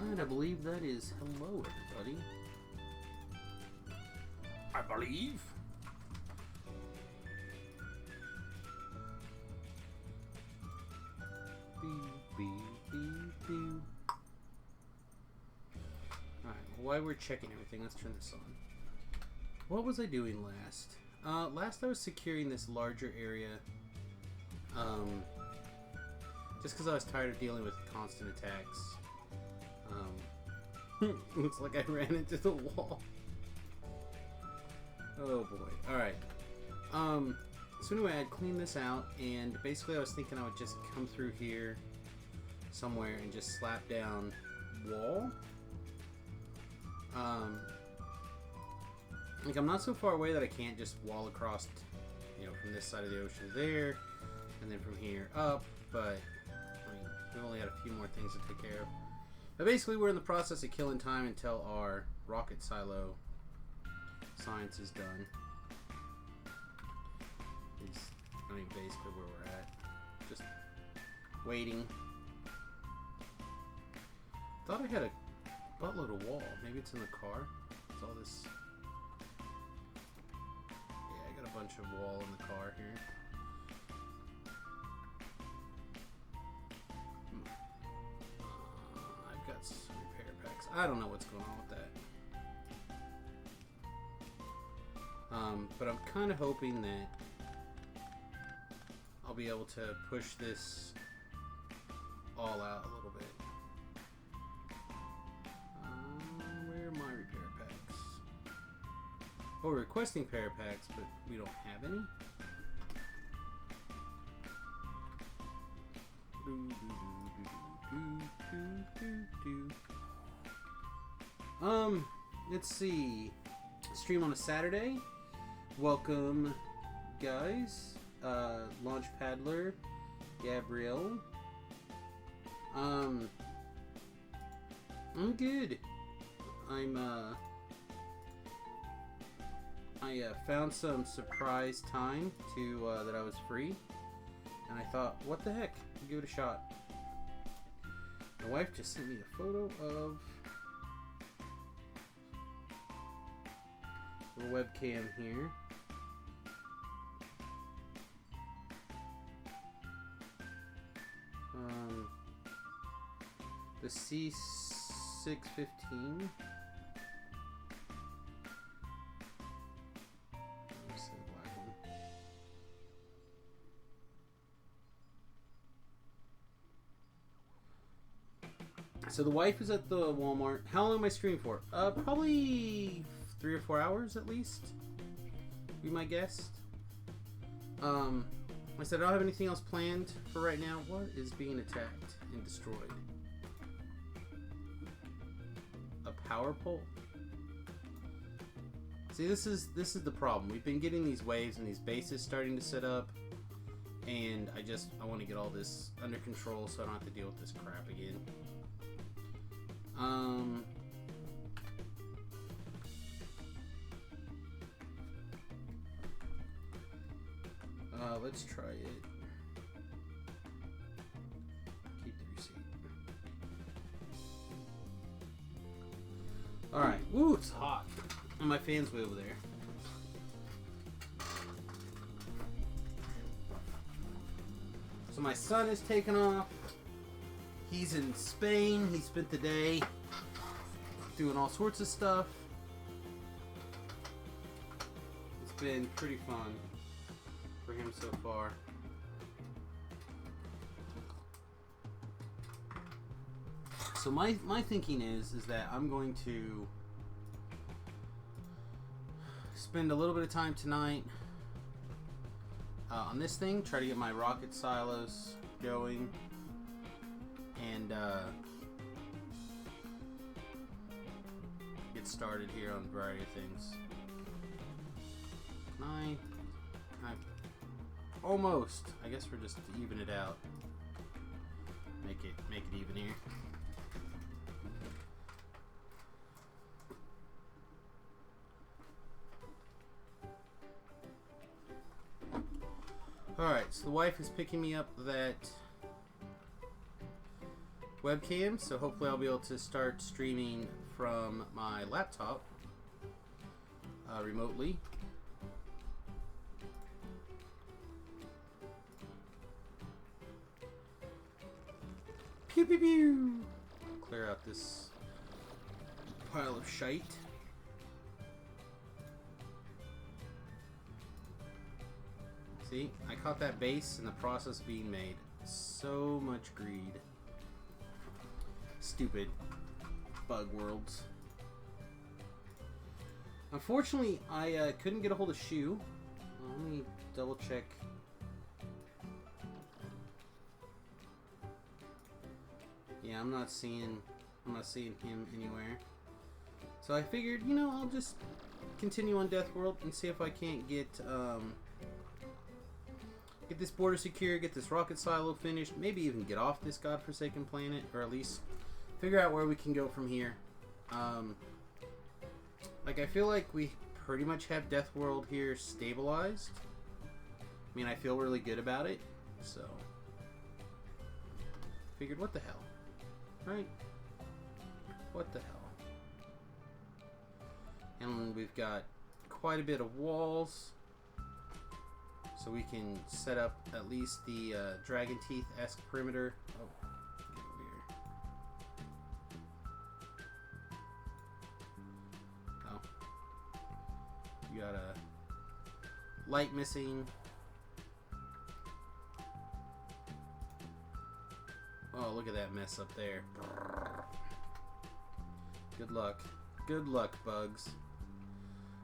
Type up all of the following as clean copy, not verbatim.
And I believe that is hello, everybody. I believe. Alright, while we're checking everything, let's turn this on. What was I doing last? Last I was securing this larger area. Just because I was tired of dealing with constant attacks. Looks like I ran into the wall. Oh boy. Alright. So anyway, I'd clean this out, and basically I was thinking I would just come through here somewhere and just slap down wall. Like, I'm not so far away that I can't just wall across, you know, from this side of the ocean there, and then from here up, but, I mean, we've only got a few more things to take care of. But basically, we're in the process of killing time until our rocket silo science is done. It's, I mean, basically where we're at. Just waiting. Thought I had a buttload of wall. Maybe it's in the car. It's all this. Yeah, I got a bunch of wall in the car here. I've got some repair packs. I don't know what's going on with that. But I'm kind of hoping that I'll be able to push this all out a little bit. Where are my repair packs? Oh, we're requesting repair packs, but we don't have any. Let's see. Stream on a Saturday. Welcome, guys. Launch Paddler, Gabrielle. I'm good. I found some surprise time to that I was free, and I thought, what the heck, give it a shot. My wife just sent me a photo of the webcam here. The C615. So the wife is at the Walmart. How long am I streaming for? Probably 3 or 4 hours at least. Be my guess. I said I don't have anything else planned for right now. What is being attacked and destroyed? A power pole. See, this is the problem. We've been getting these waves and these bases starting to set up, and I want to get all this under control so I don't have to deal with this crap again. Let's try it. Keep the receipt. Alright. Woo, it's hot. And my fan's way over there. So my son is taken off. He's in Spain. He spent the day doing all sorts of stuff. It's been pretty fun for him so far. So my thinking is that I'm going to spend a little bit of time tonight on this thing, try to get my rocket silos going, and get started here on a variety of things. Almost. I guess we're just to even it out. Make it even here. Alright, so the wife is picking me up that webcam, so hopefully I'll be able to start streaming from my laptop remotely. Pew pew pew! Clear out this pile of shite. See, I caught that base in the process being made. So much greed. Stupid bug worlds. Unfortunately, I couldn't get a hold of Shu. Let me double check. Yeah, I'm not seeing him anywhere. So I figured, you know, I'll just continue on Death World and see if I can't get this border secure, get this rocket silo finished, maybe even get off this godforsaken planet, or at least figure out where we can go from here. Like, I feel like we pretty much have Death World here stabilized. I mean, I feel really good about it, so figured, what the hell, right? What the hell? And we've got quite a bit of walls, so we can set up at least the Dragon Teeth-esque perimeter. Oh, get over here. Oh. You got a light missing. Oh, look at that mess up there. Good luck. Good luck, bugs.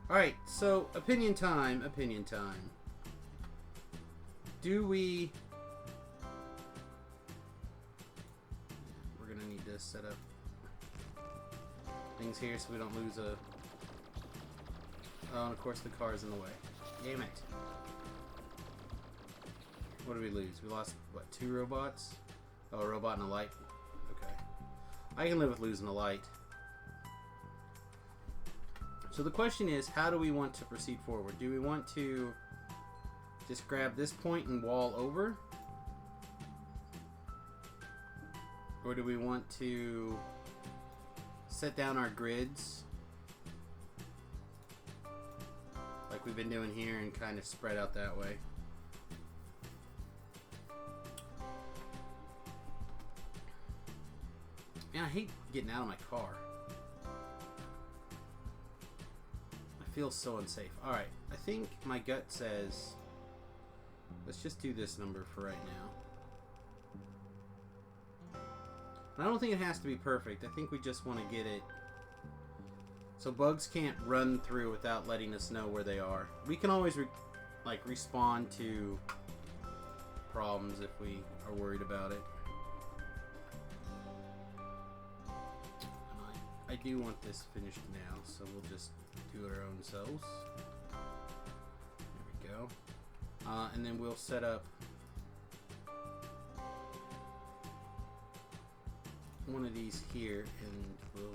Alright, so opinion time. Opinion time. Do we... We're gonna need to set up things here so we don't lose a... Oh, and of course the car's in the way. Damn it. What did we lose? We lost, what, 2 robots? Oh, a robot and a light. Okay. I can live with losing a light. So the question is, how do we want to proceed forward? Do we want to just grab this point and wall over? Or do we want to set down our grids like we've been doing here and kind of spread out that way? Man, I hate getting out of my car. I feel so unsafe. Alright, I think my gut says let's just do this number for right now. And I don't think it has to be perfect. I think we just want to get it so bugs can't run through without letting us know where they are. We can always respawn to problems if we are worried about it. I do want this finished now, so we'll just do it our own selves. There we go. And then we'll set up one of these here, and we're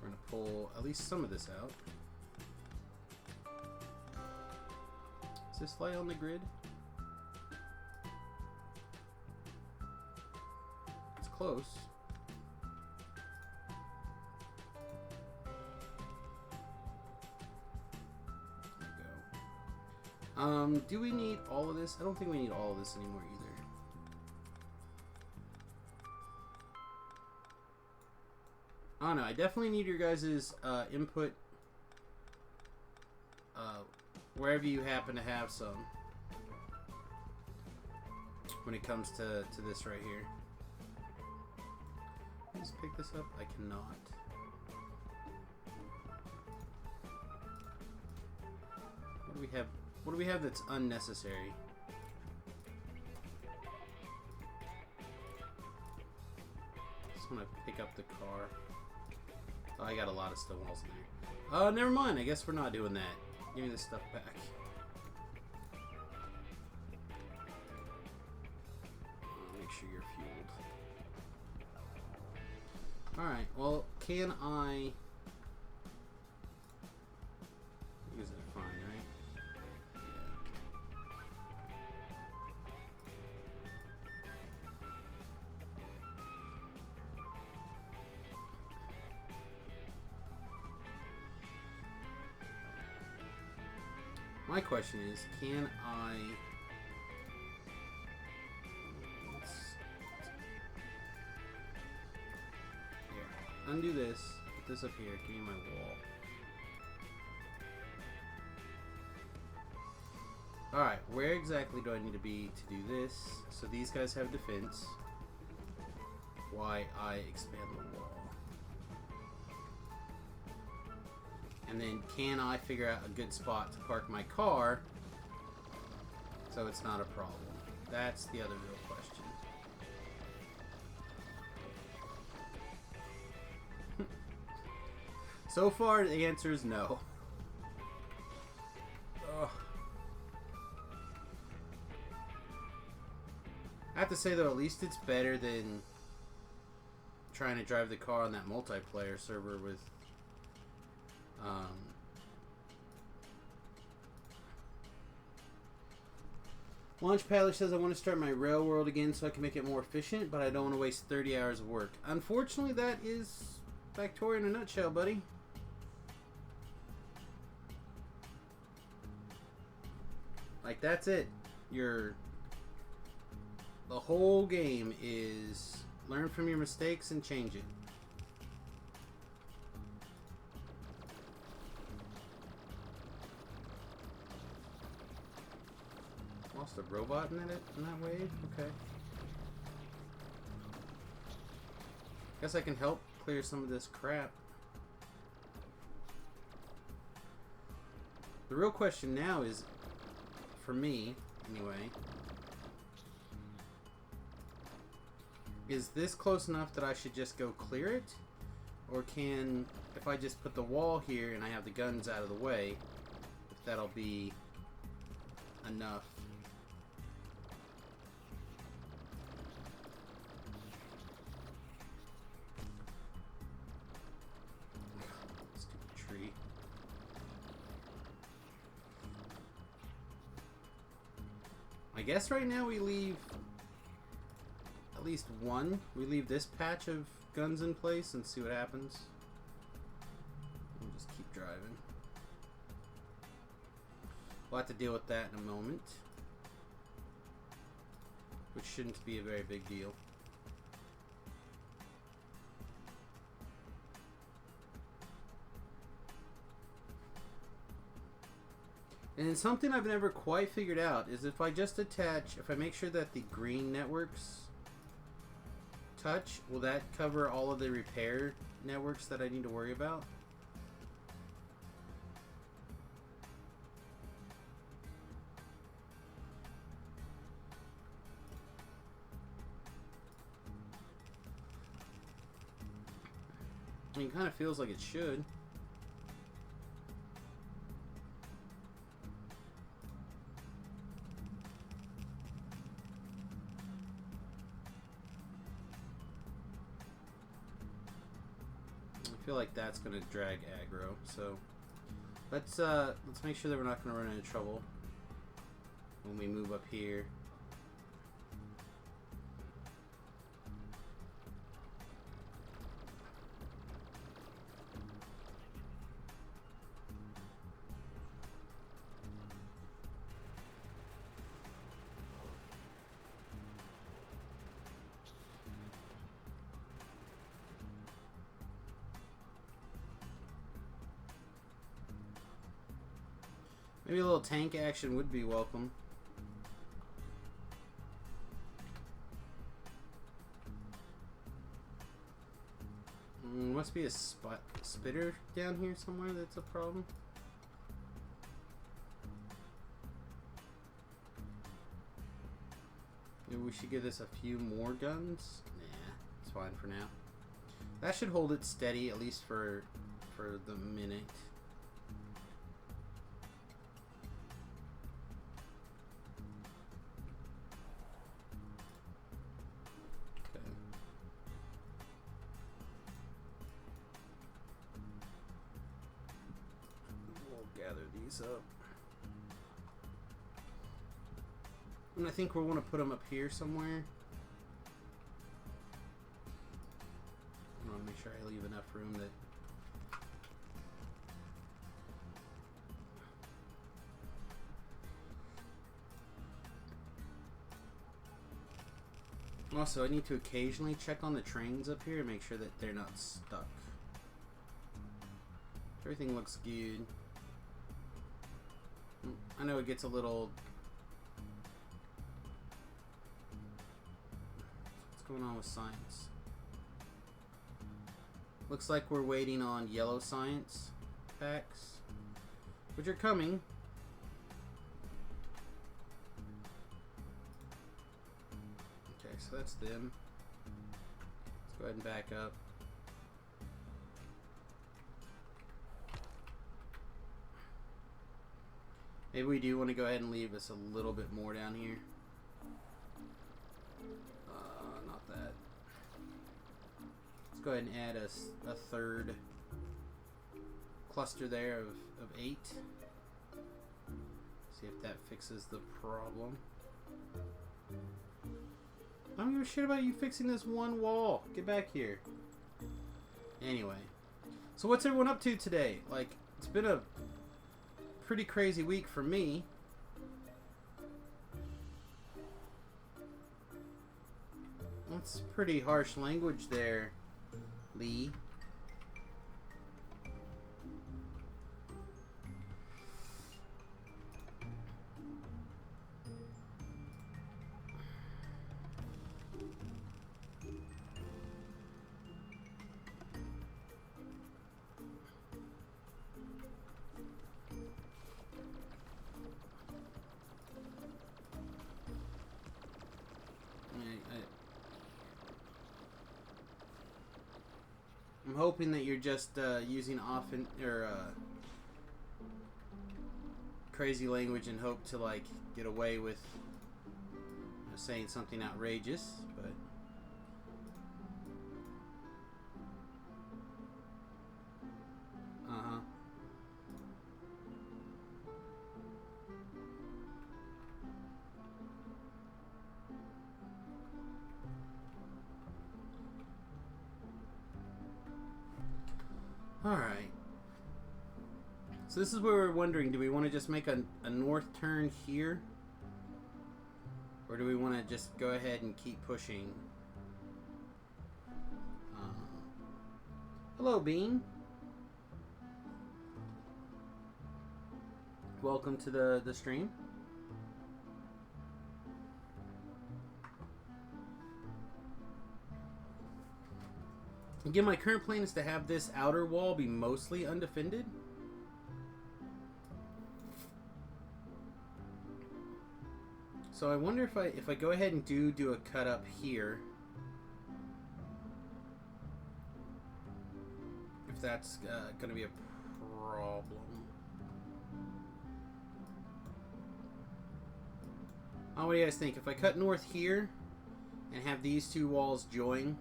gonna pull at least some of this out. Is this light on the grid? It's close. Do we need all of this? I don't think we need all of this anymore either. I don't know. I definitely need your guys' input wherever you happen to have some when it comes to this right here. Can I just pick this up? I cannot. What do we have? What do we have that's unnecessary? Just want to pick up the car. Oh, I got a lot of stone walls in there. Oh, never mind. I guess we're not doing that. Give me this stuff back. Make sure you're fueled. Alright, well, can I... Use it fine, right? Yeah. My question is, can I... Here, undo this, put this up here, give me my wall. Alright, where exactly do I need to be to do this? So these guys have defense. Why I expand the wall. And then can I figure out a good spot to park my car so it's not a problem? That's the other real question. So far, the answer is no. Ugh. I have to say, though, at least it's better than trying to drive the car on that multiplayer server with Launch Paddler says, I want to start my rail world again so I can make it more efficient, but I don't want to waste 30 hours of work. Unfortunately, that is Factorio in a nutshell, buddy. Like, that's it. The whole game is learn from your mistakes and change it. Lost a robot in that wave? Okay. Guess I can help clear some of this crap. The real question now is, for me, anyway, is this close enough that I should just go clear it? Or can, if I just put the wall here and I have the guns out of the way, if that'll be enough? Stupid tree. I guess right now we leave at least one. We leave this patch of guns in place and see what happens. We'll just keep driving. We'll have to deal with that in a moment, which shouldn't be a very big deal. And something I've never quite figured out is if I just attach, if I make sure that the green networks touch, will that cover all of the repair networks that I need to worry about? I mean, it kind of feels like it should. I feel like that's gonna drag aggro, so let's make sure that we're not gonna run into trouble when we move up here. Maybe a little tank action would be welcome. Must be a spitter down here somewhere that's a problem. Maybe we should give this a few more guns. Nah, it's fine for now. That should hold it steady, at least for the minute. Up. And I think we'll want to put them up here somewhere. I want to make sure I leave enough room that Also, I need to occasionally check on the trains up here and make sure that they're not stuck. Everything looks good. I know it gets a little... What's going on with science? Looks like we're waiting on yellow science packs, which are coming. Okay, so that's them. Let's go ahead and back up. Maybe we do want to go ahead and leave us a little bit more down here. Not that. Let's go ahead and add a third cluster there of 8. See if that fixes the problem. I don't give a shit about you fixing this one wall. Get back here. Anyway. So what's everyone up to today? Like, it's been a pretty crazy week for me. That's pretty harsh language there, Lee. I'm hoping that you're just using often or crazy language in hope to like get away with saying something outrageous, but Alright. So this is where we're wondering, do we want to just make a north turn here? Or do we want to just go ahead and keep pushing? Hello, Bean. Welcome to the stream. Again, my current plan is to have this outer wall be mostly undefended. So I wonder if I go ahead and do a cut up here, if that's going to be a problem. Oh, what do you guys think? If I cut north here and have these two walls join,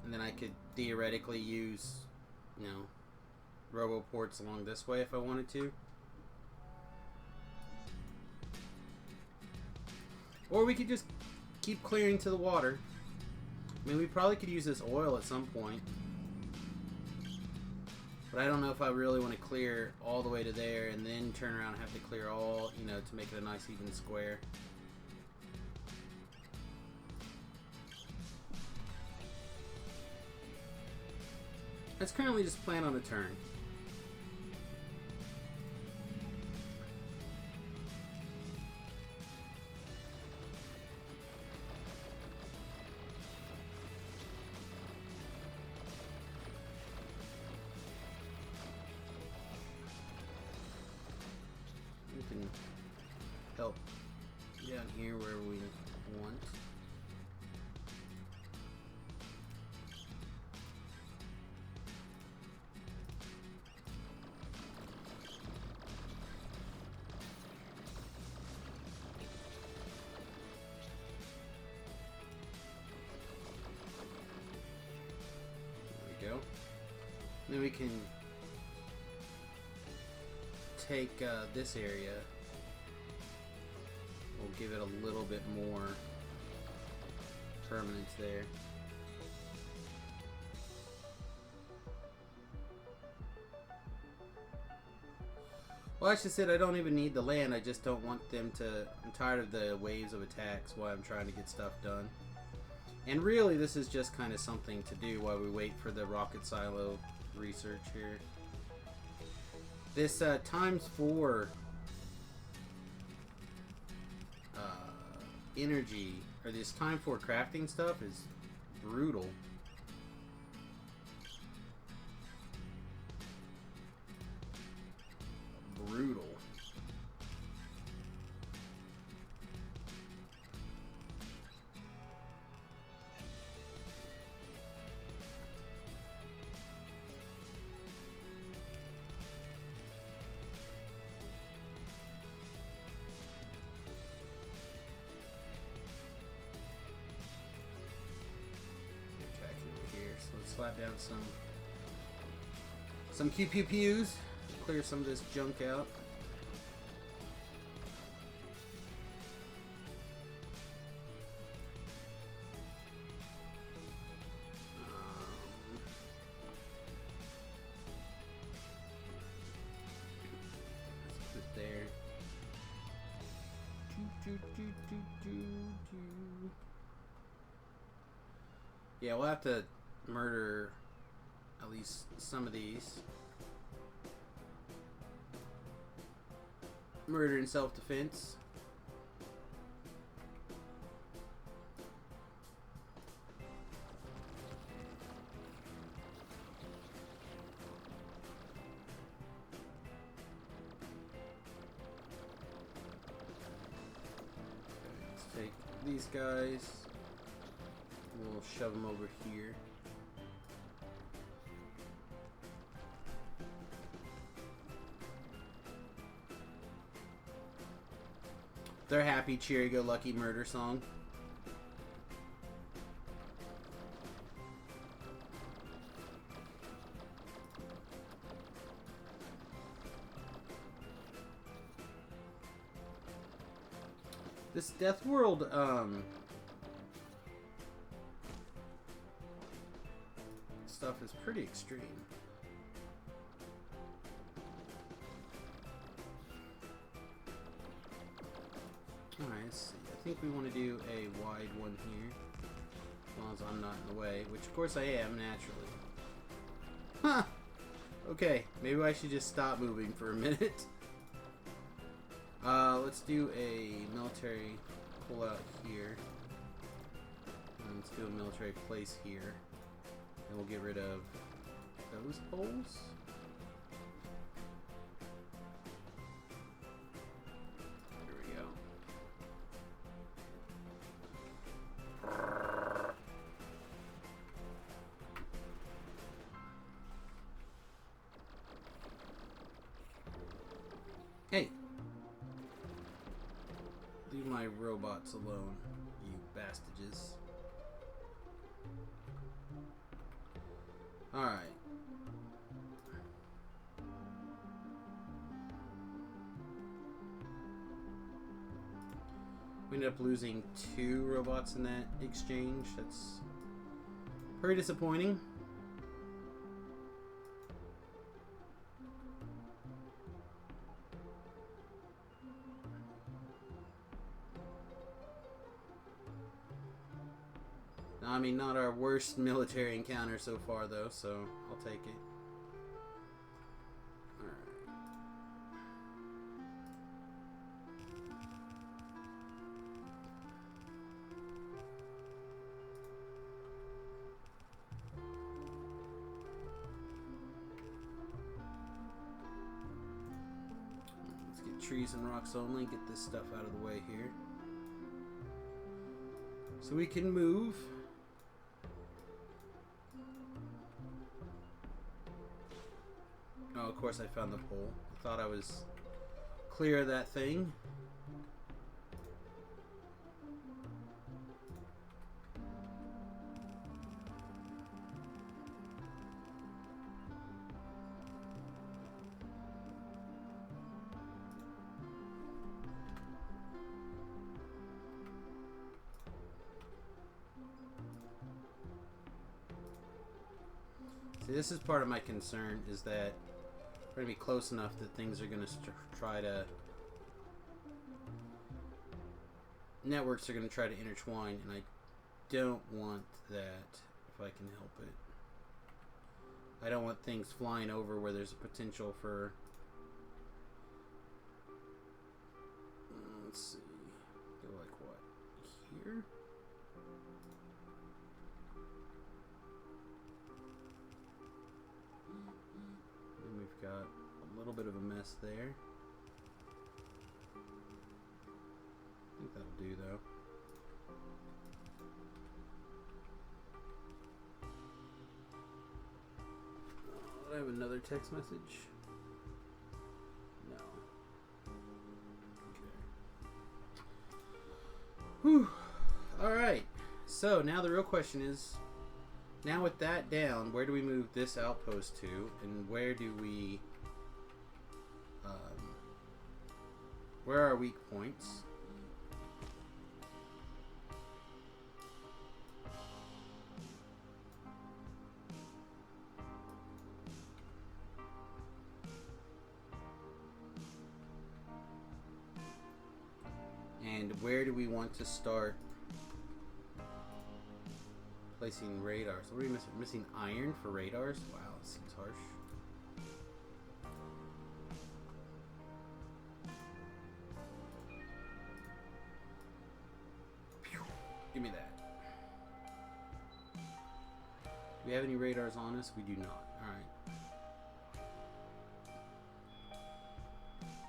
and then I could theoretically use, you know, robo ports along this way if I wanted to. Or we could just keep clearing to the water. I mean, we probably could use this oil at some point. But I don't know if I really want to clear all the way to there and then turn around and have to clear all, you know, to make it a nice even square. Let's currently just plan on a turn. We can help down here where we want. Then we can take this area. We'll give it a little bit more permanence there. Well, I should say I don't even need the land. I just don't want them to... I'm tired of the waves of attacks while I'm trying to get stuff done. And really, this is just kind of something to do while we wait for the rocket silo research here. This ×4 energy, or this ×4 crafting stuff is brutal. Brutal. Slap down some QPPUs, clear some of this junk out. Let's put it there. Yeah, we'll have to murder at least some of these. Murder in self-defense. Let's take these guys. We'll shove them over here. They're happy, cheery-go-lucky murder song. This Death World, stuff is pretty extreme. Alright, let's see. I think we want to do a wide one here. As long as I'm not in the way. Which, of course, I am, naturally. Huh! Okay, maybe I should just stop moving for a minute. Let's do a military pull out here. And let's do a military place here. And we'll get rid of those poles. Hey! Leave my robots alone, you bastages. Alright. We ended up losing 2 robots in that exchange. That's pretty disappointing. I mean, not our worst military encounter so far, though, so I'll take it. Alright. Let's get trees and rocks only, get this stuff out of the way here. So we can move. Oh, of course I found the pole. I thought I was clear of that thing. See, this is part of my concern, is that We're gonna be close enough that things are gonna try to... Networks are gonna try to intertwine, and I don't want that if I can help it. I don't want things flying over where there's a potential for... Let's see. Go like what? Here? And we've got a little bit of a mess there. I think that'll do though. I have another text message. No. Okay. Whew. Alright. So now the real question is, now with that down, where do we move this outpost to? And where do we... where are our weak points? And where do we want to start placing radars? What are we missing? Missing iron for radars? Wow, that seems harsh. Give me that. Do we have any radars on us? We do not. Alright.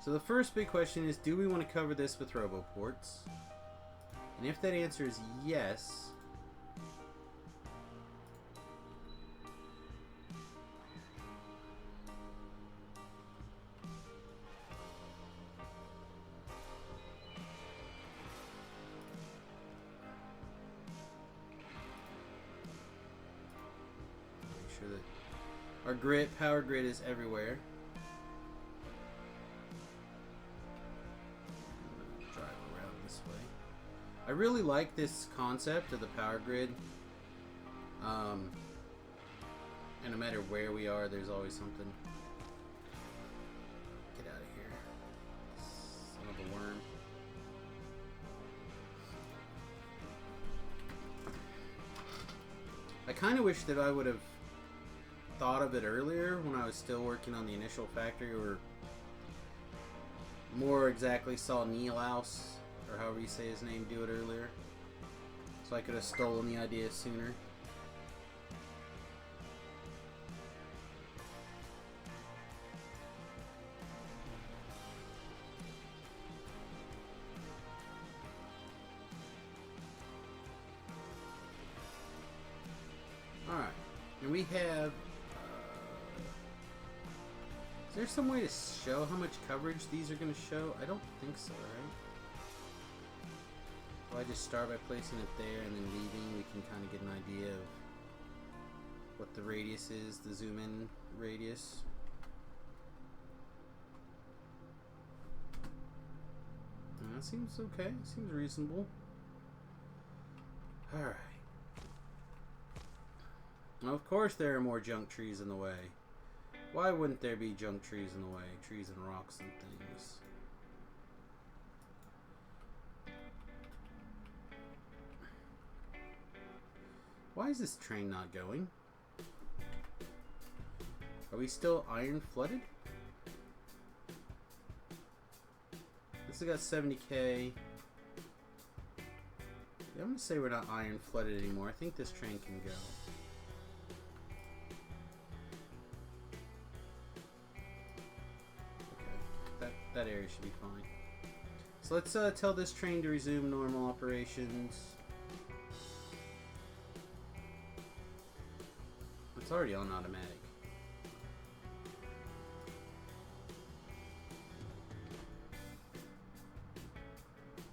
So the first big question is, do we want to cover this with roboports? And if that answer is yes, make sure that our power grid is everywhere. I really like this concept of the power grid. And no matter where we are, there's always something. Get out of here. Son of a worm. I kind of wish that I would have thought of it earlier when I was still working on the initial factory, or more exactly saw Nielaus, or however you say his name, do it earlier. So I could have stolen the idea sooner. Alright, and we have... is there some way to show how much coverage these are going to show? I don't think so, right? If I just start by placing it there and then leaving, we can kind of get an idea of what the radius is, the zoom in radius. And that seems okay, seems reasonable. Alright. Now, of course there are more junk trees in the way. Why wouldn't there be junk trees in the way? Trees and rocks and things. Why is this train not going? Are we still iron flooded? This has got 70k. Yeah, I'm gonna say we're not iron flooded anymore. I think this train can go. Okay, that area should be fine. So let's tell this train to resume normal operations. It's already on automatic.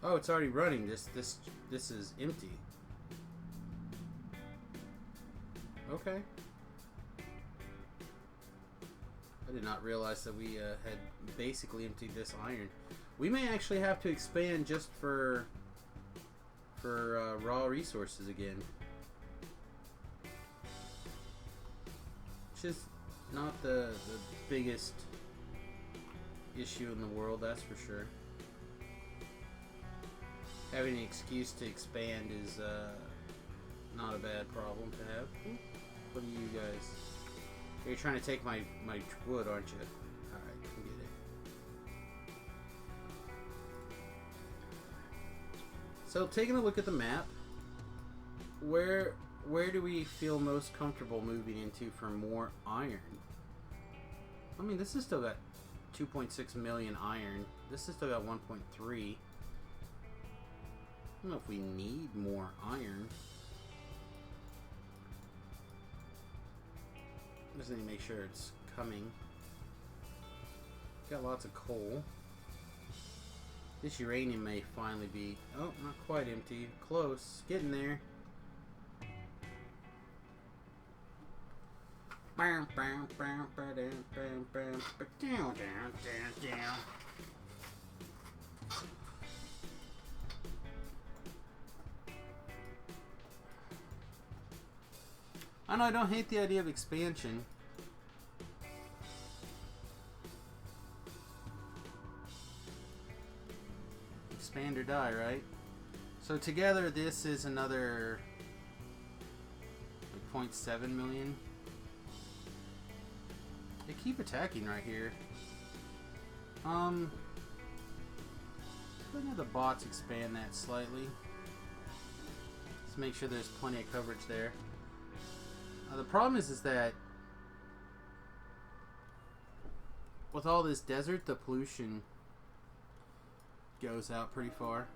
Oh, it's already running. This is empty. Okay. I did not realize that we had basically emptied this iron. We may actually have to expand just for raw resources again. Which is not the biggest issue in the world, that's for sure. Having an excuse to expand is not a bad problem to have. What are you guys? You're trying to take my wood, aren't you? Alright, come get it. So, taking a look at the map, where do we feel most comfortable moving into for more iron? I mean, this has still got 2.6 million iron. This has still got 1.3. I don't know if we need more iron. Just need to make sure it's coming. Got lots of coal. This uranium may finally be... Oh, not quite empty. Close. Getting there. I know, I don't hate the idea of expansion. Expand or die, right? So together this is another 0.7 million. They keep attacking right here. Let's have the bots expand that slightly. Let's make sure there's plenty of coverage there. The problem is that with all this desert, the pollution goes out pretty far.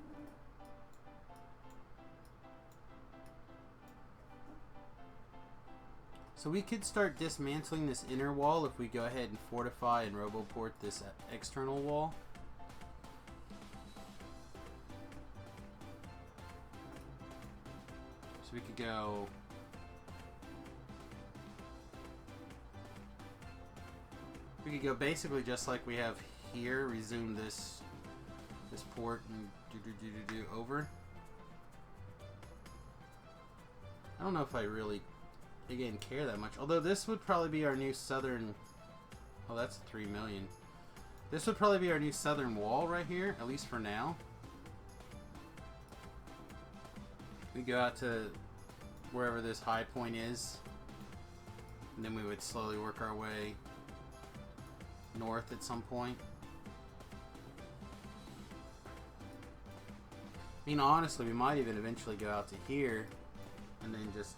So we could start dismantling this inner wall if we go ahead and fortify and roboport this external wall. So we could go... We could go basically just like we have here, resume this port and do over. I don't know if I really, again, care that much. Although this would probably be our new southern... Oh, that's 3 million. This would probably be our new southern wall right here, at least for now. We go out to wherever this high point is, and then we would slowly work our way north at some point. I mean, honestly, we might even eventually go out to here and then just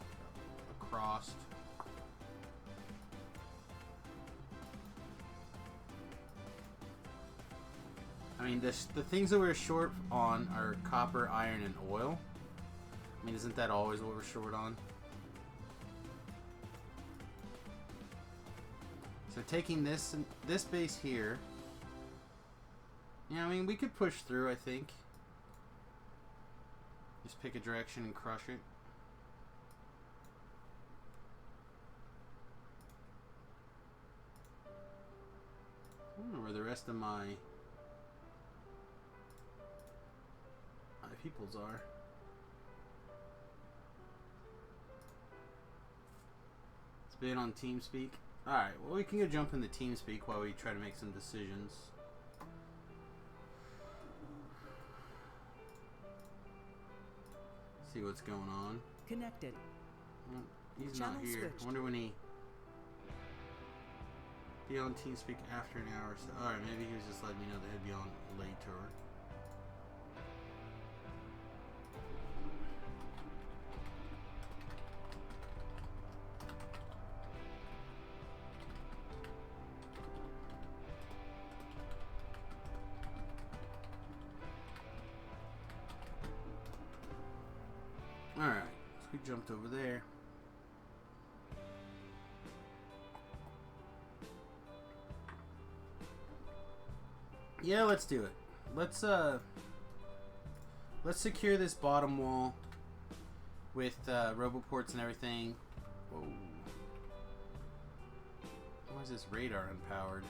across. I mean, the things that we're short on are copper, iron, and oil. I mean, isn't that always what we're short on? So taking this base here, yeah, I mean, we could push through, I think. Just pick a direction and crush it. I don't know where the rest of my peoples are. It's been on TeamSpeak. Alright, well, we can go jump into TeamSpeak while we try to make some decisions. See what's going on. Connected. Well, he's Channel not here. switched. I wonder when he... Be on TeamSpeak after an hour or so. Alright, maybe he was just letting me know that he'd be on later. Alright, so we jumped over there. Yeah, let's do it. Let's secure this bottom wall with roboports and everything. Whoa. Why is this radar unpowered?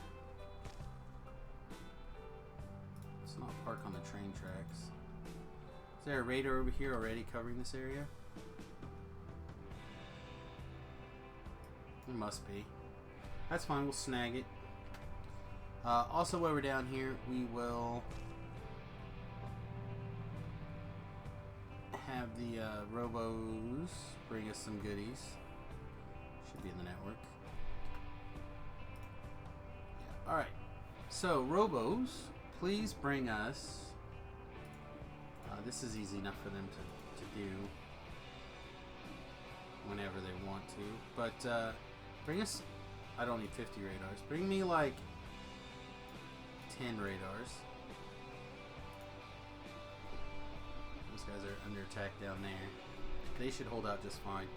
Let's not park on the train tracks. Is there a radar over here already covering this area? There must be. That's fine, we'll snag it. Also, while we're down here, we will have the Robos bring us some goodies. Should be in the network. Yeah. Alright. So, Robos, please bring us... this is easy enough for them to do whenever they want to. But, bring us... I don't need 50 radars. Bring me, like, 10 radars. Those guys are under attack down there. They should hold out just fine.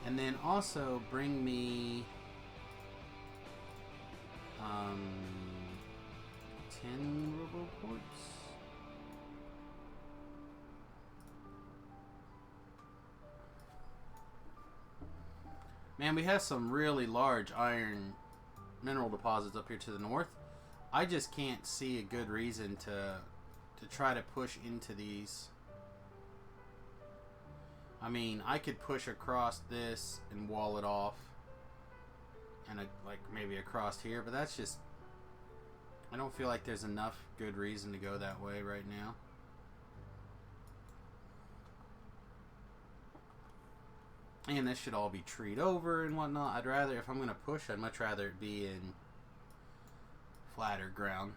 And then also bring me 10 roboports. Man, we have some really large iron mineral deposits up here to the north. I just can't see a good reason to try to push into these. I mean, I could push across this and wall it off, and like maybe across here, but that's just... I don't feel like there's enough good reason to go that way right now. And this should all be treed over and whatnot. I'd rather, if I'm going to push, I'd much rather it be in flatter ground.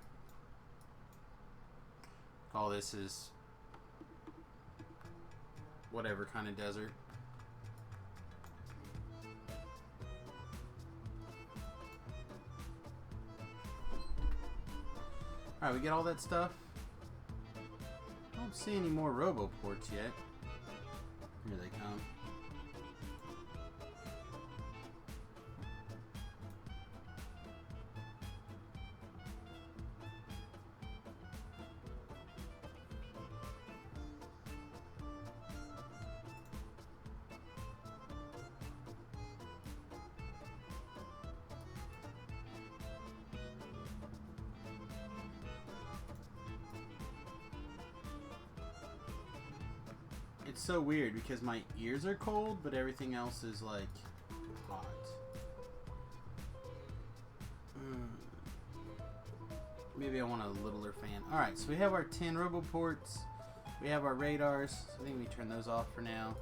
All this is whatever kind of desert. Alright, we get all that stuff. I don't see any more roboports yet. Here they come. It's so weird because my ears are cold, but everything else is like hot. Maybe I want a littler fan. Alright, so we have our 10 roboports. We have our radars. So I think we turn those off for now.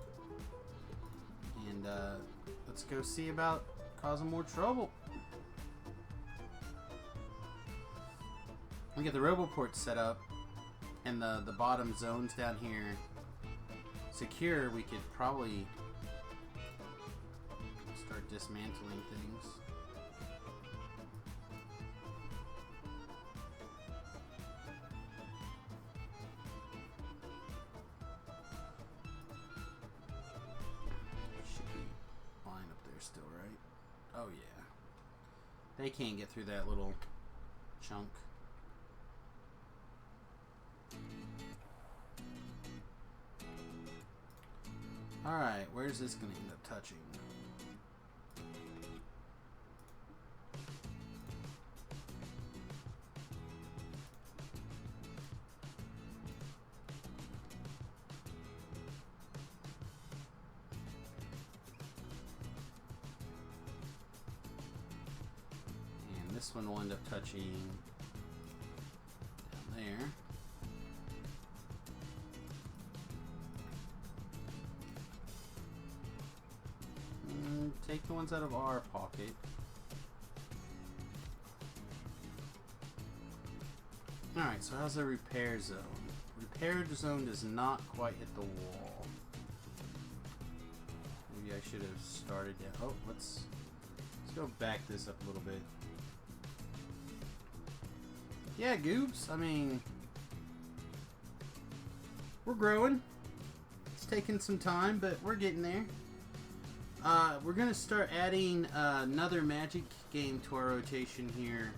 And let's go see about causing more trouble. We get the roboports set up, and the bottom zones down here secure. We could probably start dismantling things. Should be fine up there still, right? Oh yeah. They can't get through that little chunk. Alright, where's this going to end up touching? And this one will end up touching down there. Take the ones out of our pocket. Alright, so how's the repair zone? Repair zone does not quite hit the wall. Maybe I should have started it. Oh, let's go back this up a little bit. Yeah, Goobs, I mean, we're growing. It's taking some time, but we're getting there. We're going to start adding another Magic game to our rotation here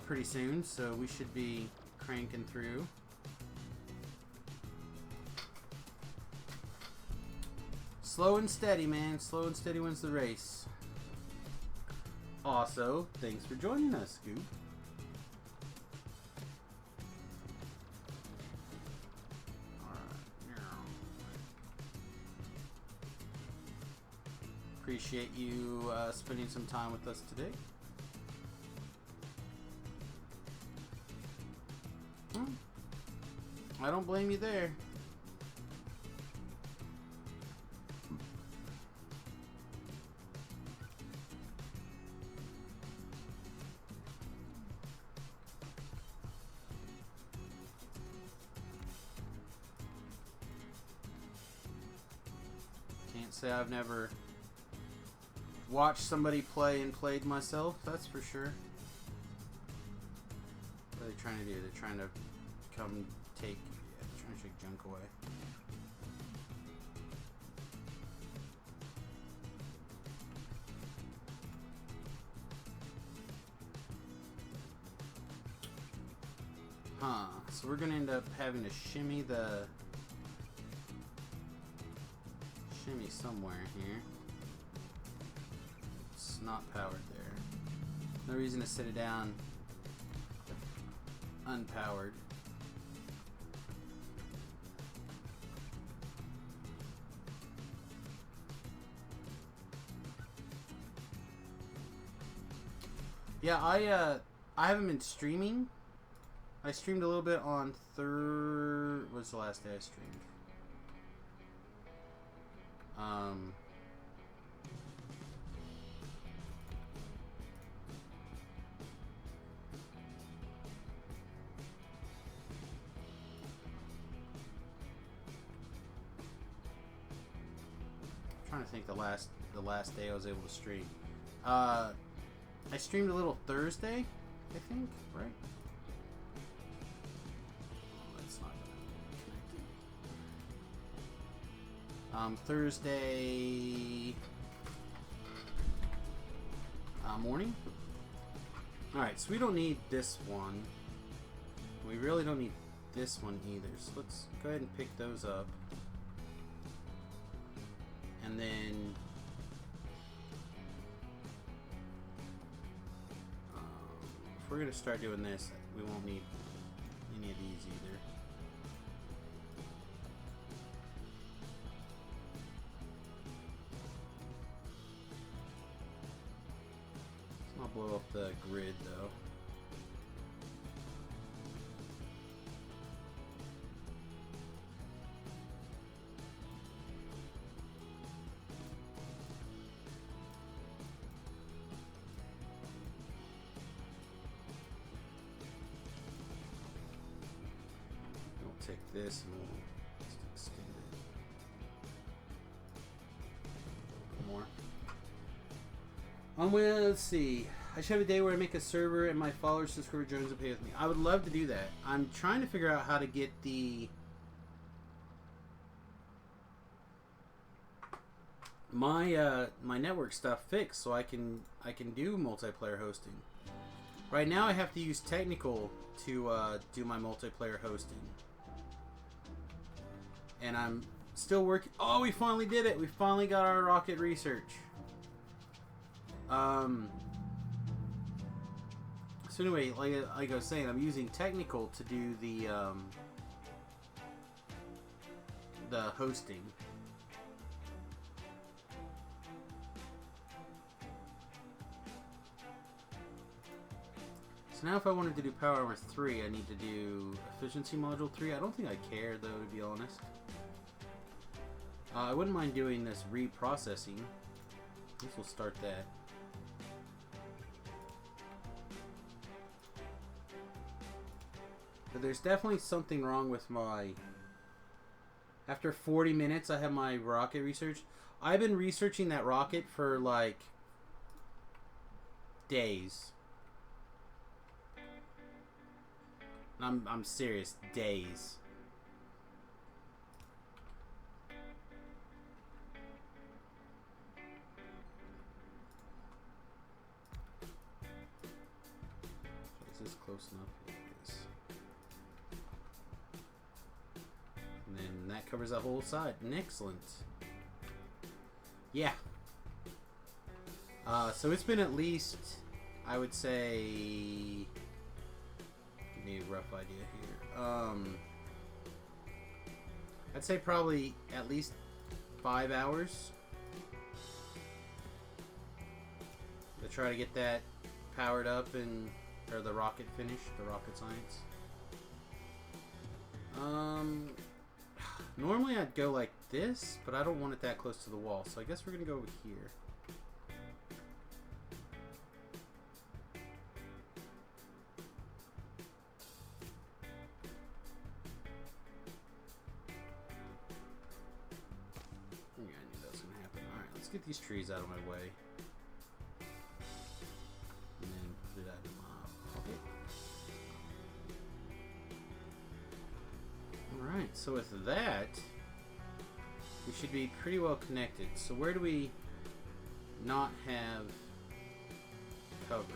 pretty soon, so we should be cranking through. Slow and steady, man. Slow and steady wins the race. Also, thanks for joining us, Scoop. Appreciate you spending some time with us today. I don't blame you there. Can't say I've never watched somebody play and played myself, that's for sure. What are they trying to do? They're trying to come take... Yeah, they're trying to take junk away. Huh. So we're gonna end up having to shimmy somewhere here. It's not powered there. No reason to sit it down unpowered. Yeah, I haven't been streaming. I streamed a little bit on what's the last day I streamed? I'm trying to think the last day I was able to stream. I streamed a little Thursday, I think, right? Thursday morning. Alright, so we don't need this one. We really don't need this one either. So let's go ahead and pick those up. And then if we're going to start doing this, we won't need any of these either. Blow up the grid though. We'll take this and we'll just extend it a little more. Let's see. I should have a day where I make a server and my followers, subscriber joins and pay with me. I would love to do that. I'm trying to figure out how to get my network stuff fixed so I can do multiplayer hosting. Right now I have to use Technical to do my multiplayer hosting. And I'm still working. Oh, we finally did it. We finally got our rocket research. So anyway, like I was saying, I'm using Technical to do the hosting. So now if I wanted to do Power Armor 3, I need to do Efficiency Module 3. I don't think I care, though, to be honest. I wouldn't mind doing this reprocessing. I guess we'll start that. But there's definitely something wrong with my... After 40 minutes, I have my rocket research. I've been researching that rocket for, like, days. I'm serious. Days. Is this close enough? And then that covers that whole side. Excellent. Yeah. So it's been at least, I would say, give me a rough idea here. I'd say probably at least 5 hours to try to get that powered up and, or the rocket finished, the rocket science. Normally I'd go like this, but I don't want it that close to the wall, so I guess we're gonna go over here. Yeah, I knew that was gonna happen. Alright, let's get these trees out of my way. And then put it out in my pocket. Alright, so with that, we should be pretty well connected. So where do we not have coverage?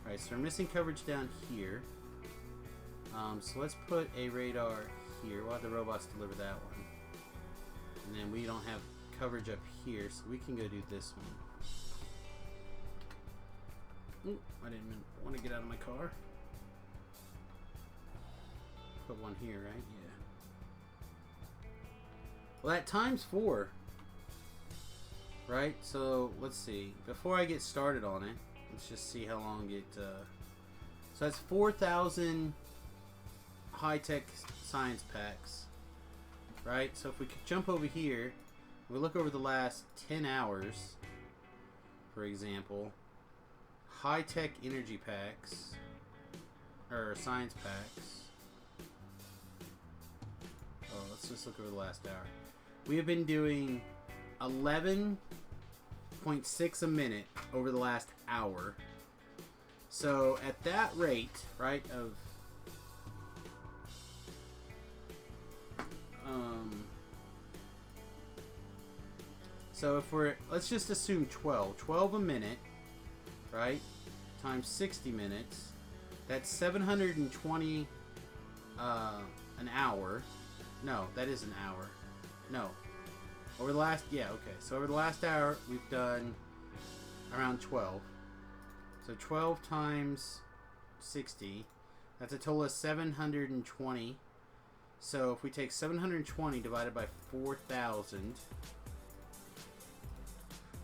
Alright, so we're missing coverage down here. So let's put a radar here. We'll have the robots deliver that one. And then we don't have coverage up here, so we can go do this one. Ooh, I didn't want to get out of my car. Put one here, right? Yeah. Well, that times 4. Right? So, let's see. Before I get started on it, let's just see how long it... So that's 4,000 high-tech science packs. Right? So if we could jump over here, we look over the last 10 hours, for example, high-tech energy packs, or science packs. Oh, let's just look over the last hour. We have been doing 11.6 a minute over the last hour. So at that rate, right, of so if we're, let's just assume 12 a minute, right, times 60 minutes, that's 720 an hour. No, that is an hour. No. Over the last, yeah, okay. So over the last hour, we've done around 12. So 12 times 60, that's a total of 720. So if we take 720 divided by 4,000,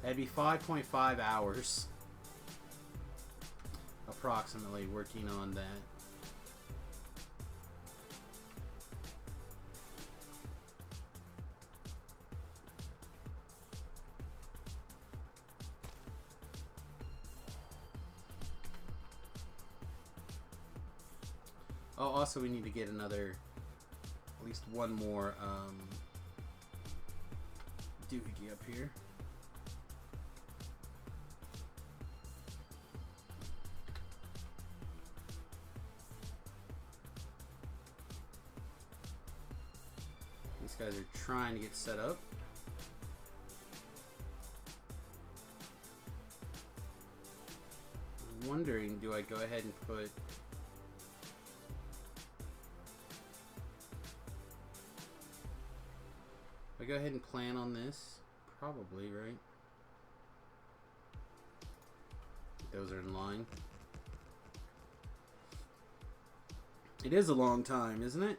that'd be 5.5 hours approximately working on that. Oh, also we need to get another, at least one more doohickey up here. These guys are trying to get set up. I'm wondering, do I go ahead and put... I go ahead and plan on this? Probably, right? Those are in line. It is a long time, isn't it?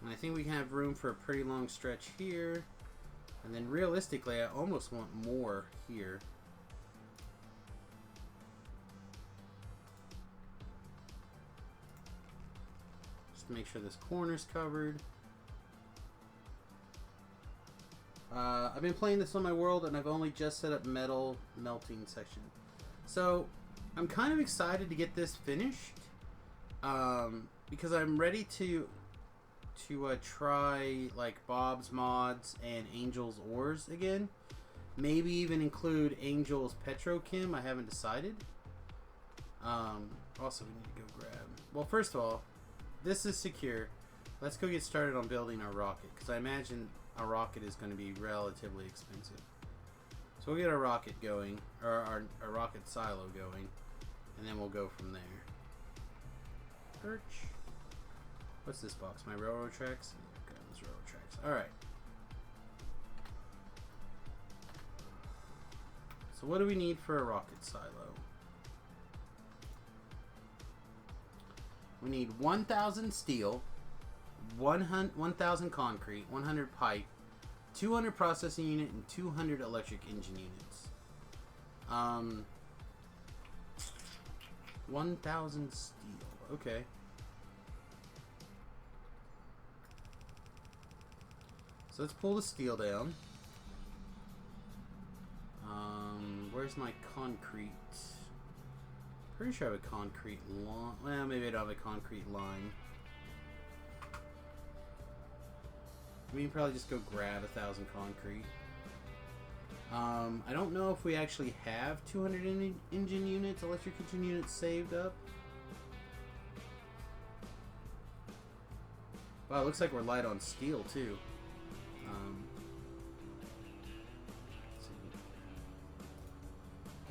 And I think we can have room for a pretty long stretch here. And then realistically, I almost want more here. Just to make sure this corner's covered. I've been playing this on my world and I've only just set up metal melting section. So I'm kind of excited to get this finished. Because I'm ready to try like Bob's Mods and Angel's Ores again. Maybe even include Angel's Petrochem. I haven't decided. Also, we need to go grab... Well, first of all, this is secure. Let's go get started on building our rocket, because I imagine our rocket is going to be relatively expensive. So we'll get our rocket going, or our rocket silo going, and then we'll go from there. Perch. What's this box? My railroad tracks? Yeah, grab those railroad tracks. Alright. So what do we need for a rocket silo? We need 1,000 steel, 1,000 concrete, 100 pipe, 200 processing unit, and 200 electric engine units. 1,000 steel. Okay. So let's pull the steel down. Where's my concrete? Pretty sure I have a concrete line. Well, maybe I don't have a concrete line. We can probably just go grab 1,000 concrete. I don't know if we actually have 200 engine units, electric engine units saved up. Wow, it looks like we're light on steel too. Let's see.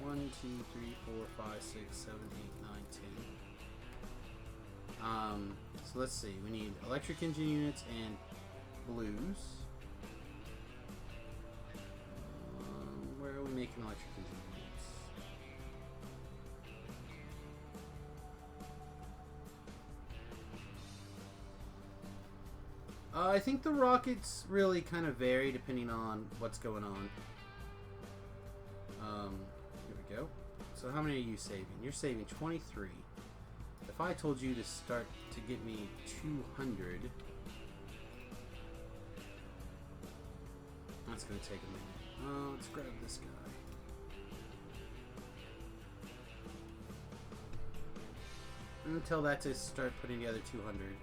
1, 2, 3, 4, 5, 6, 7, 8, 9, 10. So let's see. We need electric engine units and blues. Where are we making electric engine units? I think the rockets really kind of vary depending on what's going on. Here we go. So how many are you saving? You're saving 23. If I told you to start to get me 200, that's going to take a minute. Let's grab this guy. And tell that to start putting together 200.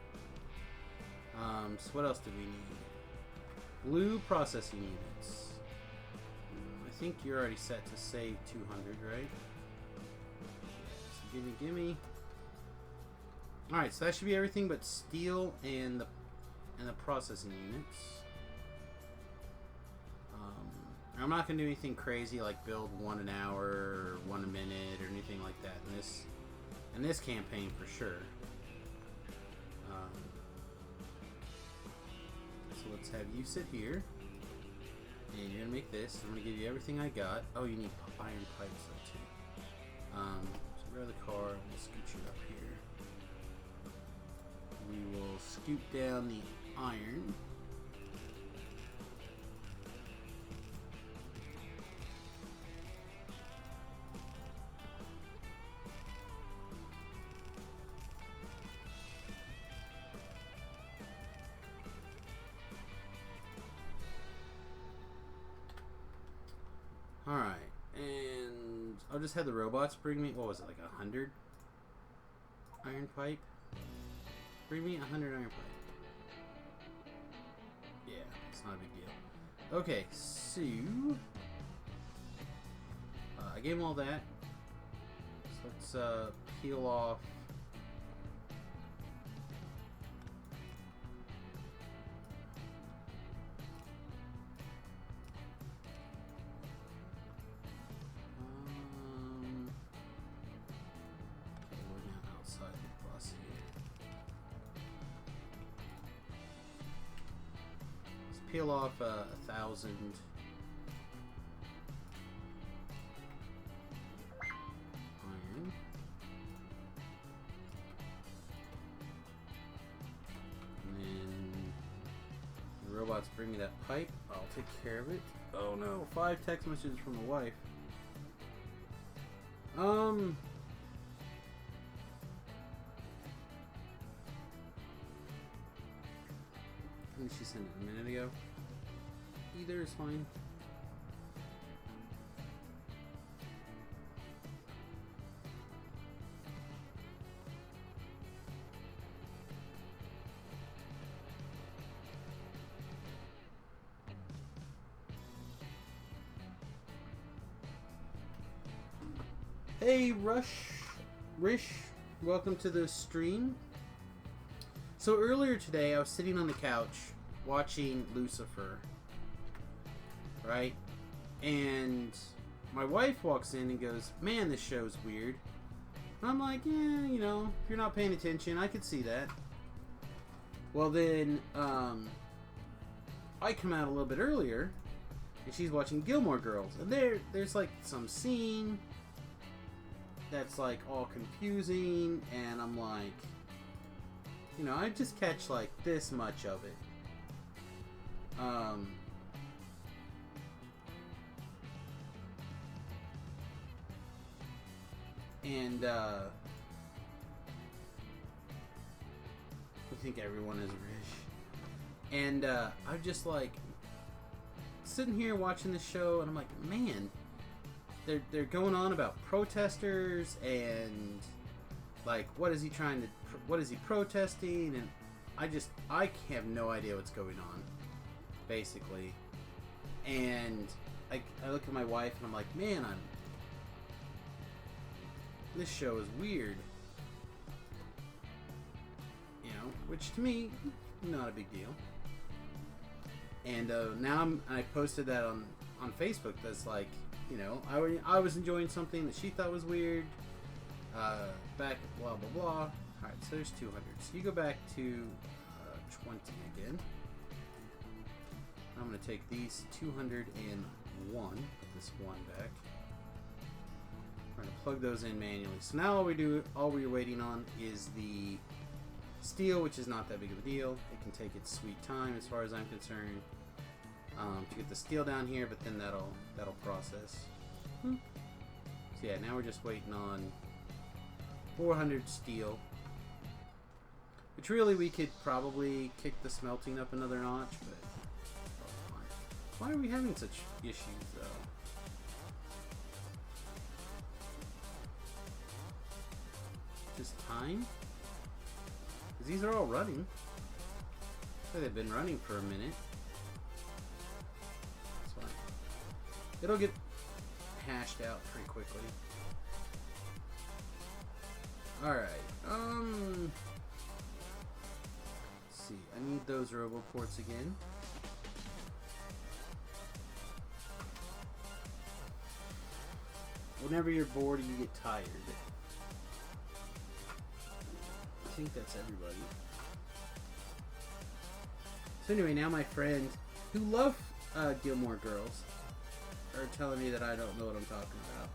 So what else do we need? Blue processing units. I think you're already set to save 200, right? So gimme. Alright, so that should be everything but steel and the processing units. I'm not going to do anything crazy like build 1 an hour or 1 a minute or anything like that in this campaign for sure. So let's have you sit here and you're going to make this. I'm going to give you everything I got. Oh, you need iron pipes though too. So grab the car and we'll scoot you up here. We will scoot down the iron. Alright, and I'll just have the robots bring me, what was it, like 100 iron pipe? Bring me 100 iron pipe. Yeah, it's not a big deal. Okay, so I gave them all that. So let's peel off. Okay, we're now outside the bus here. Let's peel off 1,000. Iron. And then the robots bring me that pipe. I'll take care of it. Oh no, 5 text messages from the wife. When did she send it? A minute ago? Either is fine. Hey Rish, welcome to the stream. So earlier today I was sitting on the couch watching Lucifer, right? And my wife walks in and goes, "Man, this show's weird." And I'm like, "Yeah, you know, if you're not paying attention, I could see that." Well then, I come out a little bit earlier and she's watching Gilmore Girls, and there's like some scene that's like all confusing, and I'm like, you know, I just catch like this much of it. And I think everyone is rich. And I'm just like sitting here watching the show, and I'm like, man, they're going on about protesters and like what is he protesting, and I have no idea what's going on, basically. And I look at my wife and I'm like, man, this show is weird, you know, which to me, not a big deal. And now I posted that on Facebook. That's like, you know, I was enjoying something that she thought was weird. Back blah blah blah. All right, so there's 200. So you go back to 20 again. I'm gonna take these 201. Put this one back. We're gonna plug those in manually. So now all we're waiting on is the steel, which is not that big of a deal. It can take its sweet time, as far as I'm concerned, to get the steel down here. But then that'll process. So yeah, now we're just waiting on 400 steel, which really we could probably kick the smelting up another notch, but fine. Why are we having such issues though? Just time? Because these are all running. So they've been running for a minute. That's fine. It'll get hashed out pretty quickly. Alright, let's see. I need those roboports again. Whenever you're bored, you get tired. I think that's everybody. So anyway, now my friends who love Gilmore Girls are telling me that I don't know what I'm talking about.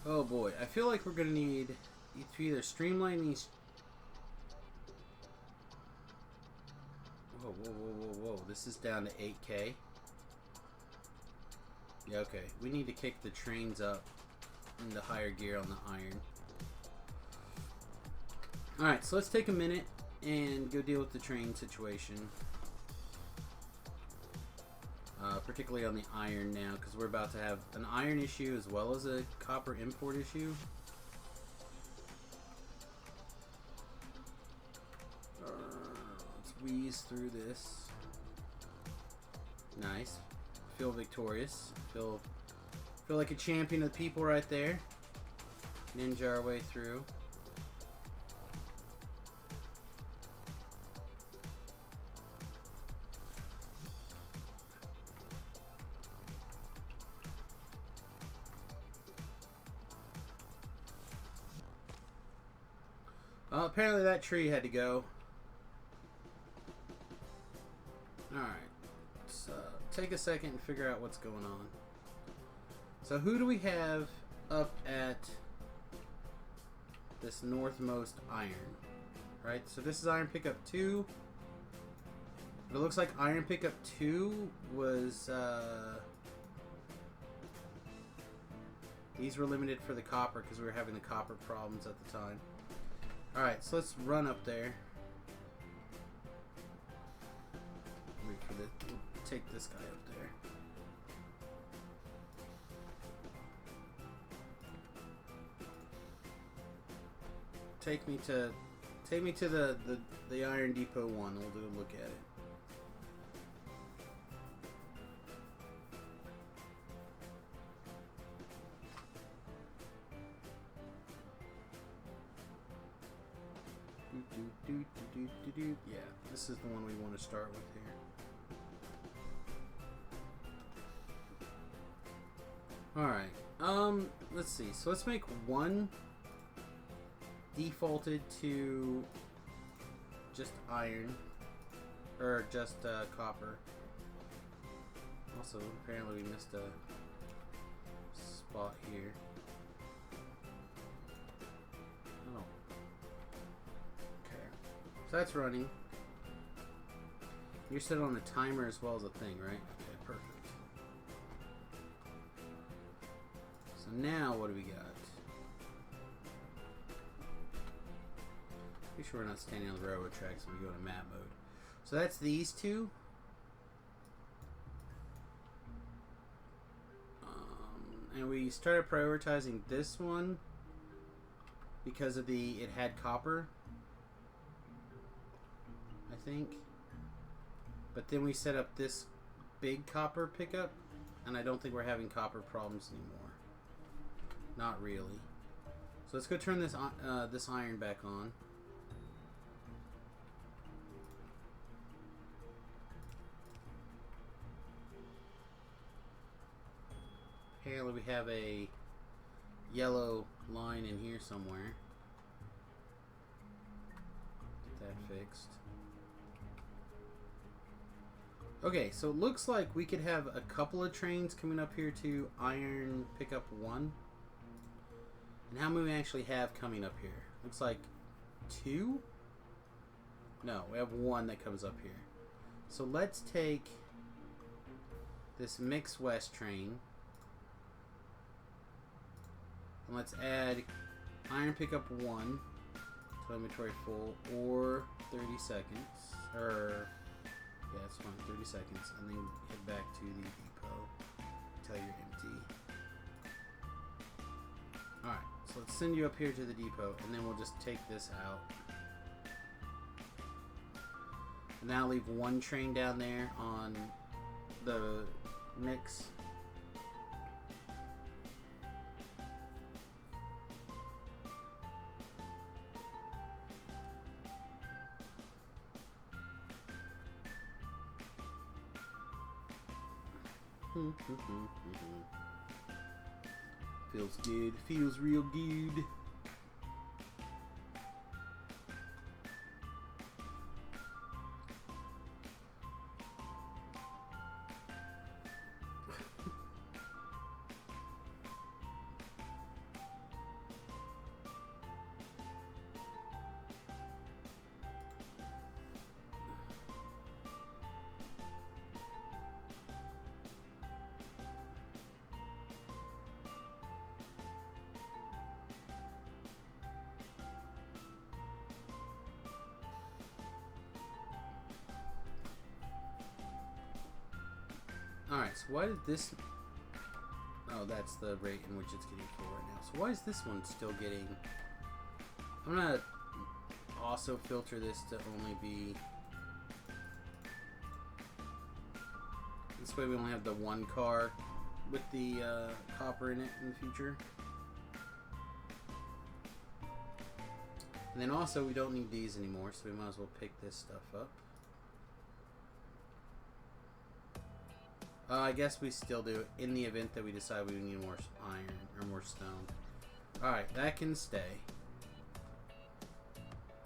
Oh boy, I feel like we're gonna need to either streamline these. Whoa, whoa, whoa, whoa, whoa! This is down to 8K. Yeah, okay. We need to kick the trains up into higher gear on the iron. All right, so let's take a minute and go deal with the train situation. Particularly on the iron now, because we're about to have an iron issue as well as a copper import issue. Let's wheeze through this. Nice. Feel victorious. Feel like a champion of the people right there. Ninja our way through. Well, apparently that tree had to go. Alright, let's take a second and figure out what's going on. So who do we have up at this northmost iron? Right, so this is iron pickup 2. But it looks like iron pickup 2 was... these were limited for the copper because we were having the copper problems at the time. Alright, so let's run up there. Wait for this. We'll take this guy up there. Take me to the Iron Depot 1. We'll do a look at it. Yeah, this is the one we want to start with here. Alright. Let's see. So let's make one defaulted to just iron. Or just copper. Also, apparently we missed a spot here. Oh. Okay. So that's running. You're set on a timer as well as a thing, right? Okay, perfect. So now what do we got? Make sure we're not standing on the railroad tracks when we go to map mode. So that's these two. And we started prioritizing this one because of it had copper, I think. But then we set up this big copper pickup, and I don't think we're having copper problems anymore. Not really. So let's go turn this this iron back on. Apparently we have a yellow line in here somewhere. Get that fixed. Okay, so it looks like we could have a couple of trains coming up here to iron pickup 1. And how many we actually have coming up here? Looks like 2? No, we have 1 that comes up here. So let's take this Mix West train. And let's add iron pickup 1 to inventory full, or 30 seconds. Or, yeah, it's fine, 30 seconds. And then head back to the depot until you're empty. Alright, so let's send you up here to the depot, and then we'll just take this out. And now leave 1 train down there on the mix. Feels good. Feels real good. Alright, so why did this... Oh, that's the rate in which it's getting full right now. So why is this one still getting... I'm gonna also filter this to only be... This way we only have the 1 car with the copper in it in the future. And then also we don't need these anymore, so we might as well pick this stuff up. I guess we still do in the event that we decide we need more iron or more stone. Alright, that can stay.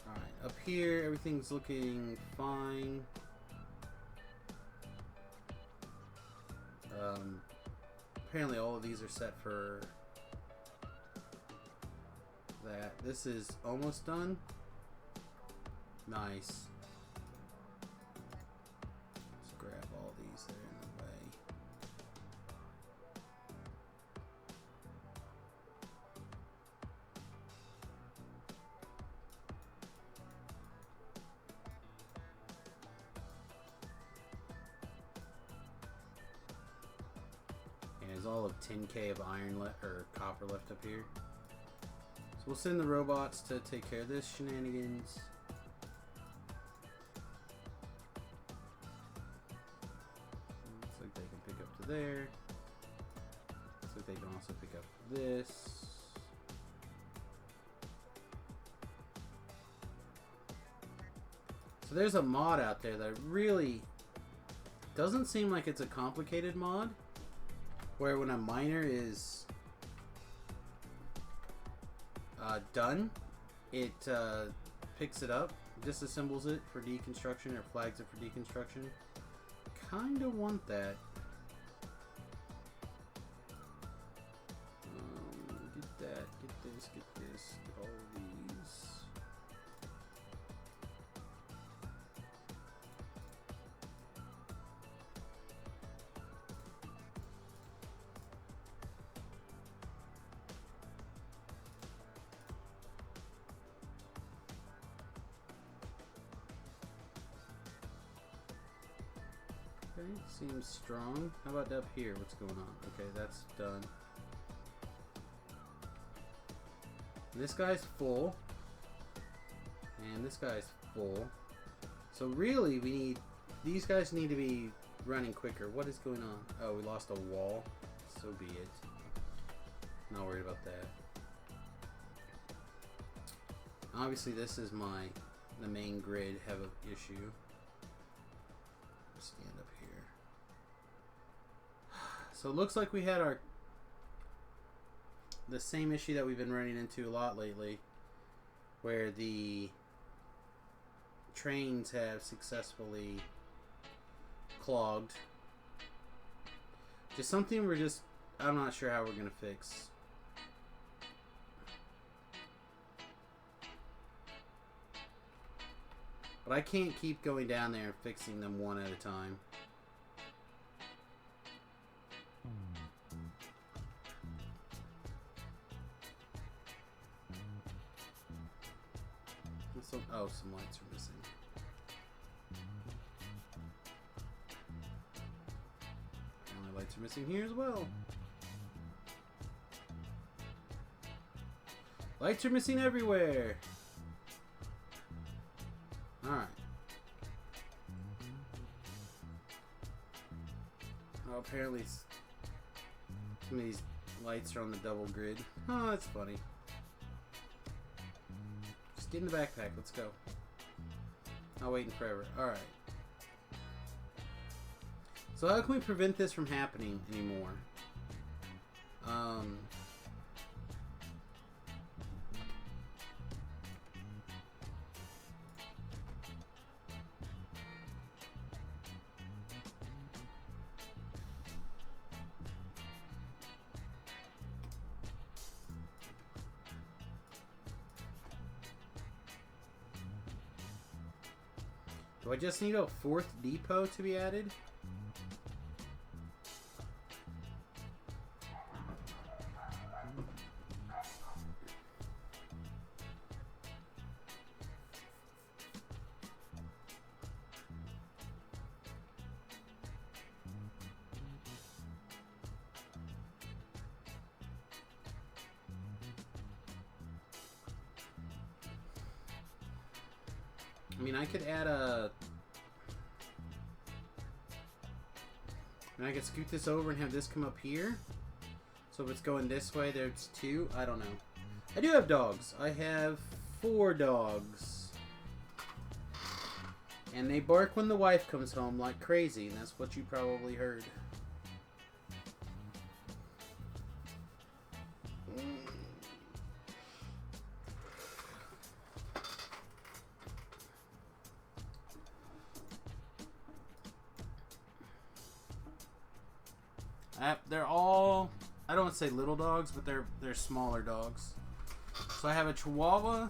Alright, up here everything's looking fine. Apparently all of these are set for that. This is almost done. Nice. Let's grab all these that are in the way. And there's all of 10k of iron left, or copper left up here. So we'll send the robots to take care of this shenanigans. Looks like they can pick up to there. Looks like they can also pick up this. So there's a mod out there that really doesn't seem like it's a complicated mod, where when a miner is done, it picks it up, disassembles it for deconstruction, or flags it for deconstruction. Kinda want that. Get that, get this, get all of these. Okay, seems strong. How about up here? What's going on? Okay, that's done. This guy's full. And this guy's full. So really, we need... These guys need to be running quicker. What is going on? Oh, we lost a wall. So be it. Not worried about that. Obviously, this is the main grid have an issue. Stand up here. So it looks like we had the same issue that we've been running into a lot lately, where the trains have successfully clogged. Just something I'm not sure how we're gonna fix. But I can't keep going down there and fixing them one at a time. Some lights are missing. Apparently lights are missing here as well. Lights are missing everywhere. Alright. Oh, apparently some of these lights are on the double grid. Oh, that's funny. Just get in the backpack. Let's go. Not waiting forever. Alright. So how can we prevent this from happening anymore? Do I just need a 4th depot to be added? I mean, I could add and I could scoot this over and have this come up here. So if it's going this way, there's 2. I don't know. I do have dogs. I have 4 dogs. And they bark when the wife comes home like crazy, and that's what you probably heard. They're all, I don't want to say little dogs, but they're smaller dogs. So I have a Chihuahua.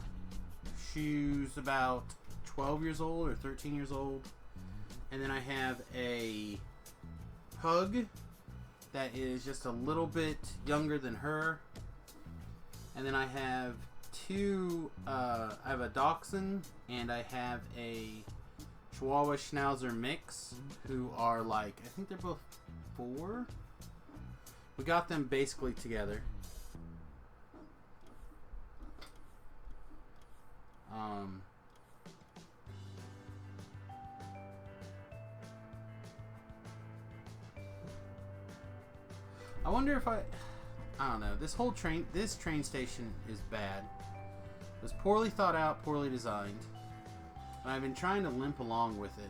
She's about 12 years old or 13 years old. And then I have a Pug that is just a little bit younger than her. And then I have I have a Dachshund and I have a Chihuahua Schnauzer mix who are like, I think they're both 4. We got them basically together. I wonder if I don't know. This train station is bad. It was poorly thought out, poorly designed. And I've been trying to limp along with it.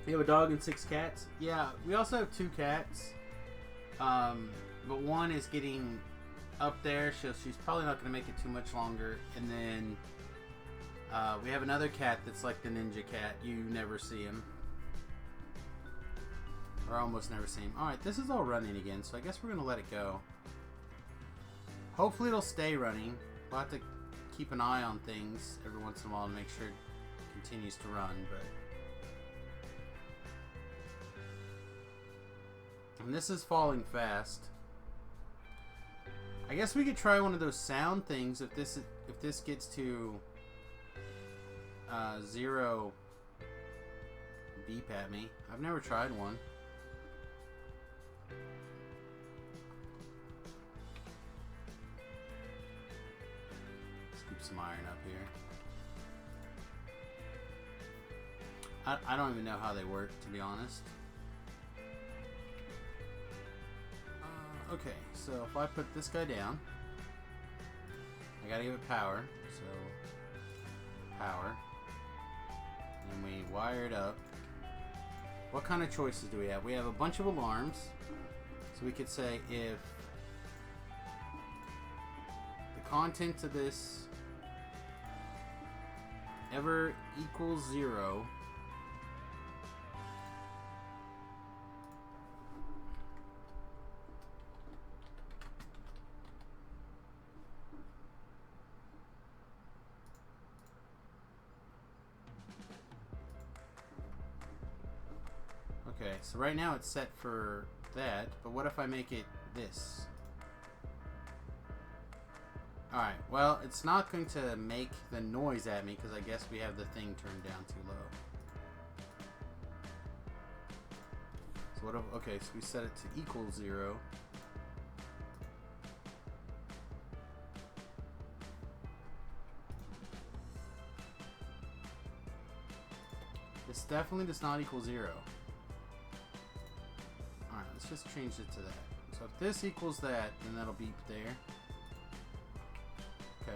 You have a dog and 6 cats? Yeah, we also have 2 cats. But one is getting up there, so she's probably not going to make it too much longer. And then we have another cat that's like the ninja cat. You never see him. Or almost never see him. Alright, this is all running again, so I guess we're going to let it go. Hopefully it'll stay running. We'll have to keep an eye on things every once in a while to make sure it continues to run, but... And this is falling fast. I guess we could try one of those sound things if this gets to 0 beep at me. I've never tried one. Scoop some iron up here. I don't even know how they work, to be honest. Okay, so if I put this guy down, I gotta give it power, so power, and we wire it up. What kind of choices do we have? We have a bunch of alarms, so we could say if the contents of this ever equals 0, okay, so right now it's set for that, but what if I make it this? Alright, well, it's not going to make the noise at me because I guess we have the thing turned down too low. So what if, okay, so we set it to equal 0. This definitely does not equal 0. Alright, let's just change it to that. So if this equals that, then that'll beep there. Okay.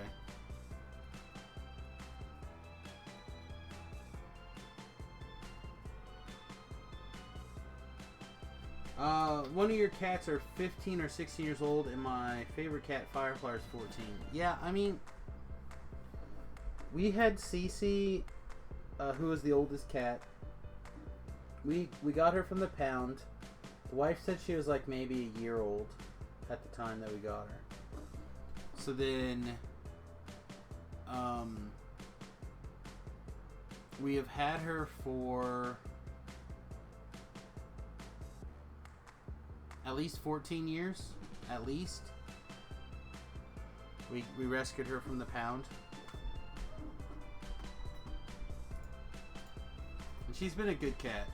One of your cats are 15 or 16 years old, and my favorite cat, Firefly, is 14. Yeah, I mean, we had Cece, who was the oldest cat. We got her from the pound. The wife said she was like maybe a year old at the time that we got her. So then, we have had her for at least 14 years, at least. We rescued her from the pound. And she's been a good cat.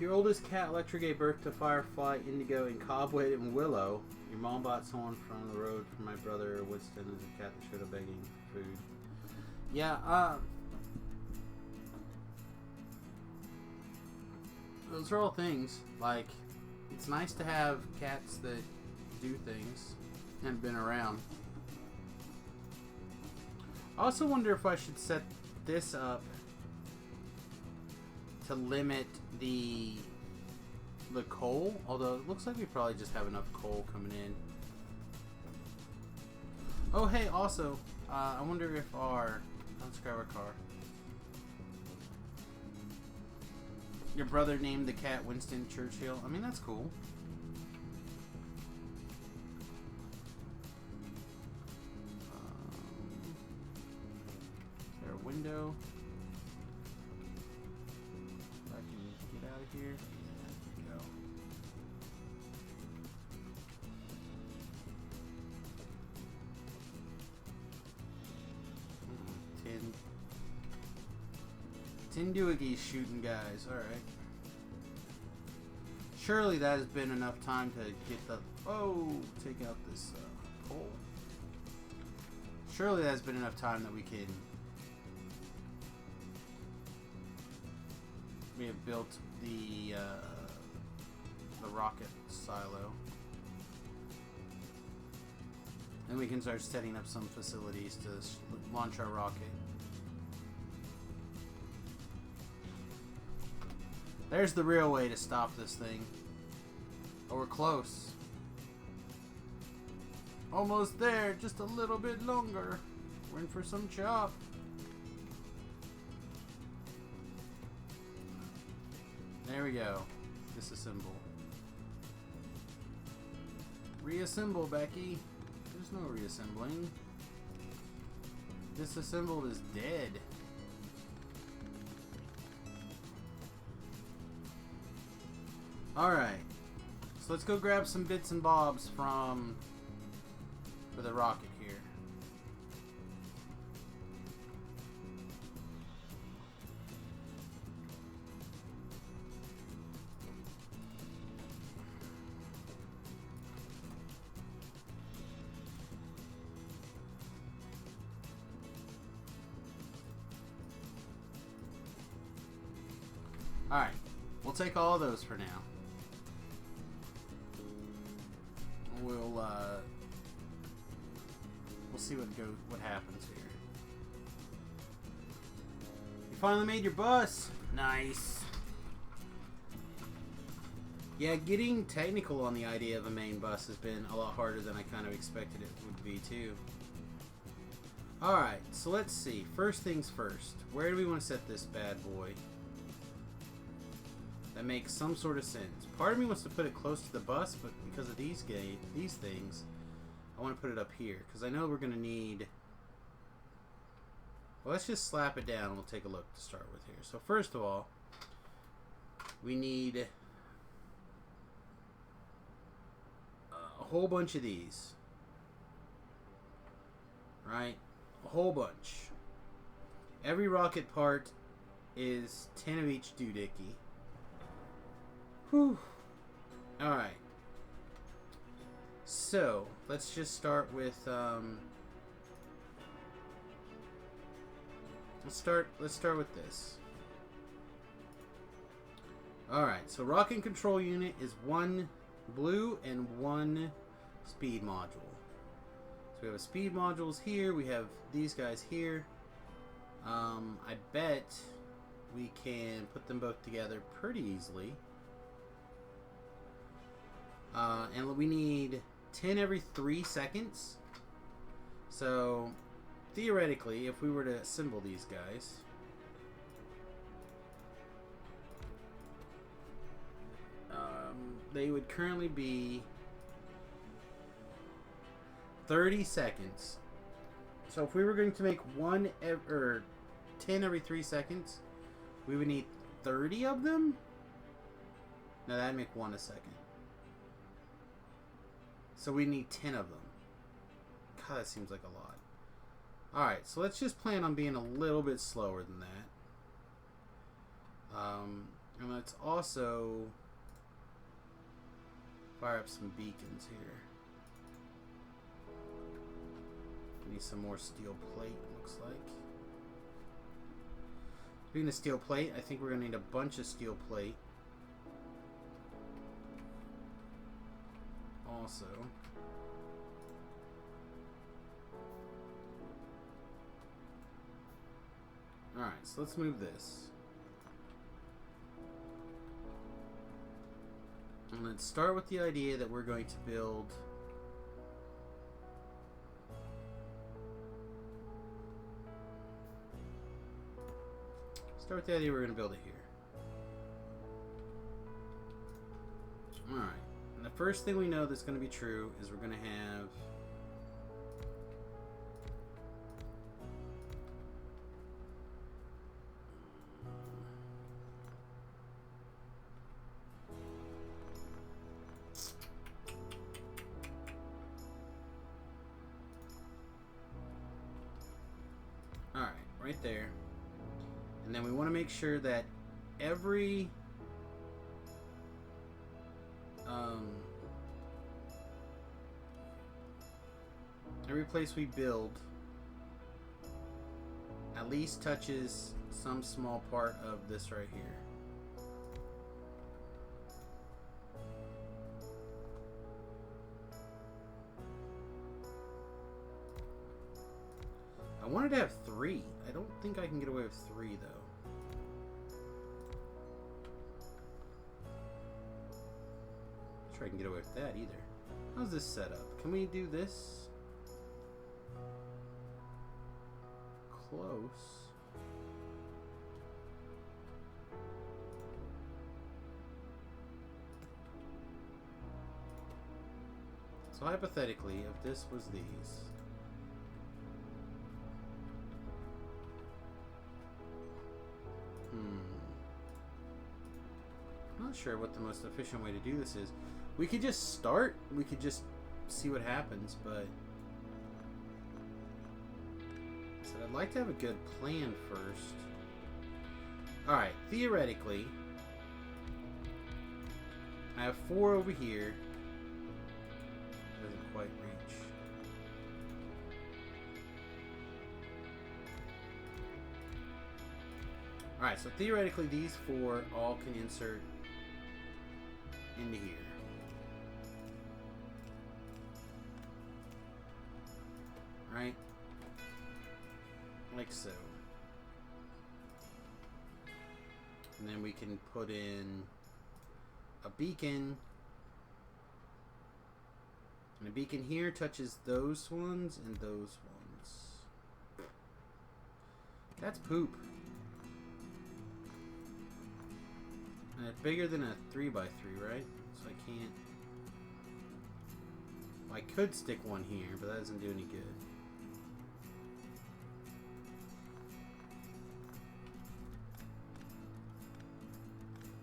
Your oldest cat, Electra, gave birth to Firefly, Indigo, and Cobweb and Willow. Your mom bought someone from the road for my brother Winston as a cat that showed up begging for food. Yeah, those are all things. Like, it's nice to have cats that do things and been around. I also wonder if I should set this up to limit the coal, although it looks like we probably just have enough coal coming in. Oh hey, also I wonder if let's grab our car. Your brother named the cat Winston Churchill. I mean, that's cool. Is there a window? I can get out of here. There we go. Tin doohickeys shooting guys. Alright. Surely that has been enough time to get the... Oh! Take out this pole. Surely that has been enough time that we can... We have built the rocket silo. And we can start setting up some facilities to launch our rocket. There's the real way to stop this thing. Oh, we're close. Almost there, just a little bit longer. We're in for some chop. There we go. Disassemble. Reassemble, Becky. There's no reassembling. Disassembled is dead. Alright. So let's go grab some bits and bobs for the rocket here. Alright. We'll take all of those for now. We'll see what happens here. You finally made your bus. Nice. Yeah, getting technical on the idea of a main bus has been a lot harder than I kind of expected it would be too. Alright, so let's see. First things first. Where do we want to set this bad boy? That makes some sort of sense. Part of me wants to put it close to the bus, but because of these things, I want to put it up here. Because I know we're going to need... Well, let's just slap it down and we'll take a look to start with here. So first of all, we need a whole bunch of these. Right? A whole bunch. Every rocket part is 10 of each doohickey. Whew. Alright. So, let's just start with, let's start with this. Alright, so rocket control unit is 1 blue and 1 speed module. So we have a speed modules here, we have these guys here. I bet we can put them both together pretty easily. And we need 10 every 3 seconds. So, theoretically, if we were to assemble these guys, they would currently be 30 seconds. So if we were going to make 10 every 3 seconds, we would need 30 of them? No, that'd make 1 a second. So we need 10 of them. God, that seems like a lot. Alright, so let's just plan on being a little bit slower than that. And let's also fire up some beacons here. Need some more steel plate, looks like. Speaking of steel plate, I think we're going to need a bunch of steel plate. Also. Alright, so let's move this. And let's start with the idea that we're going to build we're going to build it here. Alright. And the first thing we know that's going to be true is we're going to have alright, right there. And then we want to make sure that every place we build at least touches some small part of this right here. I wanted to have 3. I don't think I can get away with 3 though. Not sure I can get away with that either. How's this set up? Can we do this? Close. So hypothetically, if this was these, I'm not sure what the most efficient way to do this is. We could just start, we could just see what happens, but I'd like to have a good plan first. Alright, theoretically, I have 4 over here. Doesn't quite reach. Alright, so theoretically these 4 all can insert into here. Right? Like so. And then we can put in a beacon. And a beacon here touches those ones and those ones. That's poop. And it's bigger than a 3x3, right? So I can't... Well, I could stick one here, but that doesn't do any good.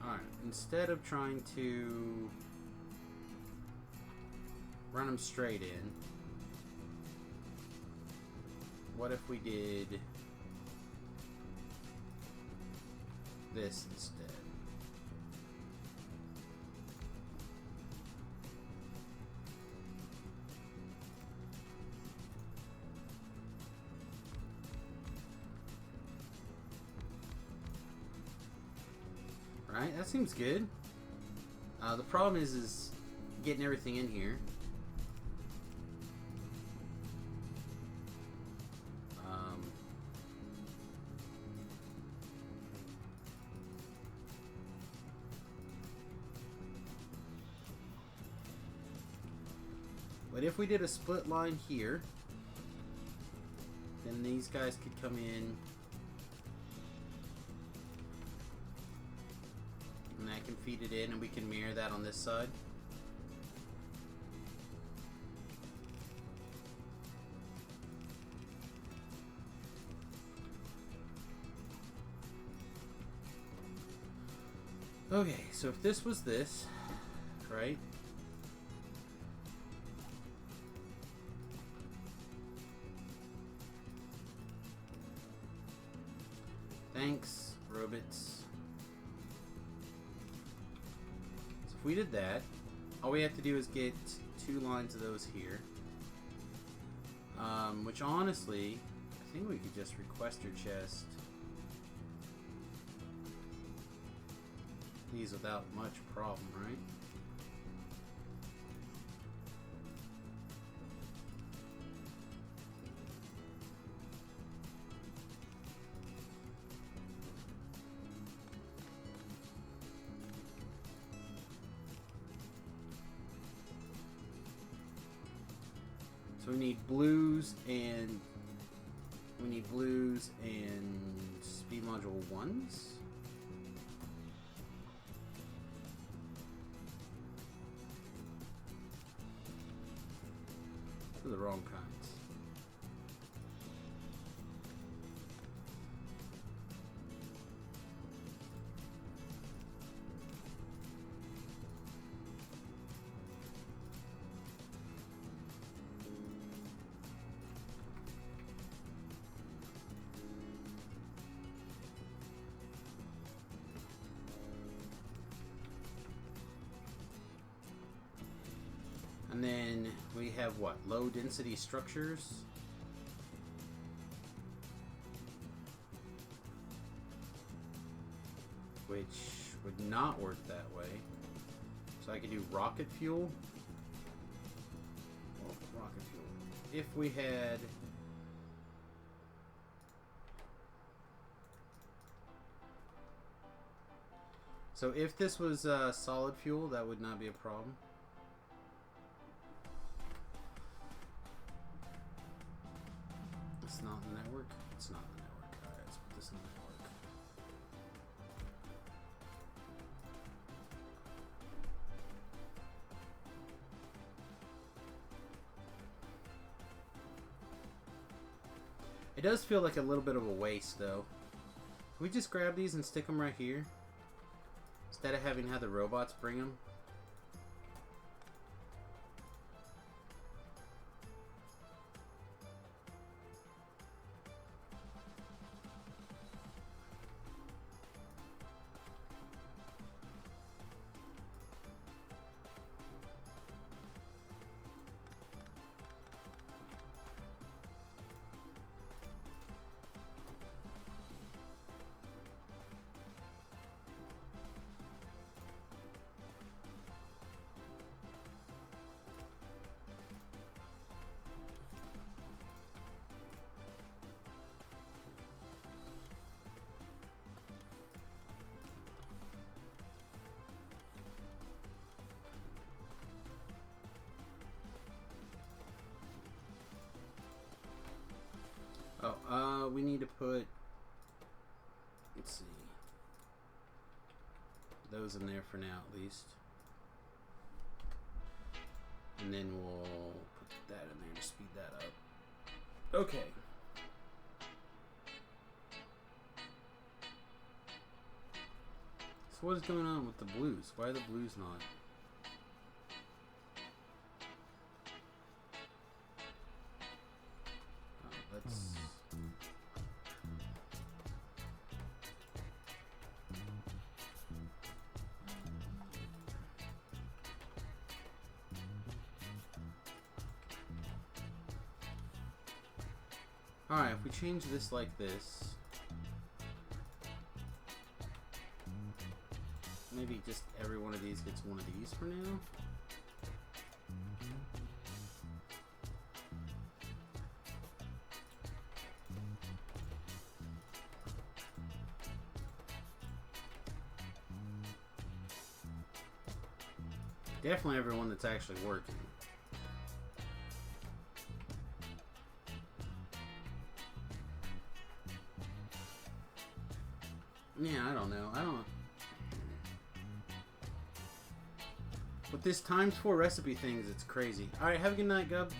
Alright, instead of trying to run them straight in, what if we did this instead? Right, that seems good. The problem is getting everything in here. But if we did a split line here, then these guys could come in. And that can feed it in, and we can mirror that on this side. Okay, so if this was this, right? Thanks, robots. we did that, all we have to do is get 2 lines of those here. Which honestly, I think we could just request your chest these without much problem, right? So we need blues and speed module 1s. For the wrong kinds. And then we have what? Low density structures. Which would not work that way. So I could do rocket fuel. Well, rocket fuel. If we had... So if this was solid fuel, that would not be a problem. It's not in the network? It's not in the network. Alright, let's put this in the network. It does feel like a little bit of a waste, though. Can we just grab these and stick them right here? Instead of having to have the robots bring them? Oh, we need to put, let's see, those in there for now at least. And then we'll put that in there to speed that up. Okay. So what is going on with the blues? Why are the blues not? Let's... Alright, if we change this like this, maybe just every one of these gets one of these for now. Definitely everyone that's actually working. Yeah, I don't know. With this ×4 recipe things, it's crazy. Alright, have a good night, Gub.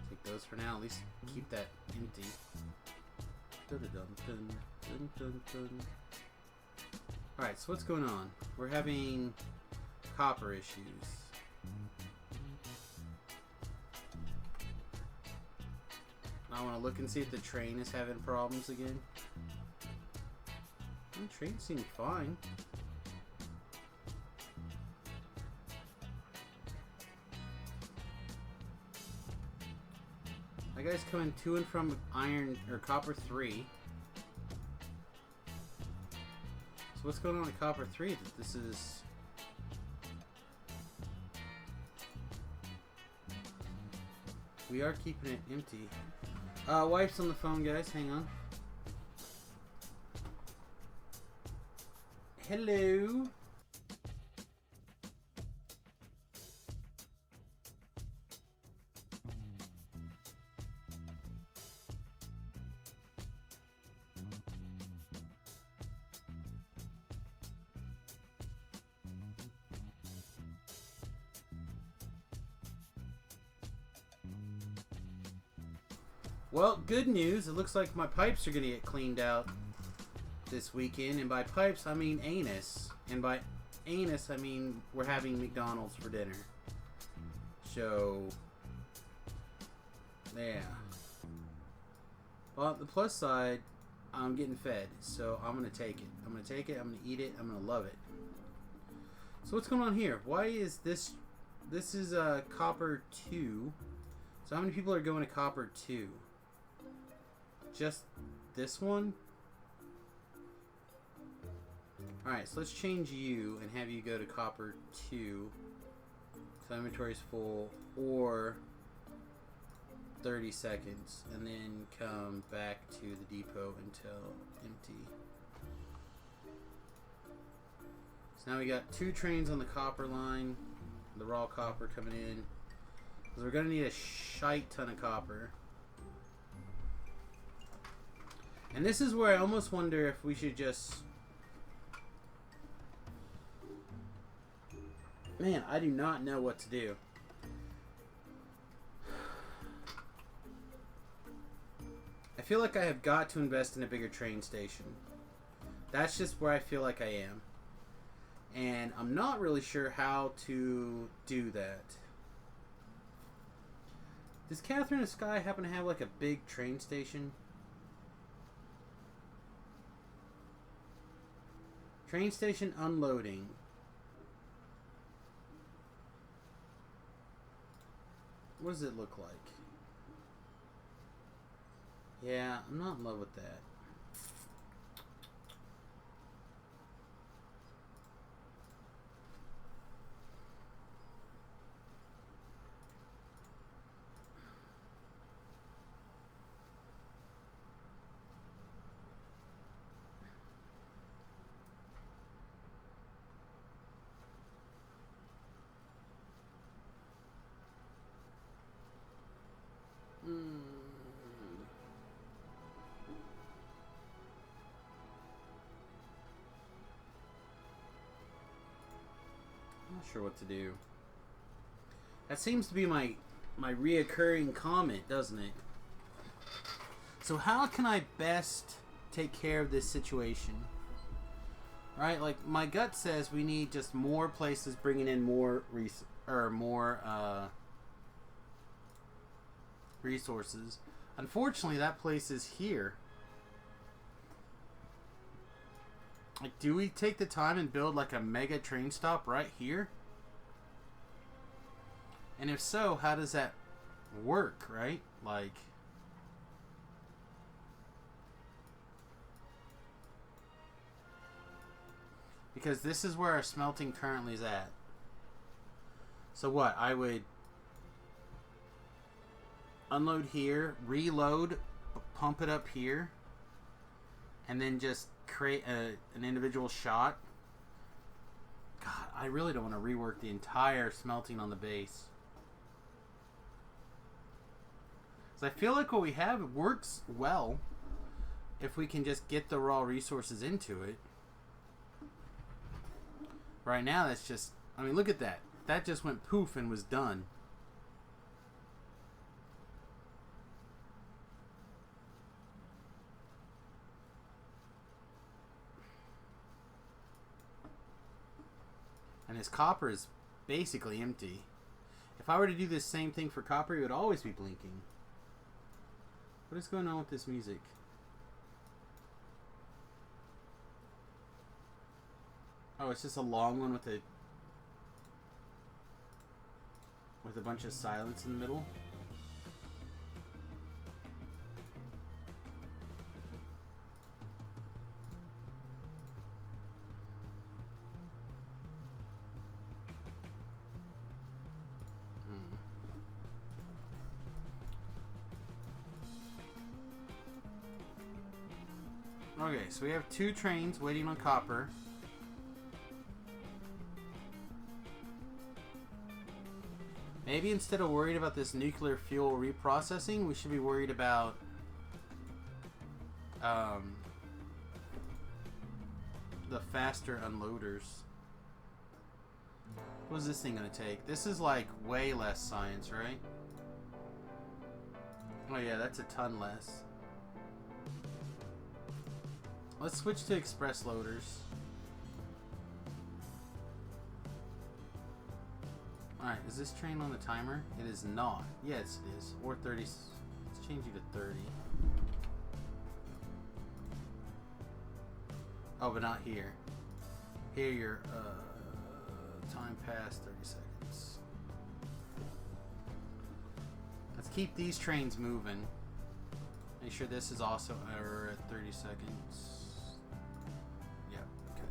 Take those for now. At least keep that empty. Dun, dun, dun, dun, dun, dun. Alright, so what's going on? We're having copper issues. I want to look and see if the train is having problems again. The train seems fine. That guy's coming to and from iron or copper 3. So what's going on with copper 3? That this is. We are keeping it empty. Wife's on the phone, guys. Hang on. Hello. Well, good news. It looks like my pipes are going to get cleaned out this weekend. And by pipes, I mean anus. And by anus, I mean we're having McDonald's for dinner. So, yeah. Well, the plus side, I'm getting fed. So, I'm going to take it. I'm going to take it. I'm going to eat it. I'm going to love it. So, what's going on here? Why is this... This is copper 2. So, how many people are going to copper 2? Just this one? Alright, so let's change you and have you go to copper 2. So inventory is full. Or 30 seconds. And then come back to the depot until empty. So now we got 2 trains on the copper line. The raw copper coming in. Because we're going to need a shite ton of copper. And this is where I almost wonder if we should just... Man, I do not know what to do. I feel like I have got to invest in a bigger train station. That's just where I feel like I am. And I'm not really sure how to do that. Does Catherine of Sky happen to have like a big train station? Train station unloading. What does it look like? Yeah, I'm not in love with that. I'm not sure what to do. That seems to be my reoccurring comment, doesn't it? So how can I best take care of this situation? Right? Like, my gut says we need just more places bringing in more resources. Unfortunately, that place is here. Like, do we take the time and build like a mega train stop right here? And if so, how does that work, right? Like, because this is where our smelting currently is at. So what? I would unload here, reload, pump it up here, and then just create an individual shot. God, I really don't want to rework the entire smelting on the base. So I feel like what we have works well if we can just get the raw resources into it. Right now, that's just... I mean, look at that. That just went poof and was done. this copper is basically empty. If I were to do this same thing for copper, it would always be blinking. What is going on with this music? Oh, it's just a long one with a bunch of silence in the middle. Okay, so we have 2 trains waiting on copper. Maybe instead of worried about this nuclear fuel reprocessing, we should be worried about the faster unloaders. What is this thing going to take? This is like way less science, right? Oh yeah, that's a ton less. Let's switch to express loaders. Alright, is this train on the timer? It is not. Yes, it is. Or 30. Let's change you to 30. Oh, but not here. Here your time past 30 seconds. Let's keep these trains moving. Make sure this is also at 30 seconds. Yep, okay.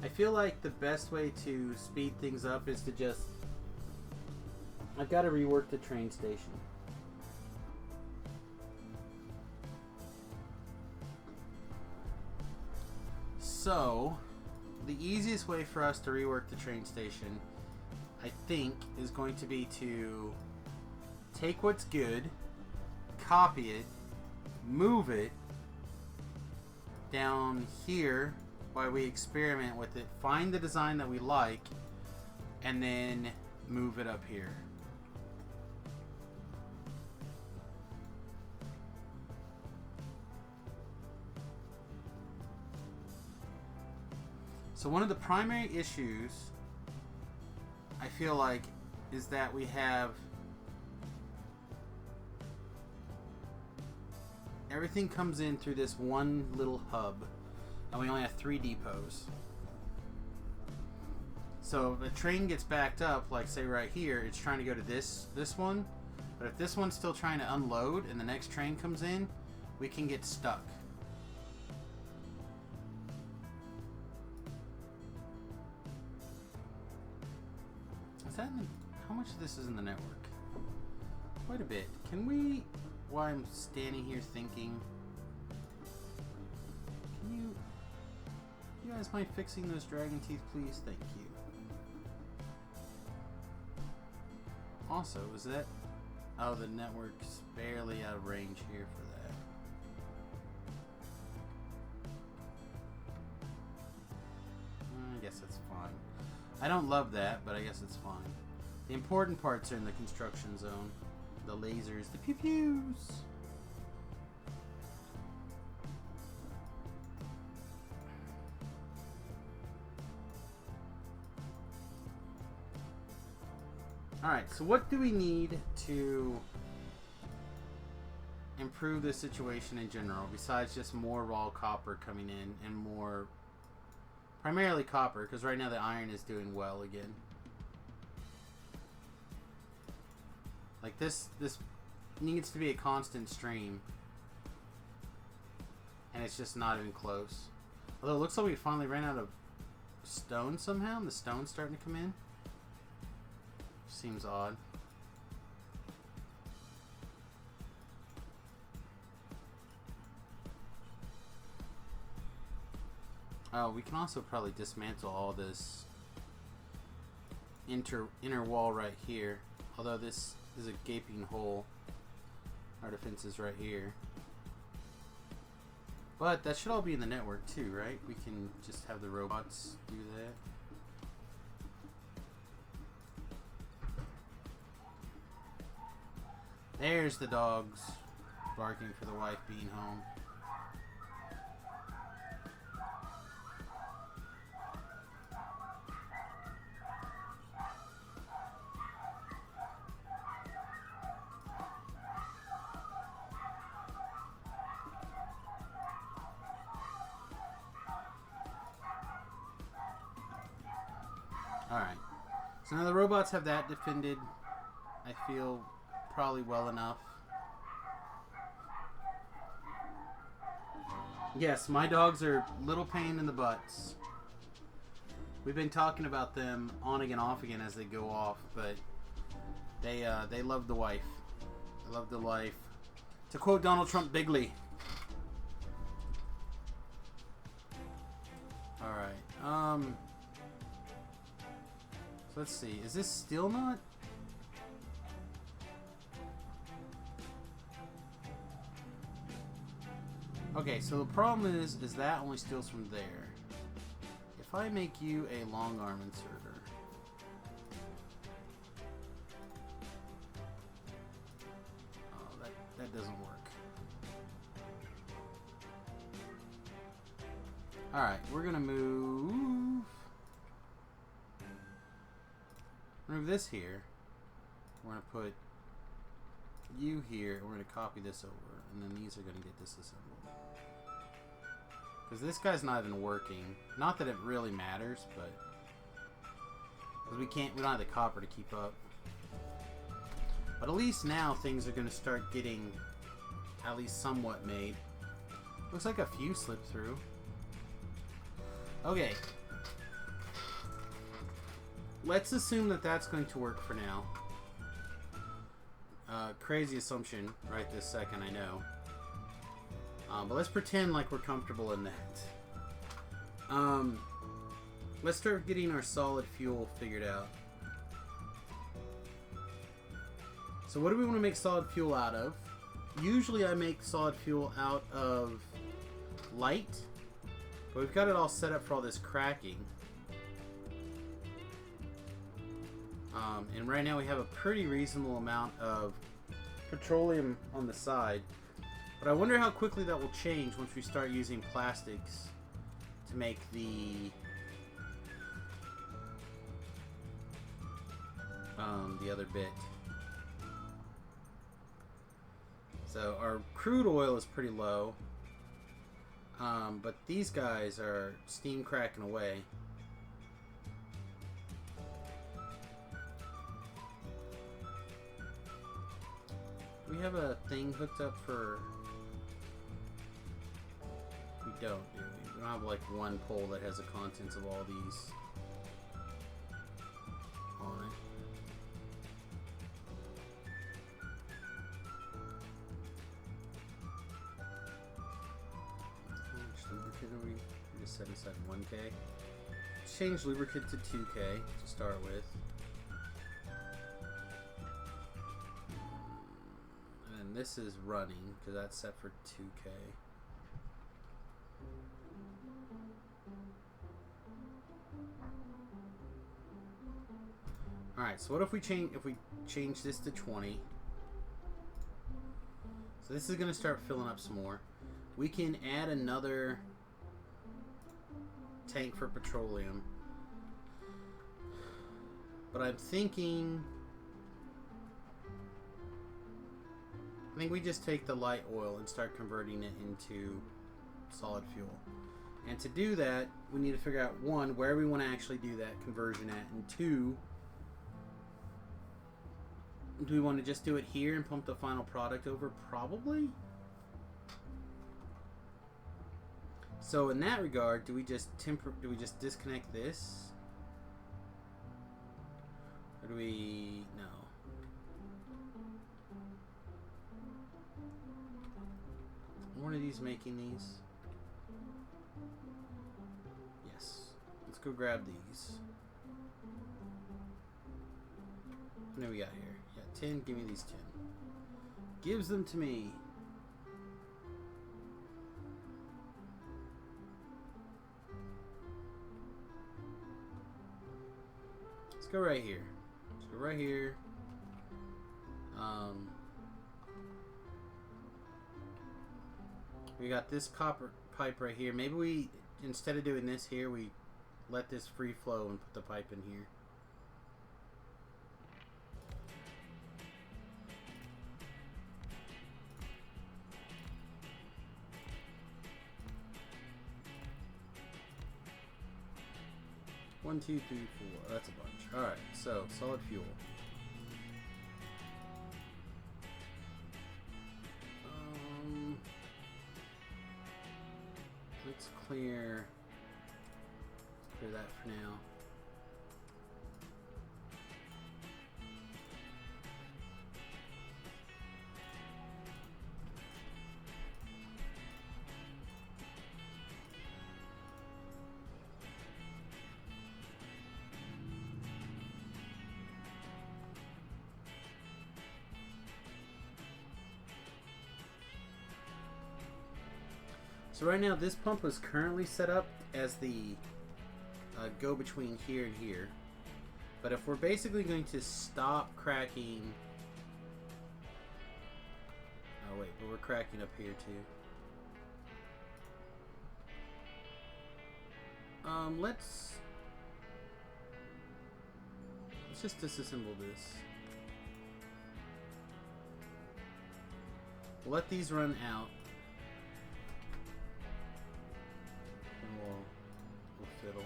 I feel like the best way to speed things up is to just... I've got to rework the train station. So, the easiest way for us to rework the train station, I think, is going to be to take what's good, copy it, move it down here while we experiment with it, find the design that we like, and then move it up here. So one of the primary issues, I feel like, is that we have everything comes in through this one little hub, and we only have 3 depots. So if a train gets backed up, like say right here, it's trying to go to this one, but if this one's still trying to unload and the next train comes in, we can get stuck. Is that how much of this is in the network? Quite a bit. Can we, while I'm standing here thinking, can you guys mind fixing those dragon teeth, please? Thank you. Also, is that... Oh, the network's barely out of range here for that. I guess that's fine. I don't love that, but I guess it's fine. The important parts are in the construction zone. The lasers, the pew-pews. Alright, so what do we need to improve the situation in general, besides just more raw copper coming in and more... Primarily copper, because right now the iron is doing well again. Like this needs to be a constant stream. And it's just not even close. Although it looks like we finally ran out of stone somehow, and the stone's starting to come in. Seems odd. Oh, we can also probably dismantle all this inner wall right here. Although this is a gaping hole. Our defense is right here. But that should all be in the network too, right? We can just have the robots do that. There's the dogs barking for the wife being home. Alright. So now the robots have that defended, I feel, probably well enough. Yes, my dogs are little pain in the butts. We've been talking about them on again, off again as they go off, but they love the wife. They love the life. To quote Donald Trump bigly. Alright, so let's see. Is this still not? Okay, so the problem is that only steals from there. If I make you a long arm inserter, oh, that doesn't work. All right, we're gonna move this here. We're gonna put you here, and we're gonna copy this over, and then these are gonna get disassembled. Because this guy's not even working. Not that it really matters, but because we don't have the copper to keep up. But at least now things are going to start getting at least somewhat made. Looks like a few slipped through. Okay. Let's assume that that's going to work for now. Crazy assumption right this second, I know. But let's pretend like we're comfortable in that. Let's start getting our solid fuel figured out. So what do we want to make solid fuel out of? Usually I make solid fuel out of light, but we've got it all set up for all this cracking. And right now we have a pretty reasonable amount of petroleum on the side. But I wonder how quickly that will change once we start using plastics to make the other bit. So our crude oil is pretty low, but these guys are steam cracking away. Do we have a thing hooked up for... We don't, do we? We don't have like one pole that has the contents of all these on it. How much lubricant are we? We just set aside 1K. Let's change lubricant to 2K to start with. And then this is running because that's set for 2K. Alright, so what if we change this to 20? So this is going to start filling up some more. We can add another tank for petroleum. But I'm thinking... I think we just take the light oil and start converting it into solid fuel. And to do that, we need to figure out, one, where we want to actually do that conversion at, and two... Do we want to just do it here and pump the final product over? Probably. So in that regard, do we just disconnect this? Or do we... No. One of these making these? Yes. Let's go grab these. What do we got here? 10, give me these 10. Gives them to me. Let's go right here. Let's go right here. We got this copper pipe right here. Maybe we, instead of doing this here, we let this free flow and put the pipe in here. One, two, three, four. That's a bunch. Alright, so solid fuel. Let's clear that for now. So right now this pump is currently set up as the go between here and here. But if we're basically going to stop cracking... Oh wait, but we're cracking up here too. Let's just disassemble this. We'll let these run out. We'll fiddle.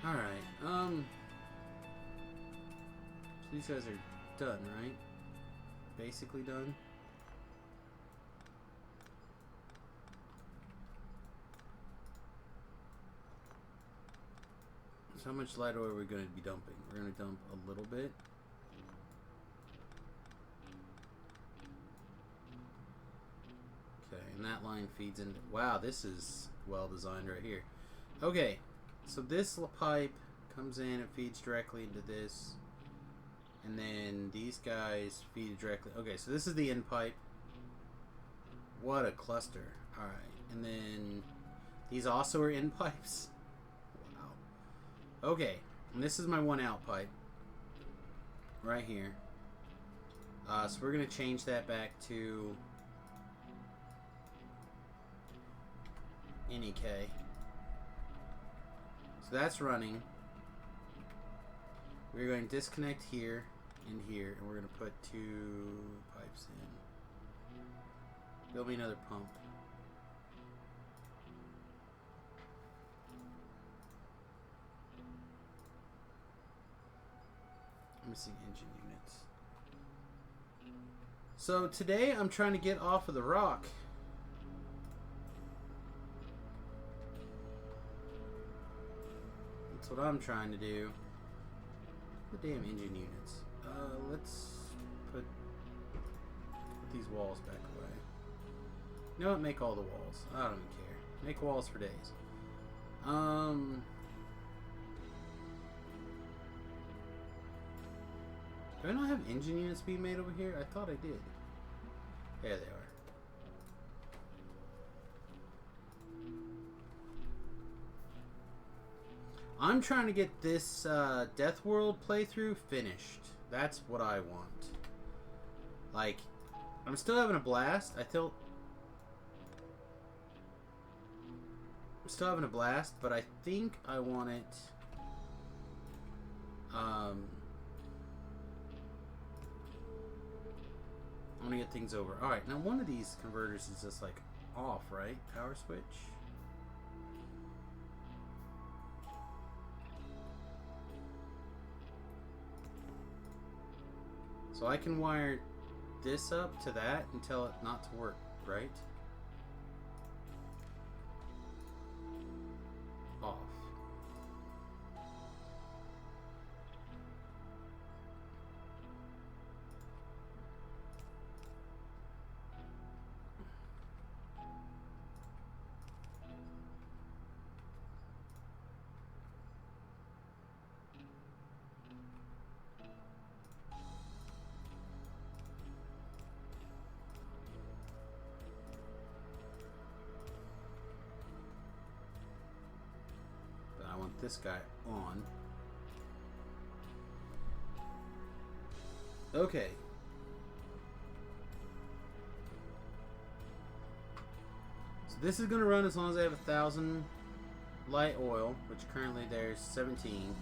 Alright, so these guys are done, right? Basically done. So how much light oil are we going to be dumping? We're going to dump a little bit. Okay, and that line feeds into... Wow, this is well designed right here. Okay. So this pipe comes in, it feeds directly into this, and then these guys feed directly. Okay, so this is the end pipe. What a cluster. Alright, and then these also are end pipes. Wow. Okay, and this is my one out pipe. Right here. So we're going to change that back to NEK. So that's running. We're going to disconnect here and here, and we're going to put two pipes in. There'll be another pump. I'm missing engine units. So today I'm trying to get off of the rock. That's what I'm trying to do. The damn engine units. Let's put these walls back away. You know what? Make all the walls. I don't even care. Make walls for days. Do I not have engine units being made over here? I thought I did. There they are. I'm trying to get this Death World playthrough finished. That's what I want. Like, I'm still having a blast. I'm still having a blast, but I think I want it. I want to get things over. All right, now one of these converters is just like off, right? Power switch. So I can wire this up to that and tell it not to work, right? Off. this guy on. Okay. So this is going to run as long as I have 1,000 light oil, which currently there's 17.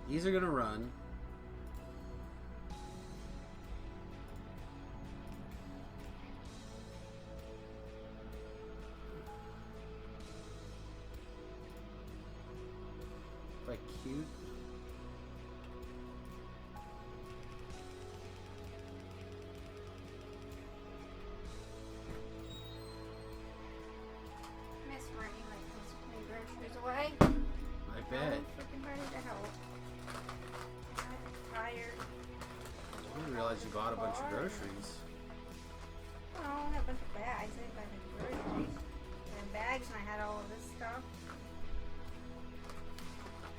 These are going to run. Like cute. Miss Marty like those my groceries away. I bet. I'm freaking ready to help. I'm tired. I didn't realize you bought a bunch of groceries. Oh, I had a bunch of bags. I didn't buy any groceries. And bags, and I had all of this stuff.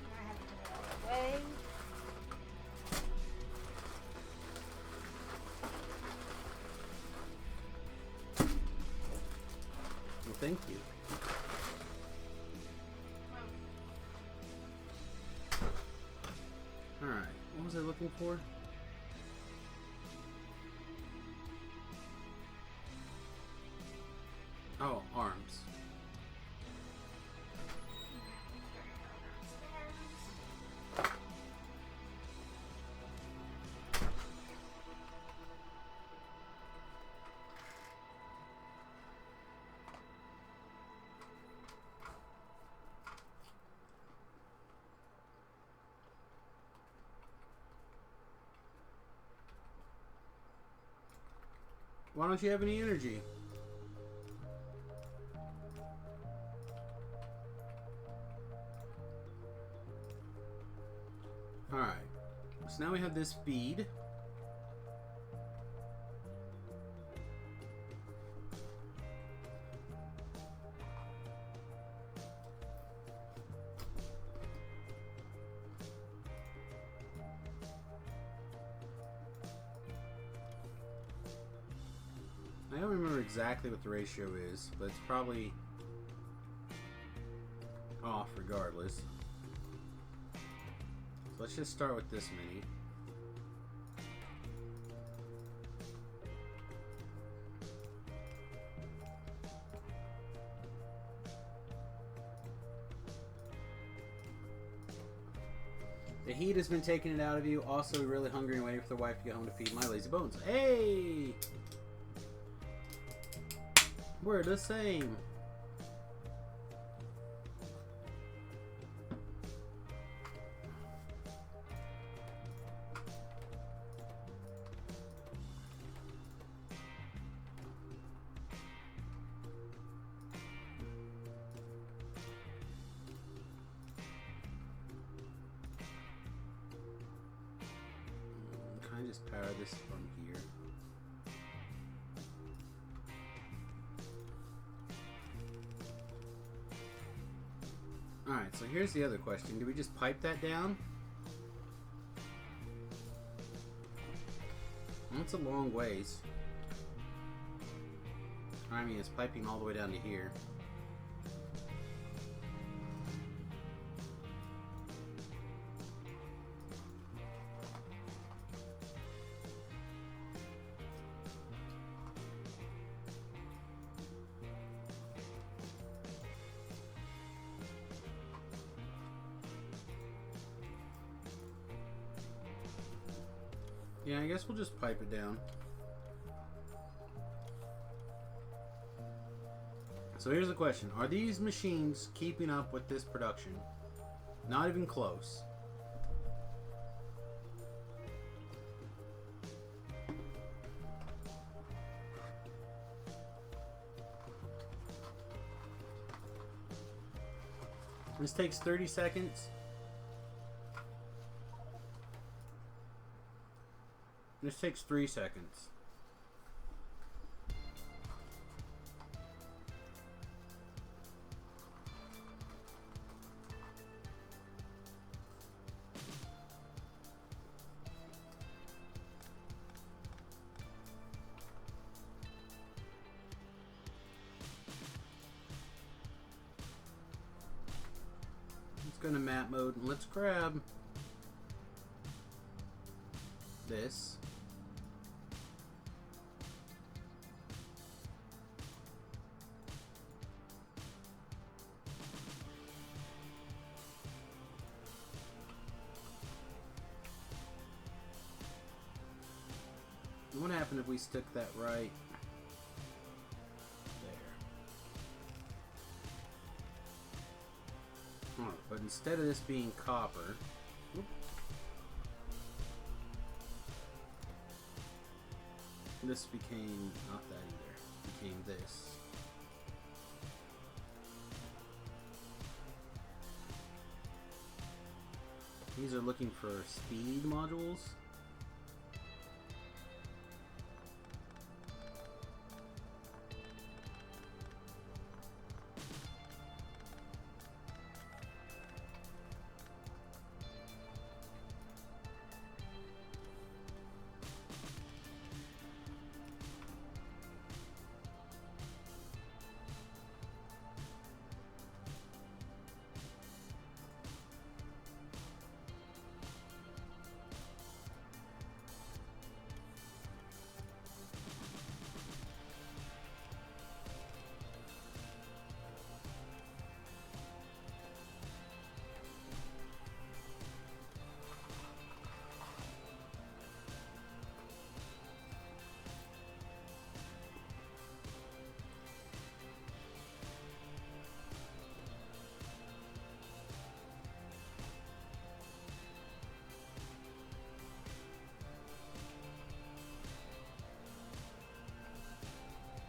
And I had to put it all away. Well, thank you. Alright, what was I looking for? Oh, arms. Why don't you have any energy? Alright, so now we have this bead. I don't remember exactly what the ratio is, but it's probably off regardless. So let's just start with this mini. The heat has been taking it out of you. Also really hungry and waiting for the wife to get home to feed my lazy bones. Hey! We're the same. Can I just power this from here? Alright, so here's the other question. Do we just pipe that down? That's a long ways. I mean, it's piping all the way down to here. Yeah, I guess we'll just pipe it down. So here's the question. Are these machines keeping up with this production? Not even close. This takes 30 seconds. This takes 3 seconds. go into map mode and let's grab this. What happened if we stuck that right there? Oh, but instead of this being copper, this became not that either. It became this. These are looking for speed modules.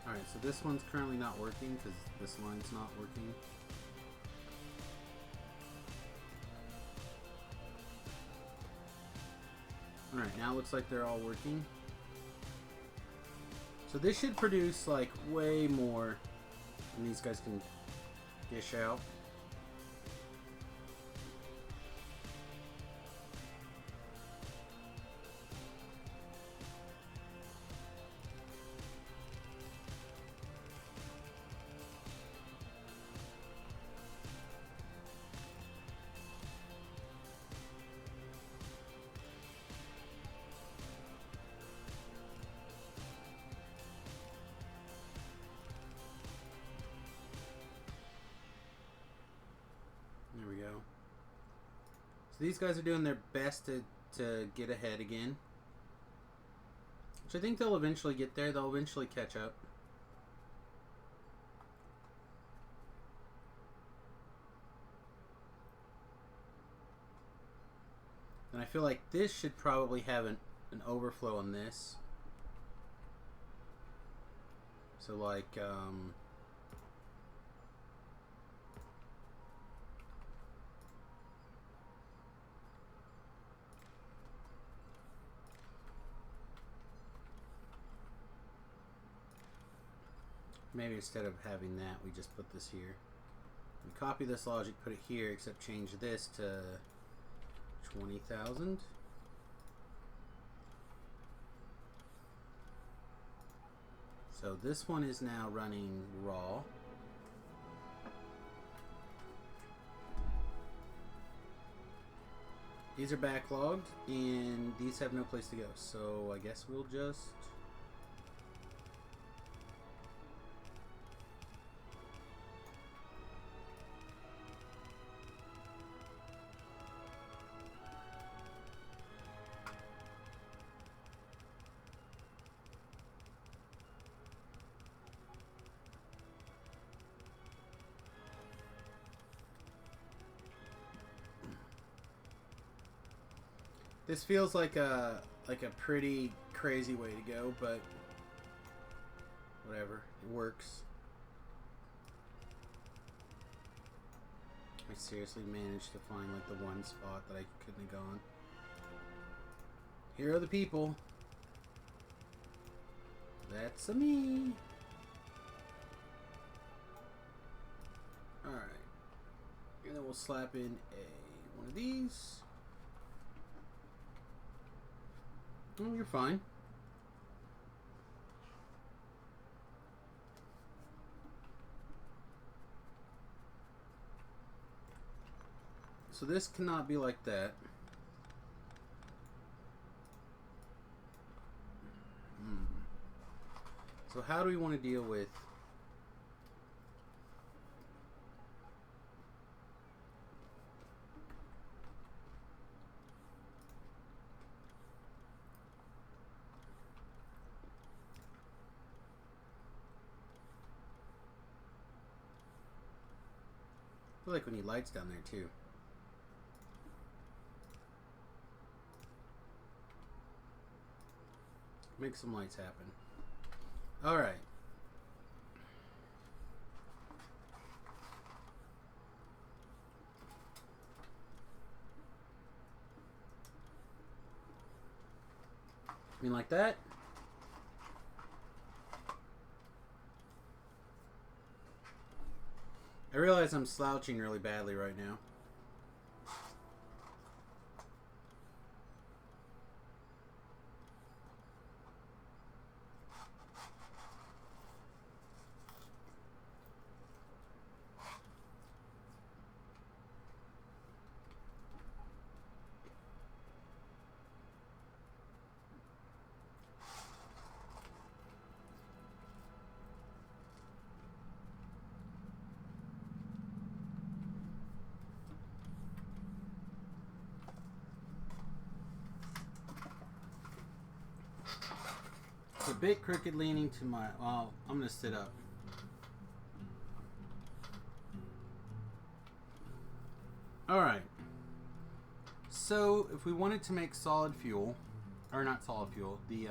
Alright, so this one's currently not working because this line's not working. Alright, now it looks like they're all working. So this should produce like way more than these guys can dish out. There we go. So these guys are doing their best to get ahead again. Which I think they'll eventually get there. They'll eventually catch up. And I feel like this should probably have an overflow on this. So like, maybe instead of having that, we just put this here. We copy this logic, put it here, except change this to 20,000. So this one is now running raw. These are backlogged, and these have no place to go. So I guess we'll just... This feels like a pretty crazy way to go, but whatever, it works. I seriously managed to find like the one spot that I couldn't have gone. Here are the people. That's a me. Alright. And then we'll slap in one of these. Oh, you're fine. So this cannot be like that. So how do we want to deal with... I feel like we need lights down there too. Make some lights happen. Alright. I mean like that? I realize I'm slouching really badly right now. It's a bit crooked leaning to my... Well, I'm going to sit up. Alright. So, if we wanted to make solid fuel... Or not solid fuel, the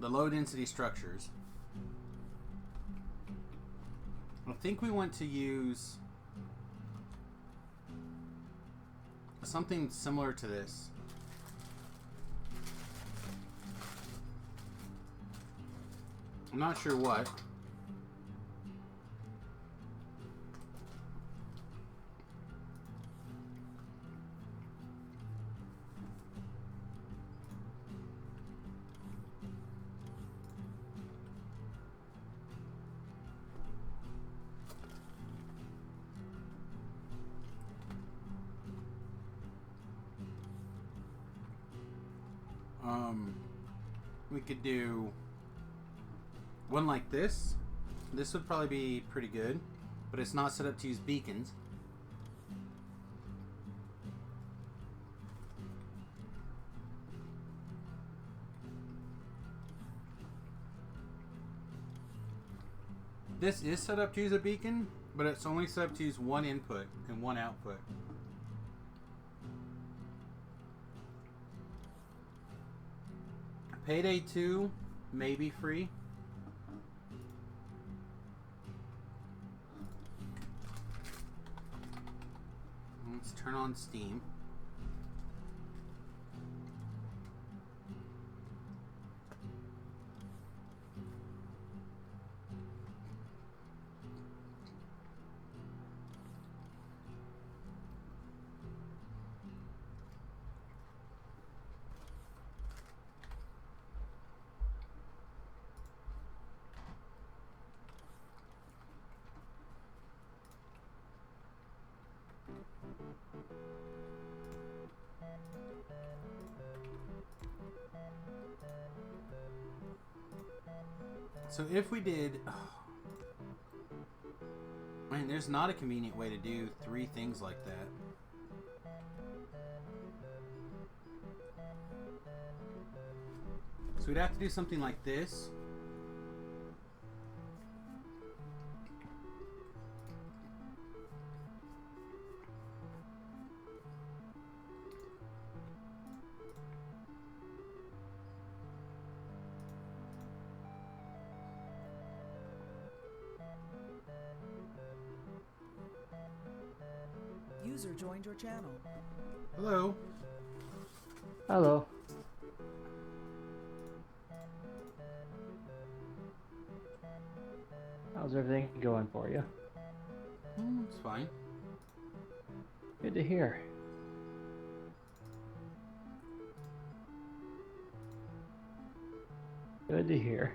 low density structures. I think we want to use something similar to this. I'm not sure what. We could do one like this. This would probably be pretty good, but it's not set up to use beacons. This is set up to use a beacon, but it's only set up to use one input and one output. Payday 2 may be free. Let's turn on Steam. So if we did... I mean, there's not a convenient way to do 3 things like that. So we'd have to do something like this. User joined your channel. Hello. Hello. How's everything going for you? It's fine. Good to hear. Good to hear.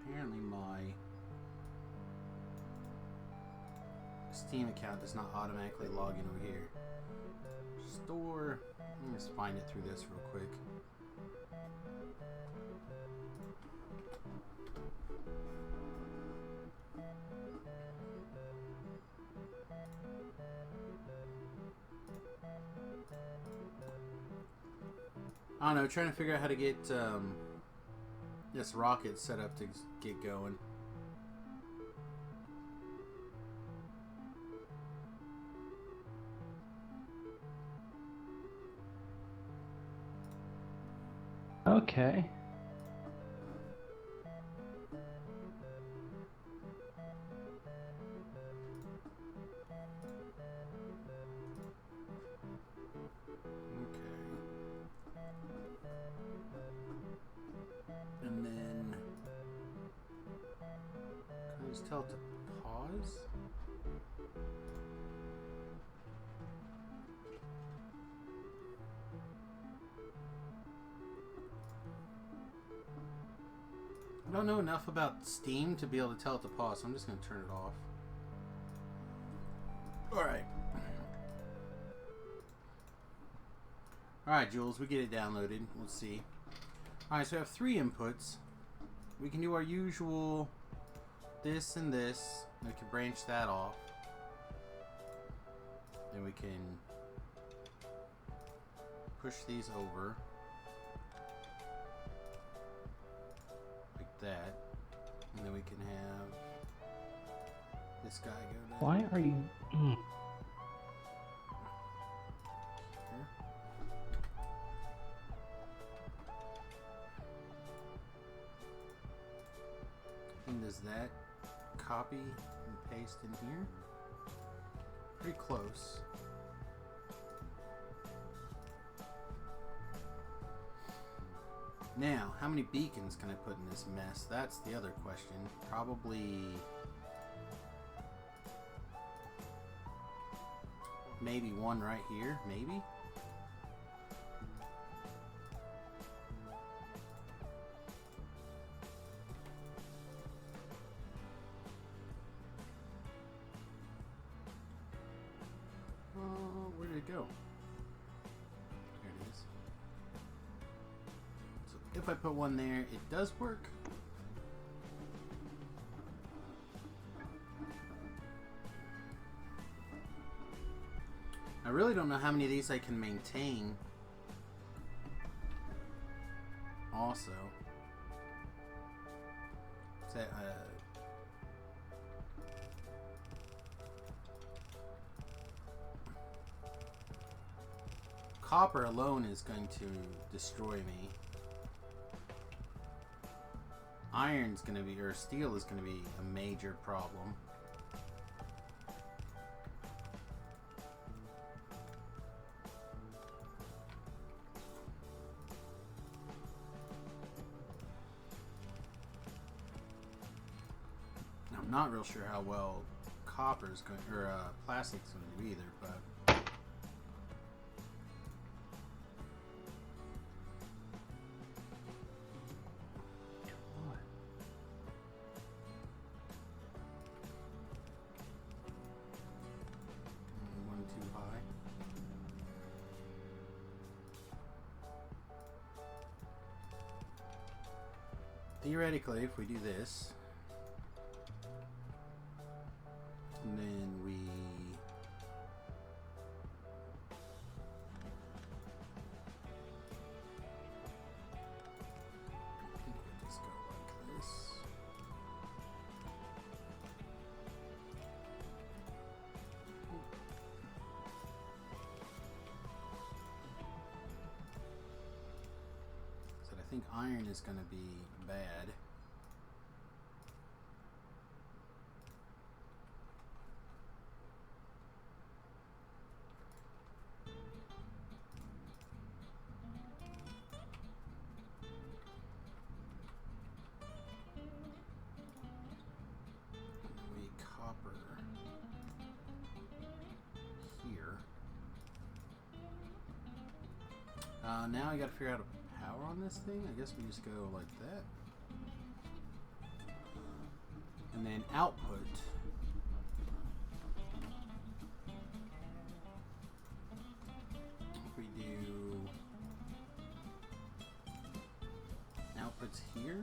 Apparently my Steam account does not automatically log in over here. Store. Let me just find it through this real quick. I don't know, trying to figure out how to get this rocket set up to get going. Okay. And then can I just tell it to pause? I don't know enough about Steam to be able to tell it to pause, so I'm just going to turn it off. Alright. Alright, Jules, we get it downloaded. Let's see. Alright, so we have 3 inputs. We can do our usual this and this. We can branch that off. Then we can push these over. Like that. And then we can have this guy go down. Why are you... Here. And does that copy and paste in here? Pretty close. Now, how many beacons can I put in this mess? That's the other question. Probably maybe one right here, maybe? Where did it go? There it is. So if I put one there, it does work. I really don't know how many of these I can maintain. Also, copper alone is going to destroy me. Iron's going to be, or steel is going to be a major problem. I'm not real sure how well copper's going, or plastic's going to do either, but one too high. Theoretically, if we do this, and then we just go like this. So I think iron is going to be bad. We copper here. Now I gotta figure out a power on this thing. I guess we just go like that. And then output. If we do outputs here.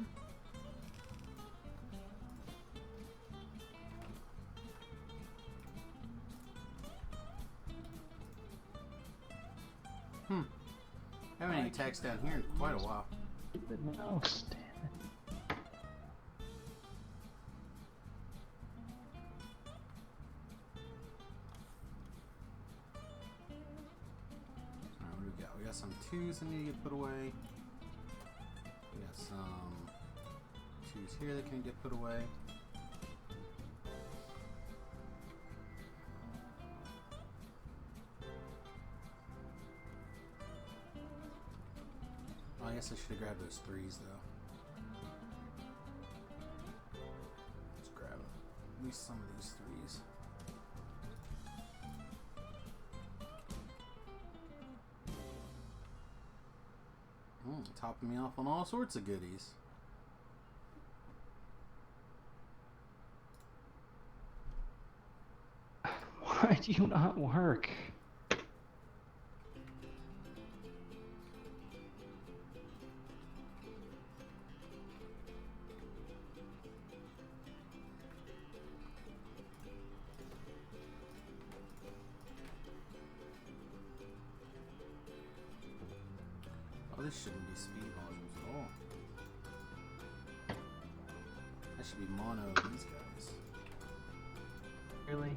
I haven't any text down here in quite a while. Stupid mouse, damn it. Alright, what do we got? We got some 2s that need to get put away. We got some 2s here that can get put away. I guess I should have grabbed those 3s though. Let's grab at least some of these 3s. Topping me off on all sorts of goodies. Why do you not work? Oh, this shouldn't be speed modules at all. That should be mono these guys. Really?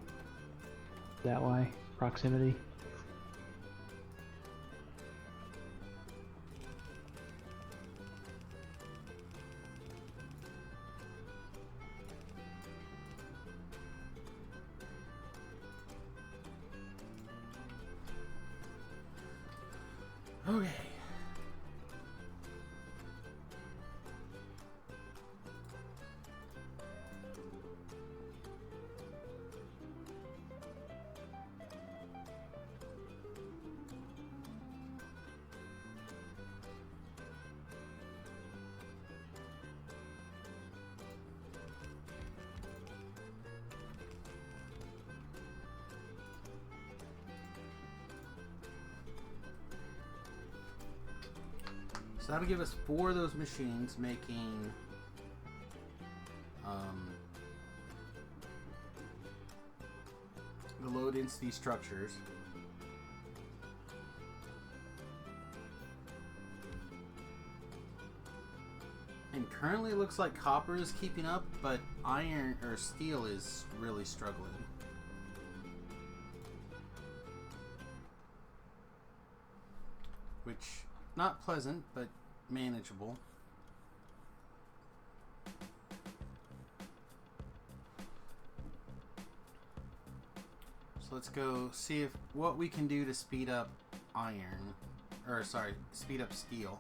That why? Proximity? Okay. So that'll give us 4 of those machines making the load into these structures. And currently it looks like copper is keeping up, but iron or steel is really struggling. Which, not pleasant, but manageable. So let's go see if what we can do to speed up iron, or sorry, speed up steel,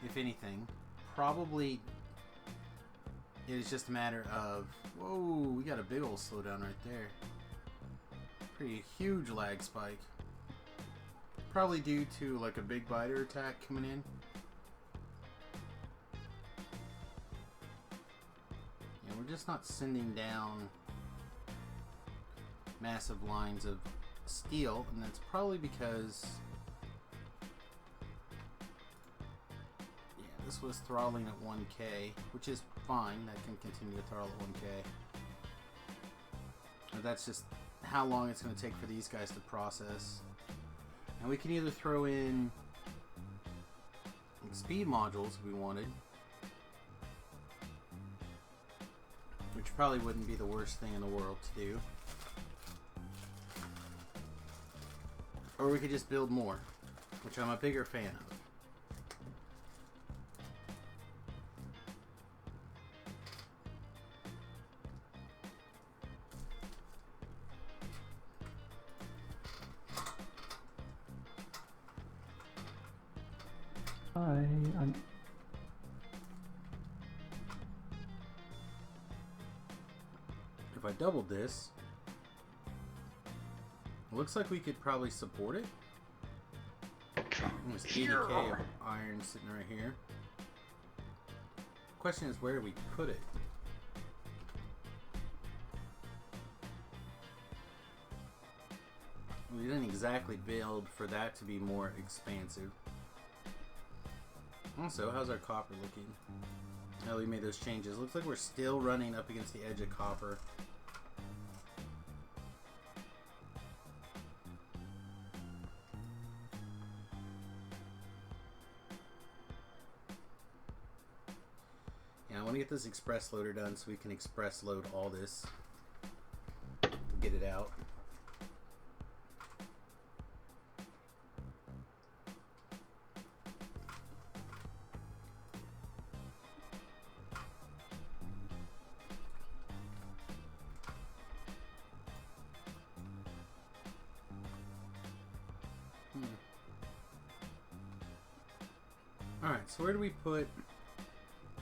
if anything. Probably it is just a matter of, whoa, we got a big old slowdown right there. Pretty huge lag spike. Probably due to like a big biter attack coming in. Yeah, we're just not sending down massive lines of steel, and that's probably because this was throttling at 1K, which is fine. That can continue to throttle at 1K. But that's just how long it's going to take for these guys to process. And we can either throw in speed modules if we wanted, which probably wouldn't be the worst thing in the world to do. Or we could just build more, which I'm a bigger fan of. I'm... If I doubled this, it looks like we could probably support it. Almost 80k of iron sitting right here. Question is, where do we put it? We didn't exactly build for that to be more expansive. Also, how's our copper looking? Oh, we made those changes. Looks like we're still running up against the edge of copper. Yeah, I want to get this express loader done so we can express load all this. Get it out. Alright, so where do we put...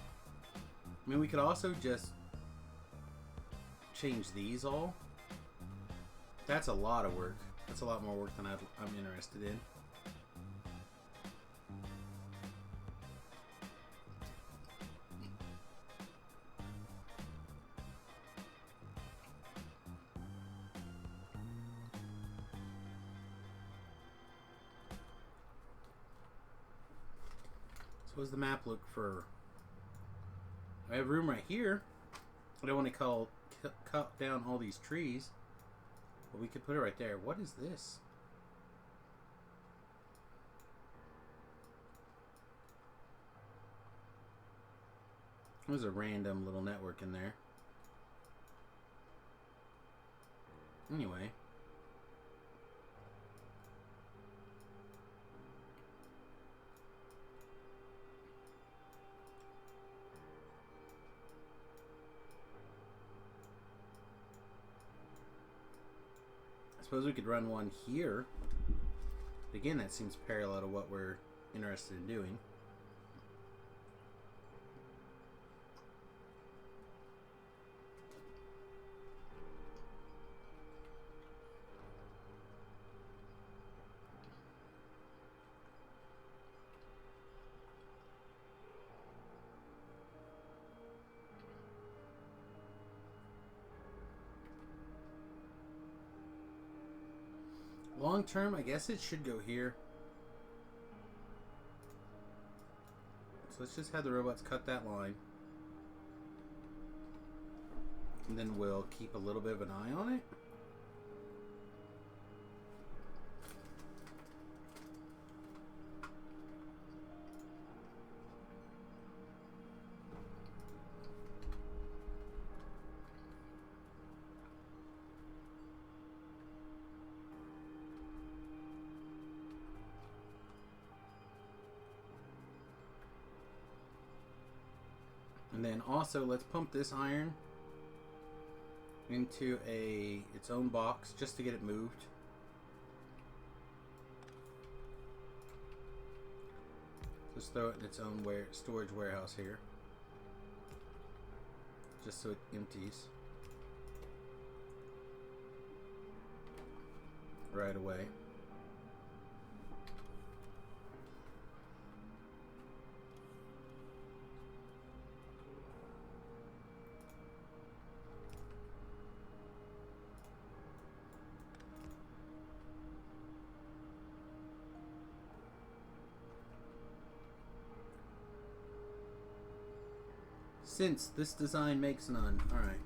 I mean, we could also just change these all. That's a lot of work. That's a lot more work than I'm interested in. So what does the map look for? I have room right here. I don't want to cut down all these trees. But we could put it right there. What is this? There's a random little network in there. Anyway. I suppose we could run one here. But again, that seems parallel to what we're interested in doing. Long term, I guess it should go here. So let's just have the robots cut that line. And then we'll keep a little bit of an eye on it. And then also, let's pump this iron into its own box just to get it moved. Just throw it in its own storage warehouse here, just so it empties right away. Since this design makes none. Alright.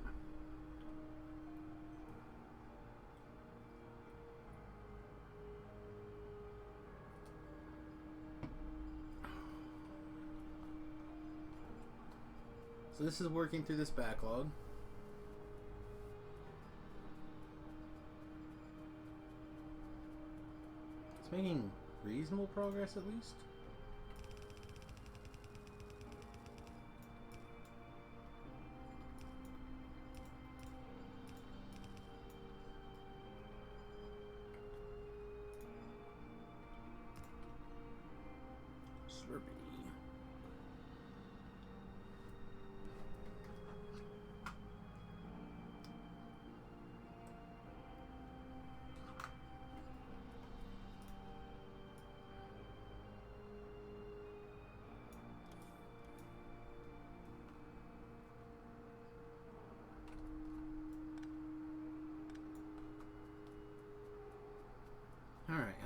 So this is working through this backlog. It's making reasonable progress at least.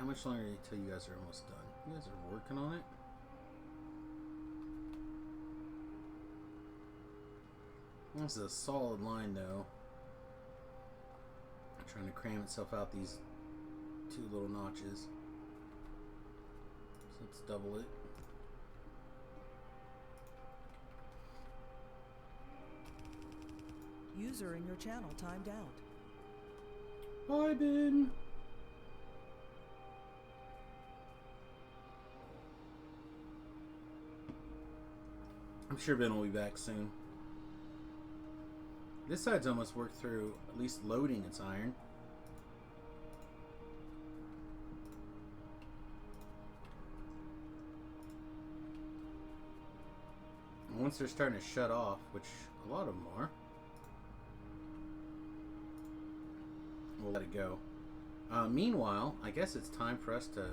much longer until you guys are almost done? You guys are working on it? This is a solid line though. Trying to cram itself out these two little notches. So let's double it. User in your channel timed out. Bye, Ben. I'm sure Ben will be back soon. This side's almost worked through at least loading its iron. And once they're starting to shut off, which a lot of them are, we'll let it go. Meanwhile, I guess it's time for us to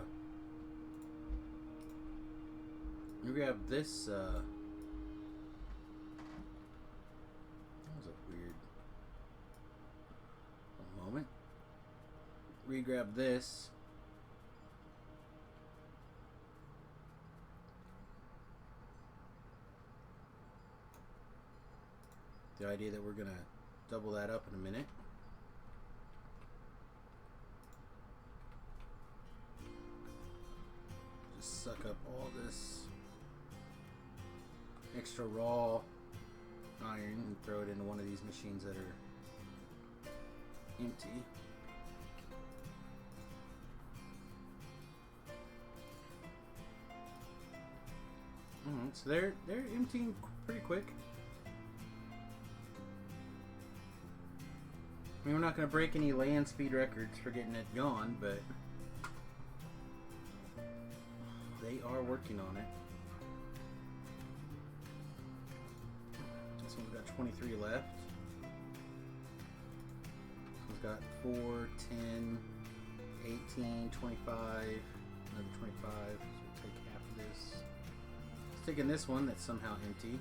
grab this. That was a weird moment. Regrab this. The idea that we're gonna double that up in a minute. Just suck up all this extra raw iron and throw it into one of these machines that are empty. Alright, so they're emptying pretty quick. I mean, we're not going to break any land speed records for getting it gone, but they are working on it. This one's got 23 left. This one's got 4, 10, 18, 25, another 25. So we'll take half of this. Let's take in this one that's somehow empty.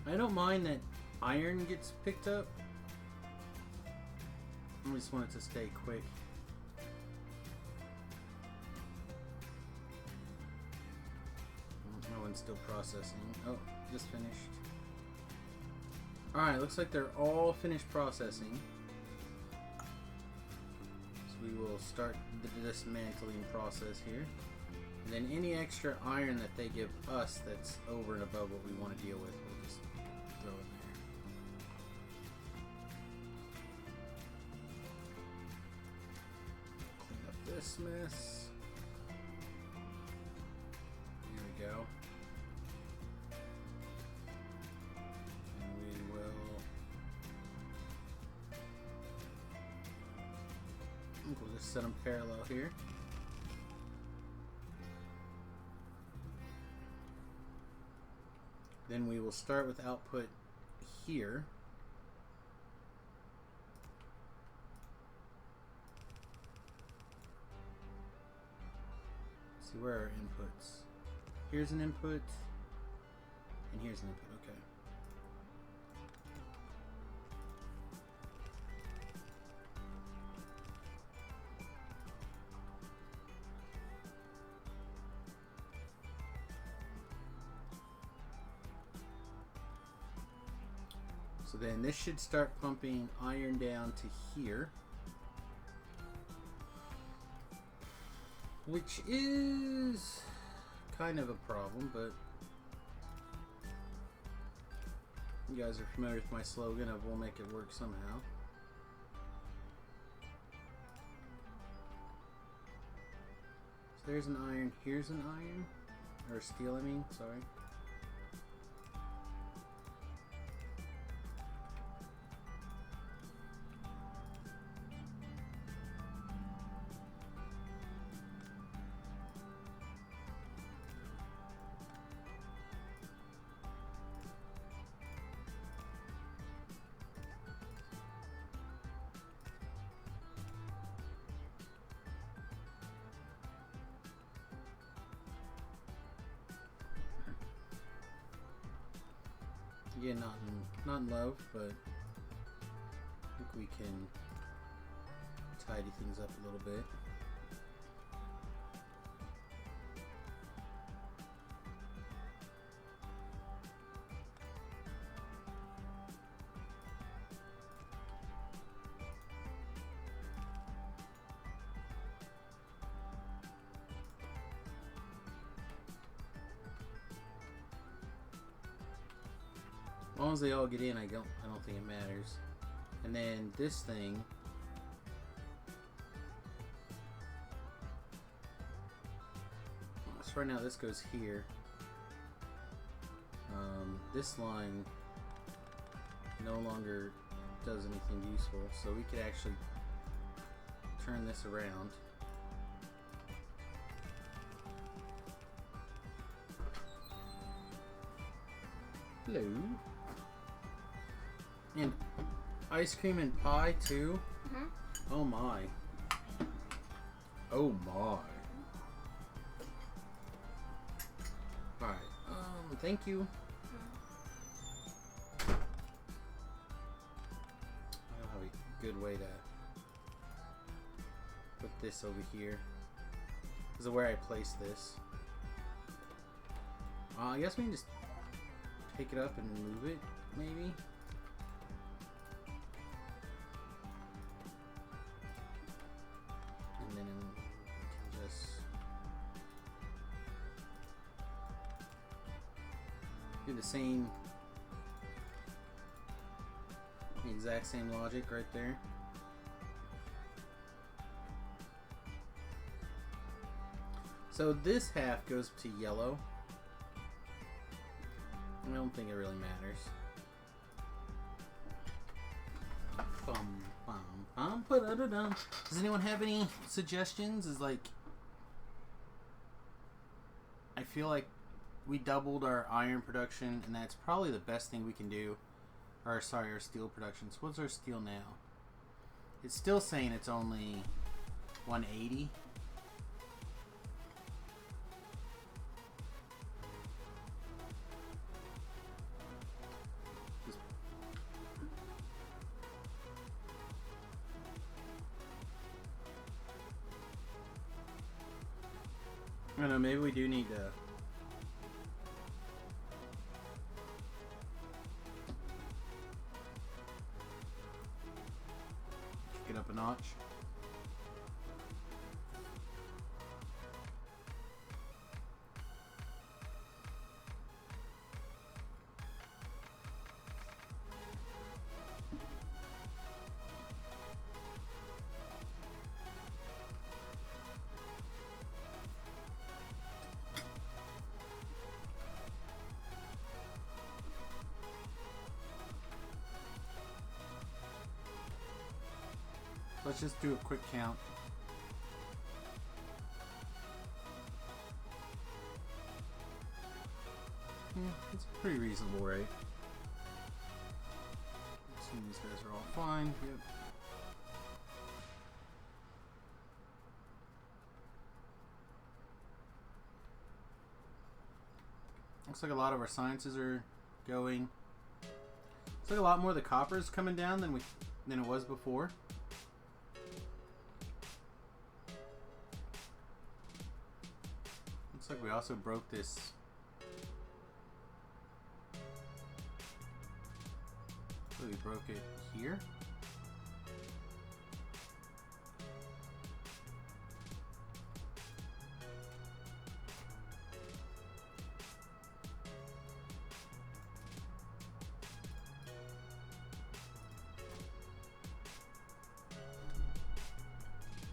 I don't mind that iron gets picked up. I just want it to stay quick. Oh, and still processing. Oh, just finished. Alright, looks like they're all finished processing. So we will start the dismantling process here. And then any extra iron that they give us that's over and above what we want to deal with, we'll just throw in there. Clean up this mess. Here we go. And we will... we'll just set them parallel here. Then we will start with output here. See, where are inputs? Here's an input, and here's an input. Okay. So then this should start pumping iron down to here, which is kind of a problem, but you guys are familiar with my slogan of we'll make it work somehow. So there's an iron, here's an iron, or steel I mean, sorry. Again, not in love, but I think we can tidy things up a little bit. As long as they all get in, I don't think it matters. And then this thing, so right now this goes here. This line no longer does anything useful, so we could actually turn this around. Hello. And ice cream and pie too? Mm-hmm. Oh my. Oh my. Alright, thank you. I don't have a good way to put this over here. This is where I place this. I guess we can just pick it up and move it, maybe? And then we can just do the exact same logic right there. So this half goes to yellow. I don't think it really matters. Does anyone have any suggestions? I feel like we doubled our iron production, and that's probably the best thing we can do. Our steel production. So what's our steel now? It's still saying it's only 180. I don't know, maybe we do need to kick it up a notch. Let's just do a quick count. Yeah, it's a pretty reasonable rate. Assuming these guys are all fine. Yep. Looks like a lot of our sciences are going. Looks like a lot more of the copper is coming down than it was before. Looks like we also broke this. So we broke it here.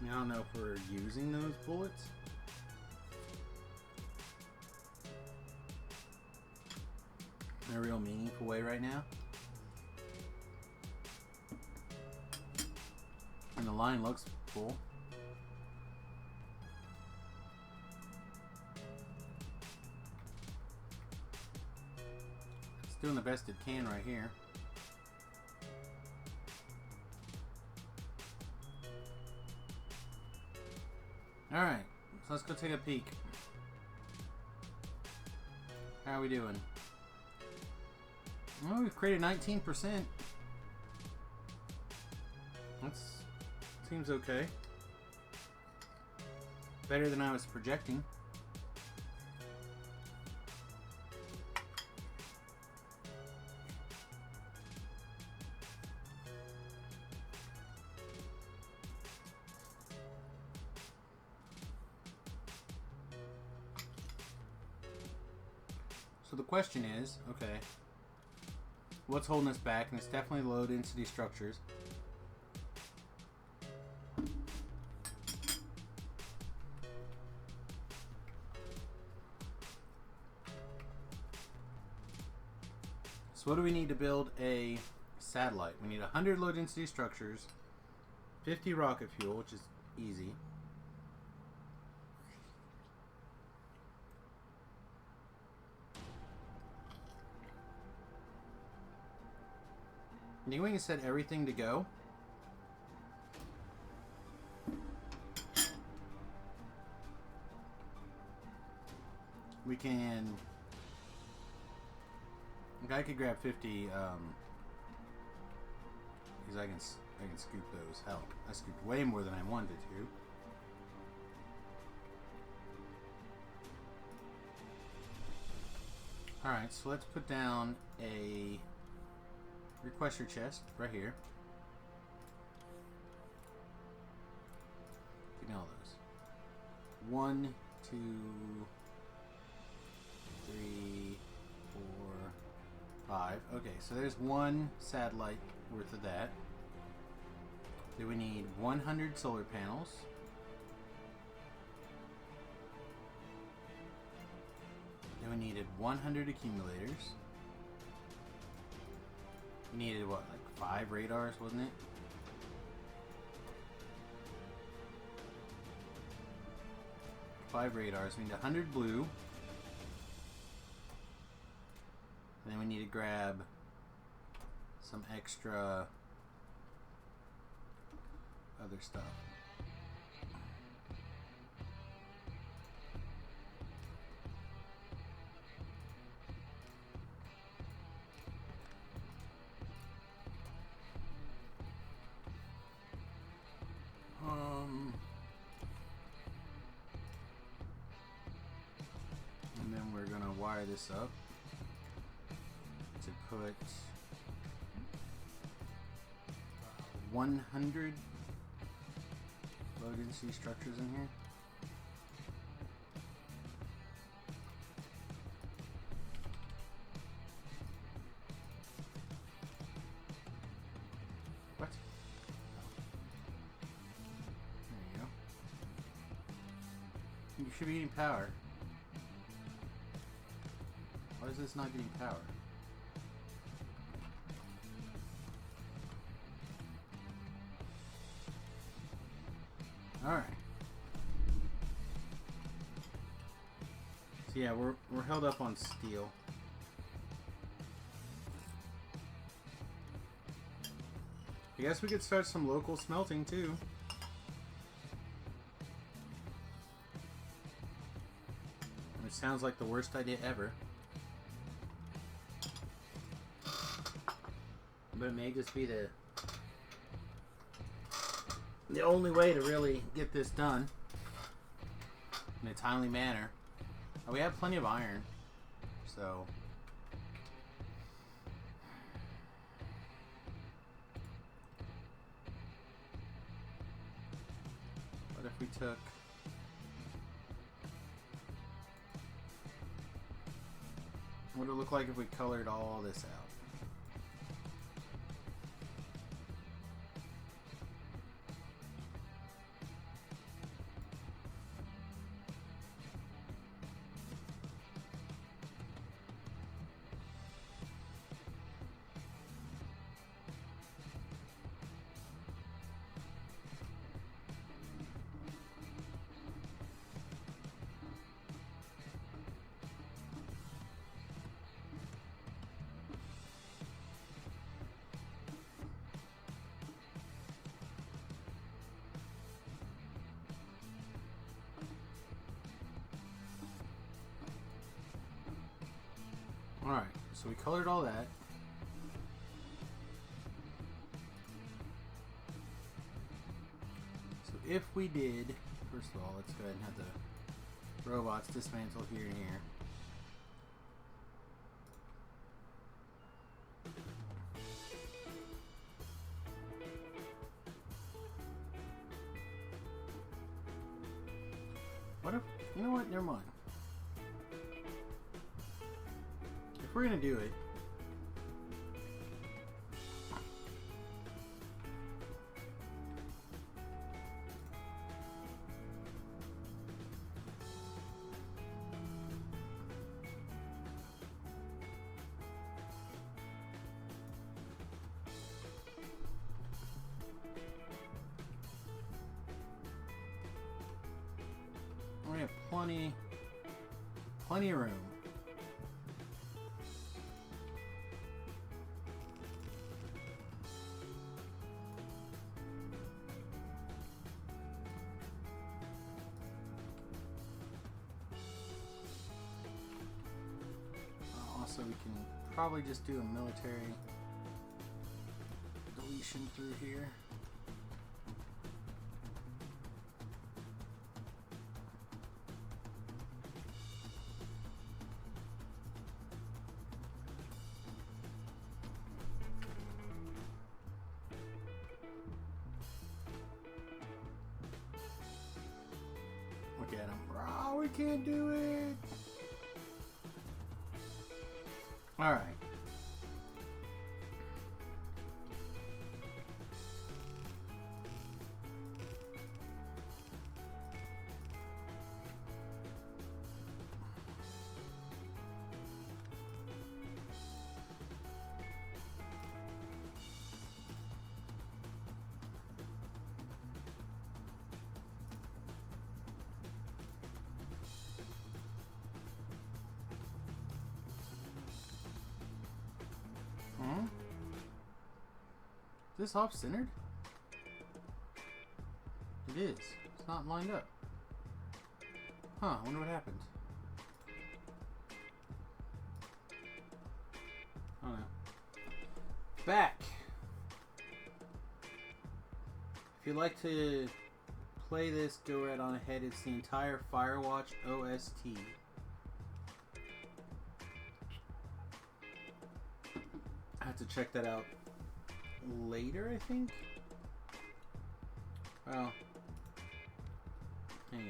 I don't know if we're using those bullets. In a real meaningful way right now. And the line looks full. It's doing the best it can right here. Alright, so let's go take a peek. How are we doing? Well, we've created 19%. That seems okay. Better than I was projecting. So the question is, okay, what's holding us back? And it's definitely low density structures. So what do we need to build a satellite? We need 100 low density structures, 50 rocket fuel, which is easy. Anyway, you set everything to go. We can. I could grab 50. Because I can scoop those. Hell, I scooped way more than I wanted to. All right, so let's put down a requester chest right here. Give me all those. 1, 2, 3, 4, 5. Okay, so there's one satellite worth of that. Then we need 100 solar panels. Then we needed 100 accumulators. We needed what, like 5 radars, wasn't it? Five radars. We need 100 blue. And then we need to grab some extra other stuff. And then we're gonna wire this up to put 100 low density structures in here. What? There you go. You should be getting power. Why is this not getting power? Alright. So yeah, we're held up on steel. I guess we could start some local smelting too. Which sounds like the worst idea ever. But it may just be the only way to really get this done in a timely manner. Oh, we have plenty of iron, so what if we took what would it look like if we colored all this out? Alright, so we colored all that. if we did, first of all, let's go ahead and have the robots dismantle here and here. What if, you know what, never mind. If we're gonna do it, we have plenty of room. Also, we can probably just do a military deletion through here. Look at him. Oh, we can't do it. All right. Is this off-centered? It is. It's not lined up. Huh, I wonder what happened. I don't know. Back! If you'd like to play this, go right on ahead. It's the entire Firewatch OST. I have to check that out later, I think. Well, hang on.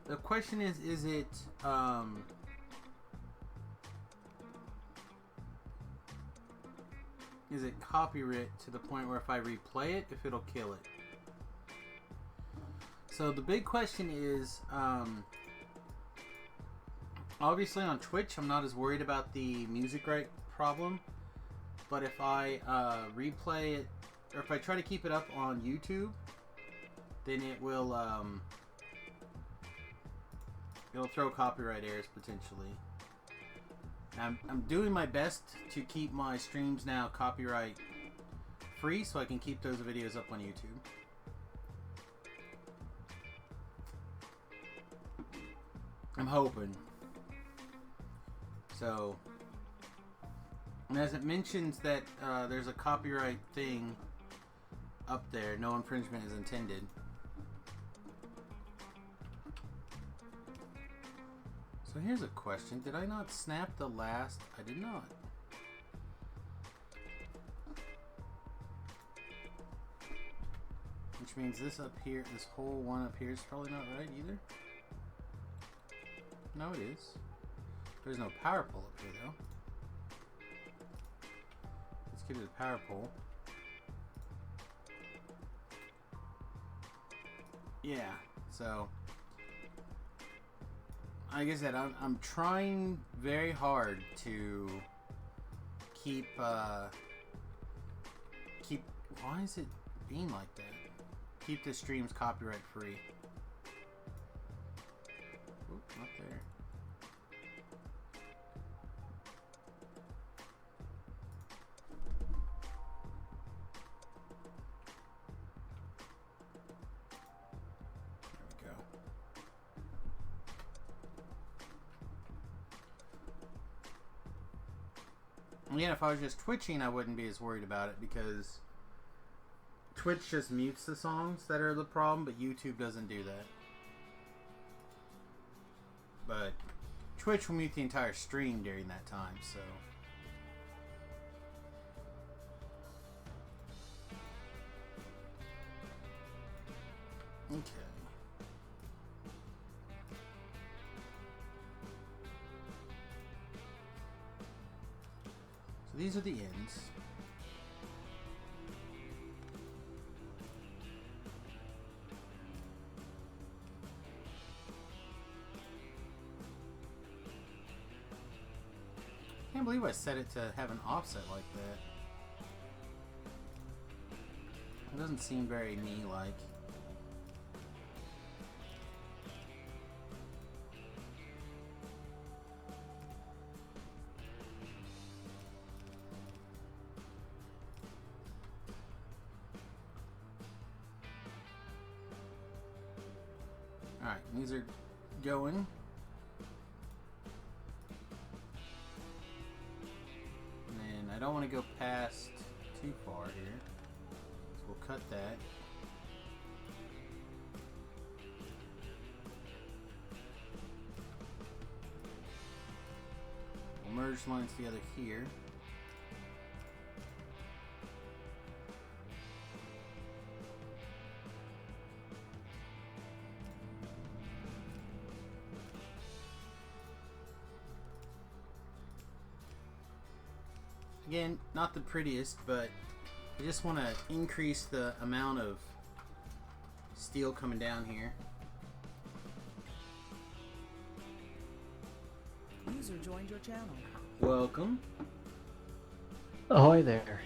The question is it copyright to the point where if I replay it, if it'll kill it? So the big question is, obviously on Twitch, I'm not as worried about the music right problem, but if I replay it, or if I try to keep it up on YouTube, then it will it'll throw copyright errors potentially. I'm doing my best to keep my streams now copyright free, so I can keep those videos up on YouTube. I'm hoping. So, and as it mentions that there's a copyright thing up there, no infringement is intended. So here's a question. Did I not snap the last? I did not. Which means this up here, this whole one up here is probably not right either. No, it is. There's no power pole up here, though. Let's get to the power pole. Yeah, so like I said, I'm trying very hard to keep why is it being like that? Keep the streams copyright free. Oop, not there. There we go. Again, if I was just twitching, I wouldn't be as worried about it because Twitch just mutes the songs that are the problem, but YouTube doesn't do that. But Twitch will mute the entire stream during that time, so... Okay. So these are the ends. I can't believe I set it to have an offset like that. It doesn't seem very me-like. Alright, these are going. And I don't want to go past too far here. So we'll cut that. We'll merge lines together here. Again, not the prettiest, but I just want to increase the amount of steel coming down here. User joined your channel. Welcome. Ahoy there.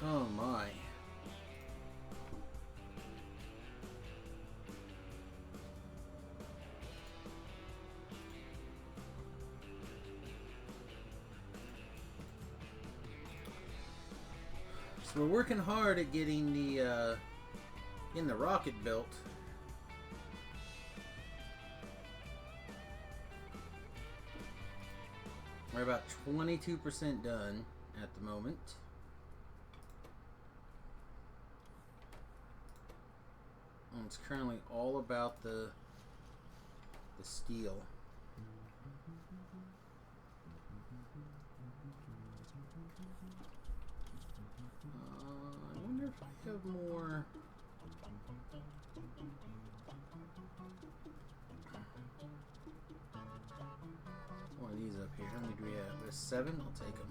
Oh my. So we're working hard at getting the rocket built. We're about 22% done at the moment. And it's currently all about the steel. I wonder if I have more. One of these up here. How many do we have? There's 7. I'll take them.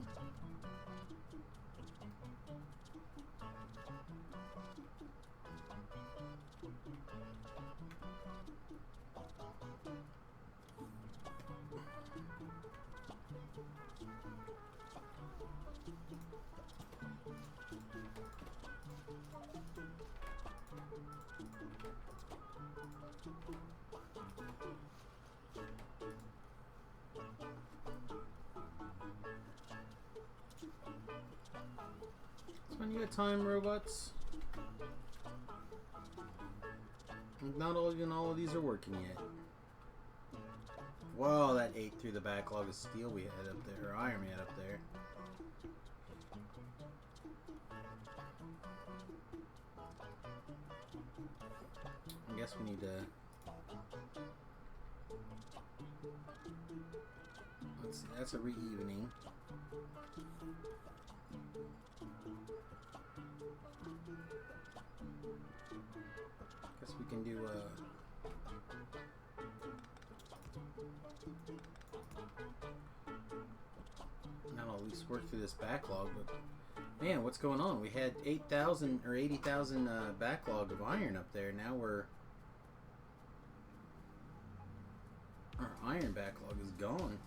When you got time, robots? Not all, even all of these are working yet. Wow, that ate through the backlog of steel we had up there, or iron we had up there. I guess we need to... Let's see, that's a re-evening. Guess we can do now I'll at least work through this backlog, but man, what's going on? We had 8,000 or 80,000 backlog of iron up there. Now our iron backlog is gone.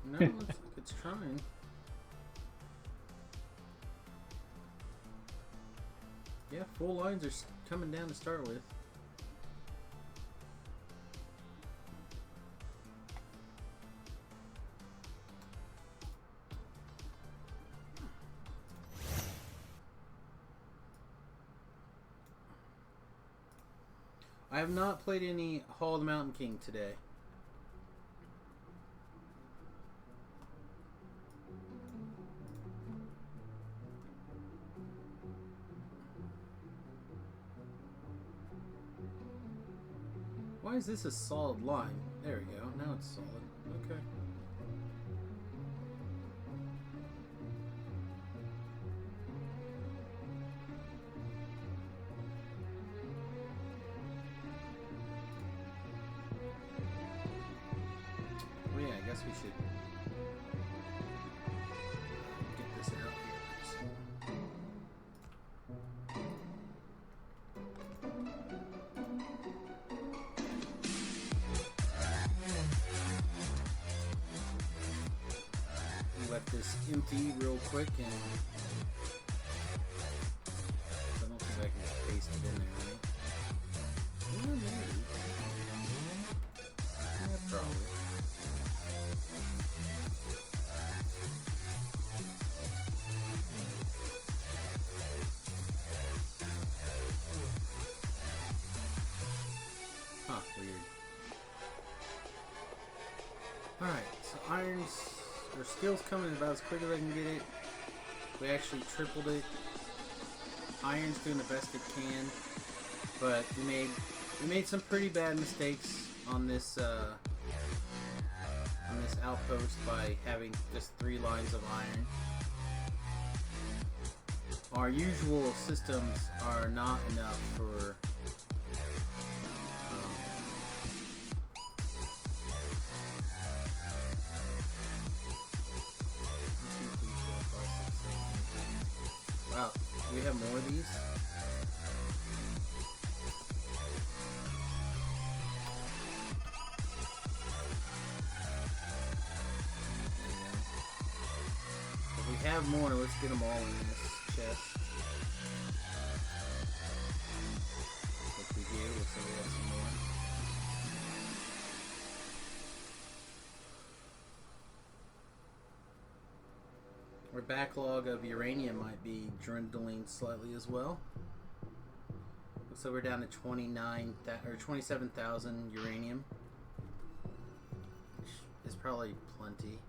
No, it looks like it's trying. Yeah, full lines are coming down to start with. have not played any Hall of the Mountain King today. Why is this a solid line? There we go. Now it's solid. Okay. Oh yeah, I guess we should get this out here. Let this empty real quick, and I don't think I can just paste it in there, right? Well, maybe. Yeah, probably. Huh, weird. Alright, so irons. Their skill's coming about as quick as I can get it. We actually tripled it. Iron's doing the best it can, but we made some pretty bad mistakes on this outpost by having just 3 lines of iron. Our usual systems are not enough for wow, do we have more of these? If we have more, let's get them all in this chest. If we do, looks like we have some more. Our backlog of uranium might be dwindling slightly as well. Looks like we're down to 27,000 uranium, which is probably plenty.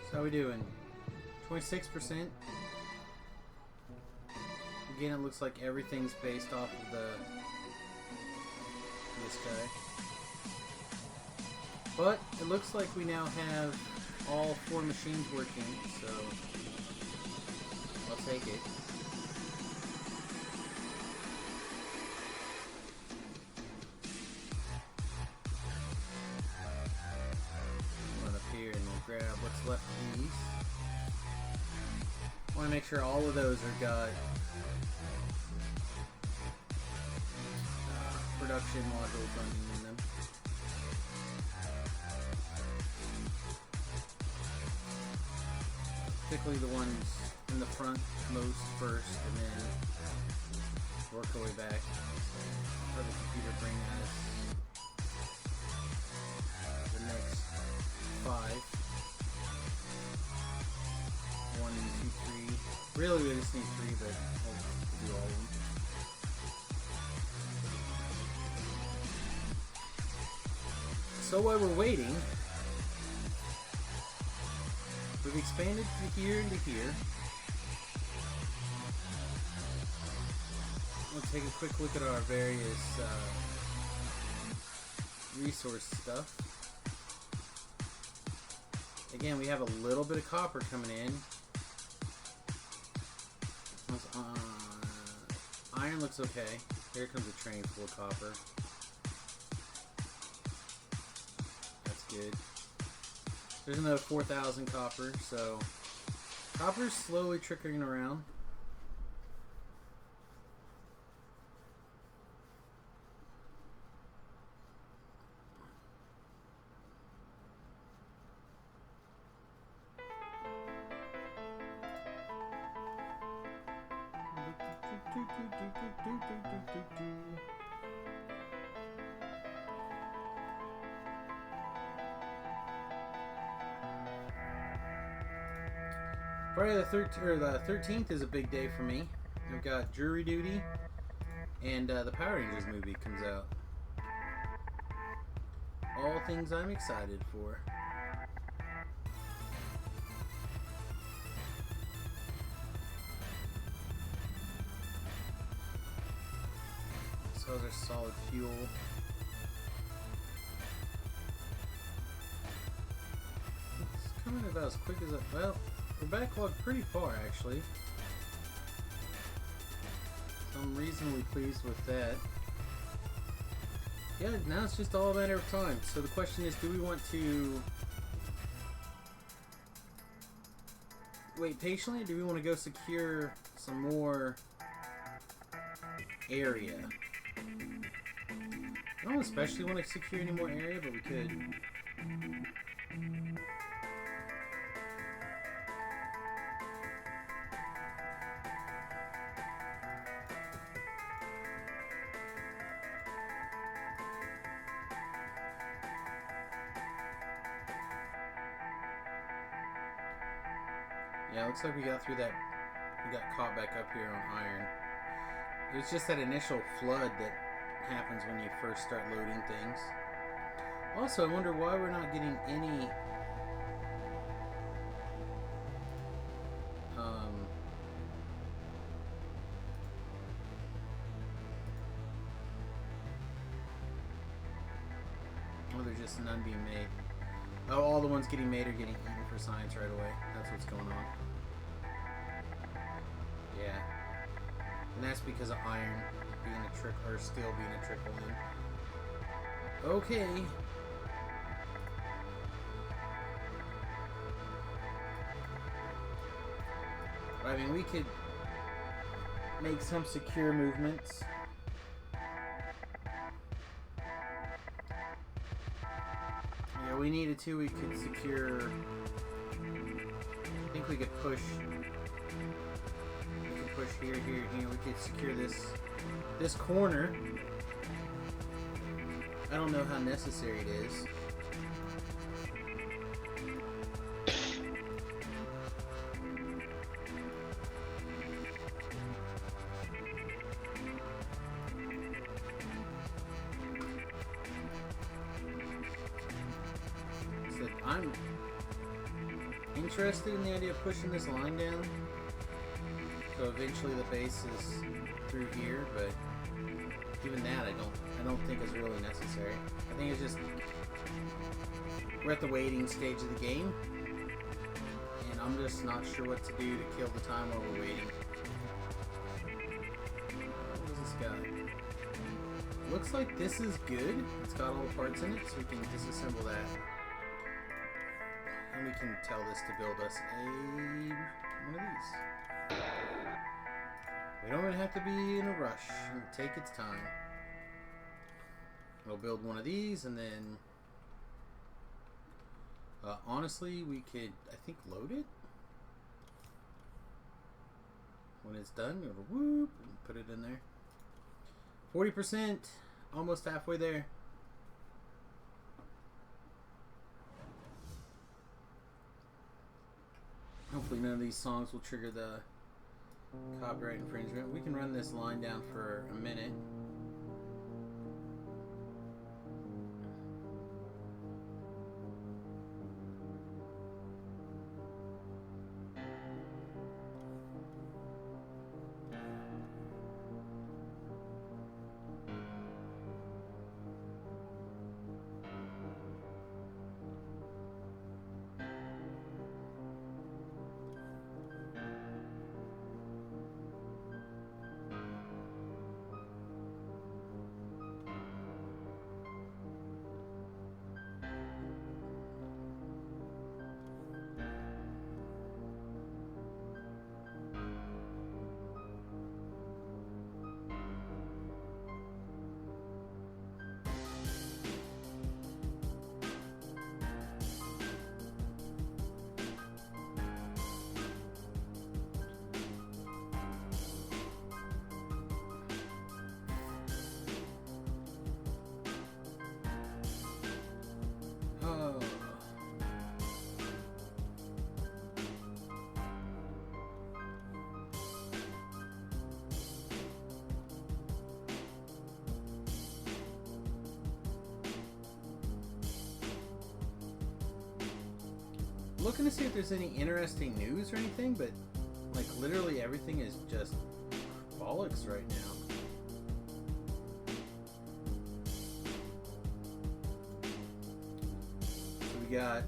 So how we doing? 26%. Again, it looks like everything's based off of this guy. But it looks like we now have all 4 machines working, so I'll take it. Grab what's left of these. I want to make sure all of those are got production modules running in them. Particularly the ones in the front most first, and then work our way back. Let the computer bring us the next 5. 1, 2, 3. Really, we just need 3, but we'll do all of them. So while we're waiting, we've expanded from here into here. We'll take a quick look at our various resource stuff. Again, we have a little bit of copper coming in. Iron looks okay. Here comes a train full of copper. That's good. There's another 4,000 copper, so copper's slowly trickling around. Friday the 13th is a big day for me. I've got jury duty, and the Power Rangers movie comes out. All things I'm excited for. So those are solid fuel. It's coming about as quick as well, we're backlogged pretty far actually. So I'm reasonably pleased with that. Yeah, now it's just all a matter of time. So the question is, do we want to wait patiently, or do we want to go secure some more area? I don't especially want to secure any more area, but we could. Yeah, looks like we got through that. We got caught back up here on iron. It was just that initial flood that happens when you first start loading things. Also, I wonder why we're not getting any oh, there's just none being made. Oh, all the ones getting made are getting eaten for science right away. That's what's going on. Yeah. And that's because of iron being a trick, or steel being a trickle in. Okay. I mean, we could make some secure movements. Yeah, we needed to. We could secure. I think we could push. We could push here, here, here. We could secure this corner. I don't know how necessary it is. So I'm interested in the idea of pushing this line down. So eventually the base is through here, but even that I don't think is really necessary. I think it's just we're at the waiting stage of the game, and I'm just not sure what to do to kill the time while we're waiting. What does this got? Looks like this is good. It's got all the parts in it, so we can disassemble that. And we can tell this to build us one of these. We don't even have to be in a rush and take its time. We'll build one of these, and then honestly, we could, I think, load it. When it's done, it'll whoop and put it in there. 40%, almost halfway there. Hopefully none of these songs will trigger the copyright infringement. We can run this line down for a minute. looking to see if there's any interesting news or anything, but like literally everything is just bollocks right now. So we got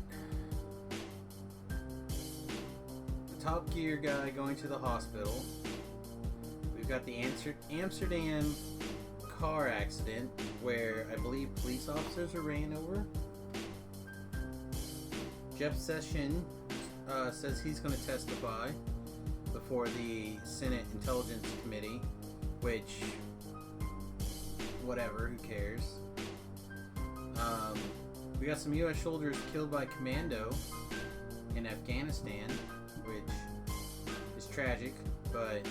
the Top Gear guy going to the hospital. We've got the Amsterdam car accident where I believe police officers are ran over. Jeff Sessions says he's going to testify before the Senate Intelligence Committee, which, whatever, who cares. We got some U.S. soldiers killed by commando in Afghanistan, which is tragic, but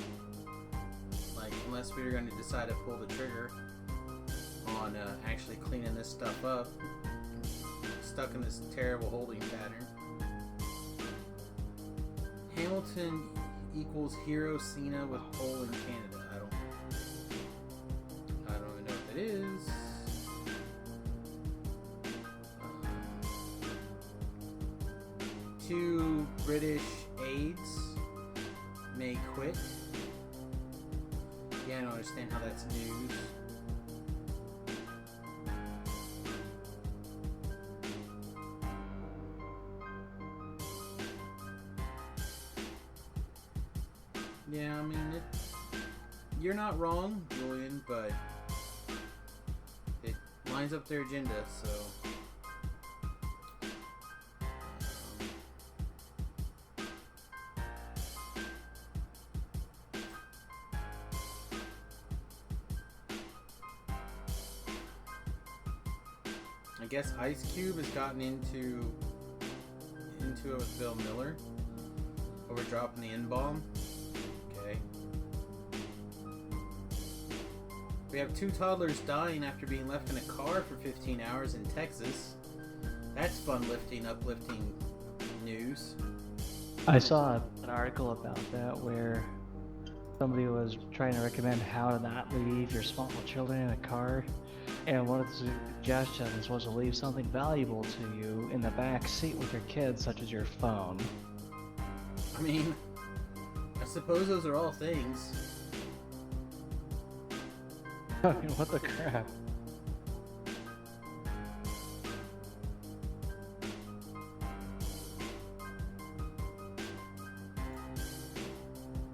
like, unless we were going to decide to pull the trigger on actually cleaning this stuff up, stuck in this terrible holding pattern. Hamilton equals Hero Cena with pole in Canada. I don't even know what that is. Two British aides may quit. Yeah, I don't understand how that's news. Yeah, I mean, you're not wrong, Julian, but it lines up their agenda, so... I guess Ice Cube has gotten into it with Bill Miller over dropping the N-bomb. Okay. We have 2 toddlers dying after being left in a car for 15 hours in Texas. That's uplifting news. I saw an article about that where somebody was trying to recommend how to not leave your small children in a car, and one of the suggestions was to leave something valuable to you in the back seat with your kids, such as your phone. I mean, I suppose those are all things. I mean, what the crap?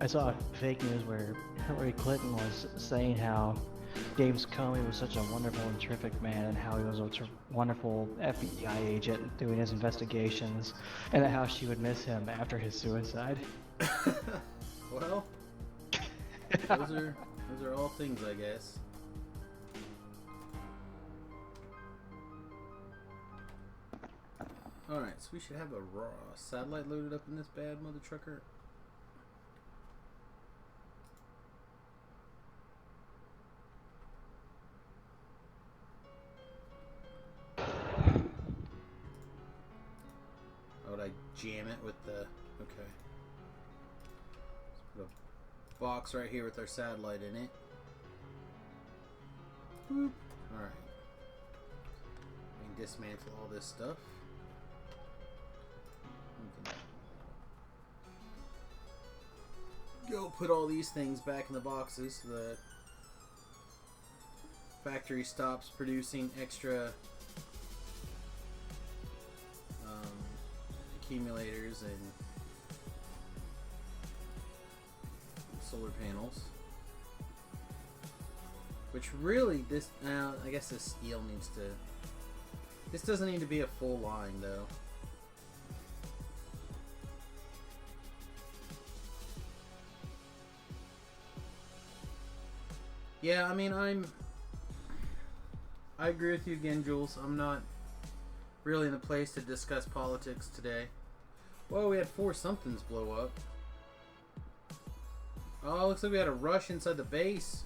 I saw fake news where Hillary Clinton was saying how James Comey was such a wonderful and terrific man, and how he was a wonderful FBI agent doing his investigations, and how she would miss him after his suicide. Well, those are all things, I guess. Alright, so we should have a raw satellite loaded up in this bad mother trucker. How would I jam it with the... Okay. Let's put a box right here with our satellite in it. Boop. Alright. We can dismantle all this stuff. Go put all these things back in the boxes so the factory stops producing extra accumulators and solar panels. Which really, this, I guess this steel needs to, this doesn't need to be a full line though. Yeah, I mean, I agree with you again, Jules. I'm not really in the place to discuss politics today. Whoa, we had 4 somethings blow up. Oh, looks like we had a rush inside the base.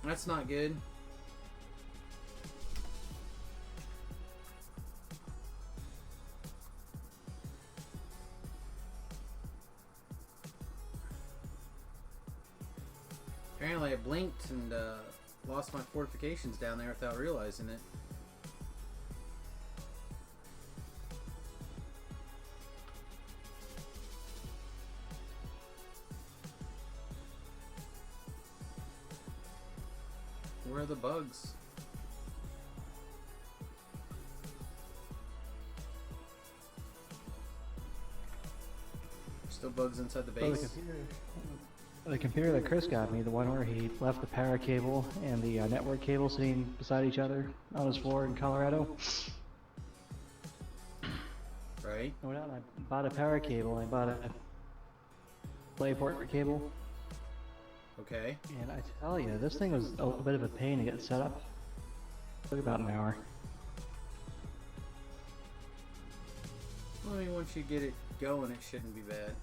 That's not good. Apparently I blinked and lost my fortifications down there without realizing it. the bugs. Still bugs inside the Oh, base. the computer that Chris got me, the one where he left the power cable and the network cable sitting beside each other on his floor in Colorado. Right? I went out and I bought a power cable. I bought a DisplayPort cable, Okay. and I tell you, this thing was a little bit of a pain to get set up. Took about an hour. Well, I mean, once you get it going, it shouldn't be bad.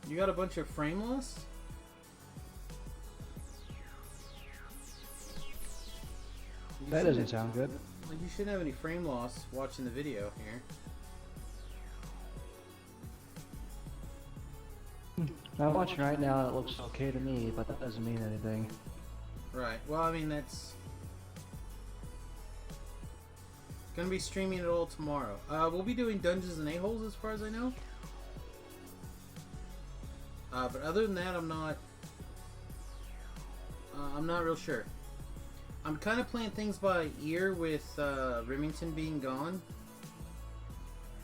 You got a bunch of frame loss? That doesn't sound good. Like, you shouldn't have any frame loss watching the video here. I'm watching right now and it looks okay to me, but that doesn't mean anything. Right. Well, I mean, that's gonna be streaming it all tomorrow. We'll be doing Dungeons and A-Holes as far as I know. But other than that, I'm not real sure. I'm kind of playing things by ear with Remington being gone.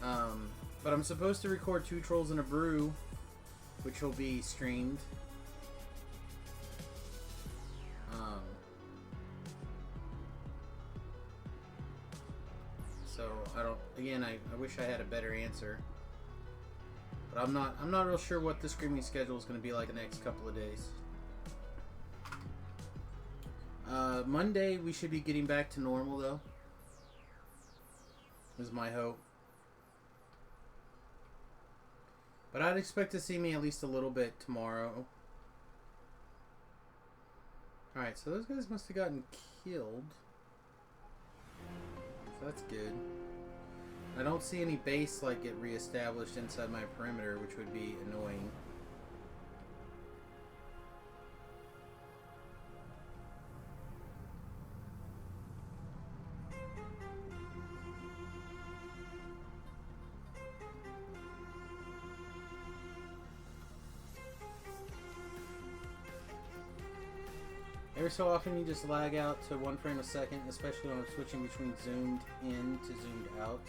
But I'm supposed to record 2 Trolls and a Brew, which will be streamed. So I don't. Again, I wish I had a better answer. But I'm not real sure what the streaming schedule is going to be like the next couple of days. Monday we should be getting back to normal though. Is my hope. But I'd expect to see me at least a little bit tomorrow. Alright, so those guys must have gotten killed. So that's good. I don't see any base like get reestablished inside my perimeter, which would be annoying. Every so often you just lag out to 1 frame a second, especially when I'm switching between zoomed in to zoomed out.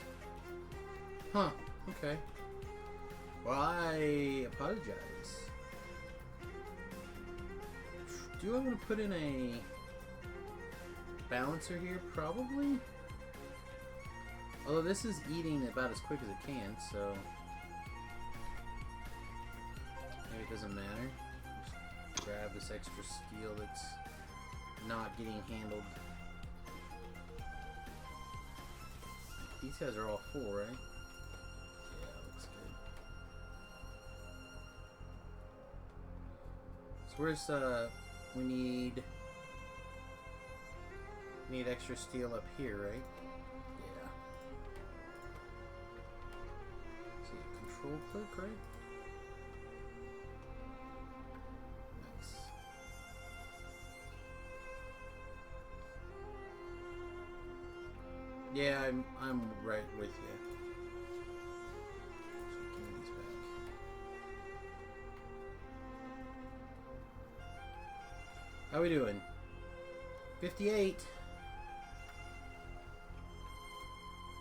Huh, okay. Well, I apologize. Do I want to put in a balancer here? Probably. Although this is eating about as quick as it can, so maybe it doesn't matter. Just grab this extra steel that's not getting handled. These guys are all full, right? Yeah, looks good. So where's we need extra steel up here, right? Yeah. See a control click, right? Nice. Yeah, I'm right with you. So give me these back. How we doing? 58.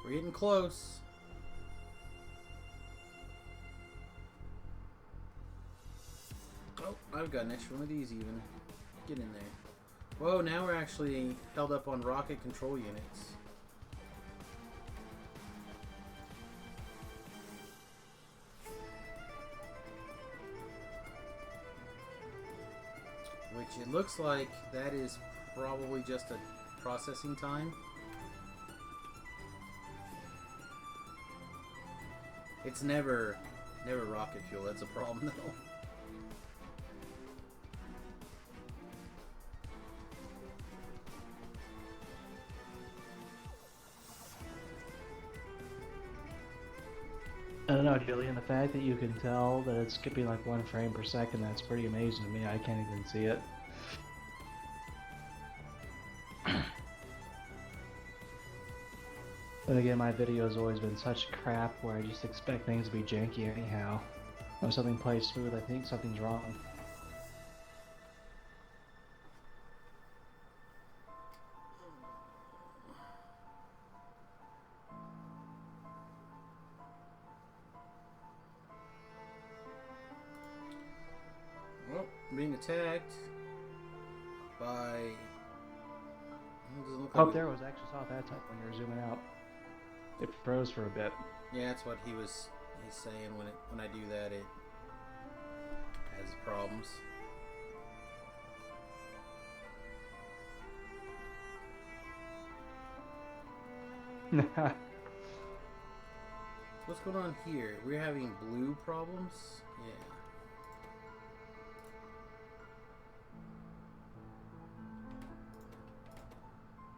We're getting close. Oh, I've got an extra one of these even. Get in there. Whoa, now we're actually held up on rocket control units. Which it looks like that is probably just a processing time. It's never rocket fuel, that's a problem though. I don't know, Julian, the fact that you can tell that it's skipping like 1 frame per second, that's pretty amazing to me. I can't even see it. But again, my video has always been such crap where I just expect things to be janky anyhow. When something plays smooth, I think something's wrong. Well, being attacked by. It doesn't look Oh, like there was actually saw that type when you were zooming out. It froze for a bit. Yeah, that's what he's saying. When I do that, it has problems. What's going on here? We're having blue problems? Yeah.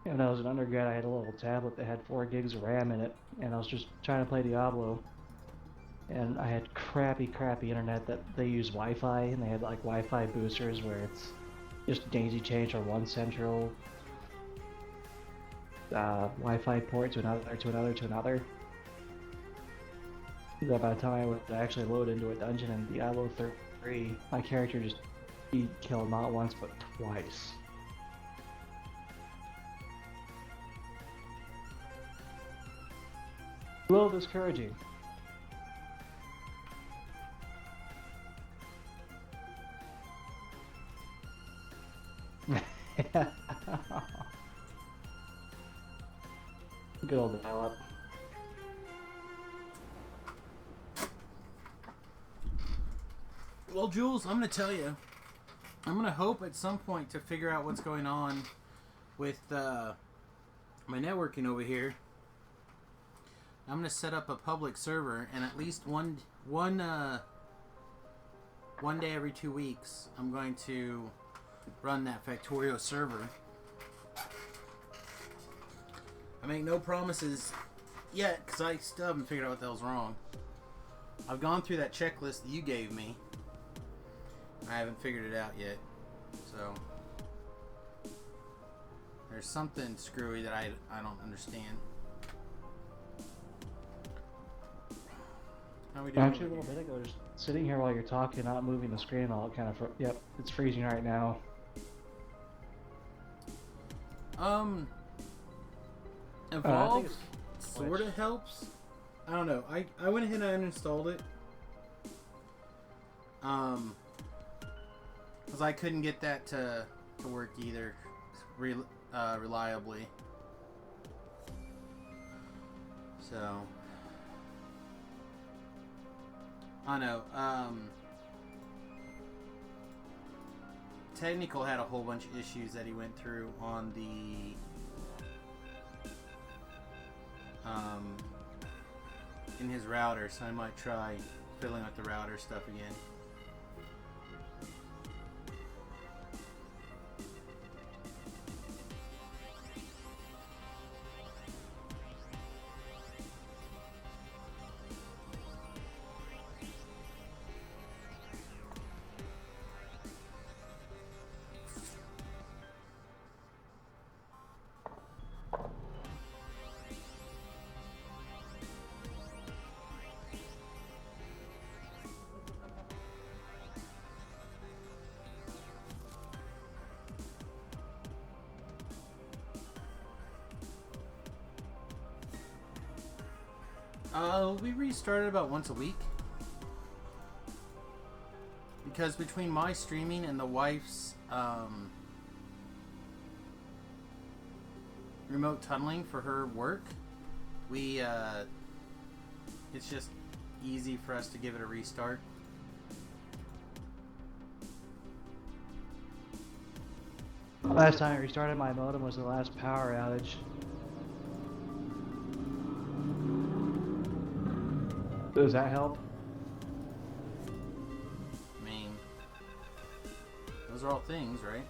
When I was an undergrad, I had a little tablet that had 4 gigs of RAM in it, and I was just trying to play Diablo. And I had crappy internet that they use Wi-Fi, and they had like Wi-Fi boosters where it's just daisy chain or one central Wi-Fi port to another, to another, to another. But by the time I would actually load into a dungeon in Diablo 3, my character just be killed not once but twice. A little discouraging. Good old develop. Well, Jules, I'm going to tell you. I'm going to hope at some point to figure out what's going on with my networking over here. I'm going to set up a public server, and at least one day every 2 weeks, I'm going to run that Factorio server. I make no promises yet, because I still haven't figured out what the hell's wrong. I've gone through that checklist that you gave me. I haven't figured it out yet. So there's something screwy that I don't understand. How we doing? Actually, a little bit ago, just sitting here while you're talking, not moving the screen, all kind of. Yep, it's freezing right now. Evolve sort of helps. I don't know. I went ahead and uninstalled it. Because I couldn't get that to work either reliably. So I know. Technical had a whole bunch of issues that he went through on the in his router, so I might try filling out the router stuff again. We restarted about once a week. Because between my streaming and the wife's remote tunneling for her work, it's just easy for us to give it a restart. Last time I restarted my modem was the last power outage. Does that help? I mean, those are all things, right?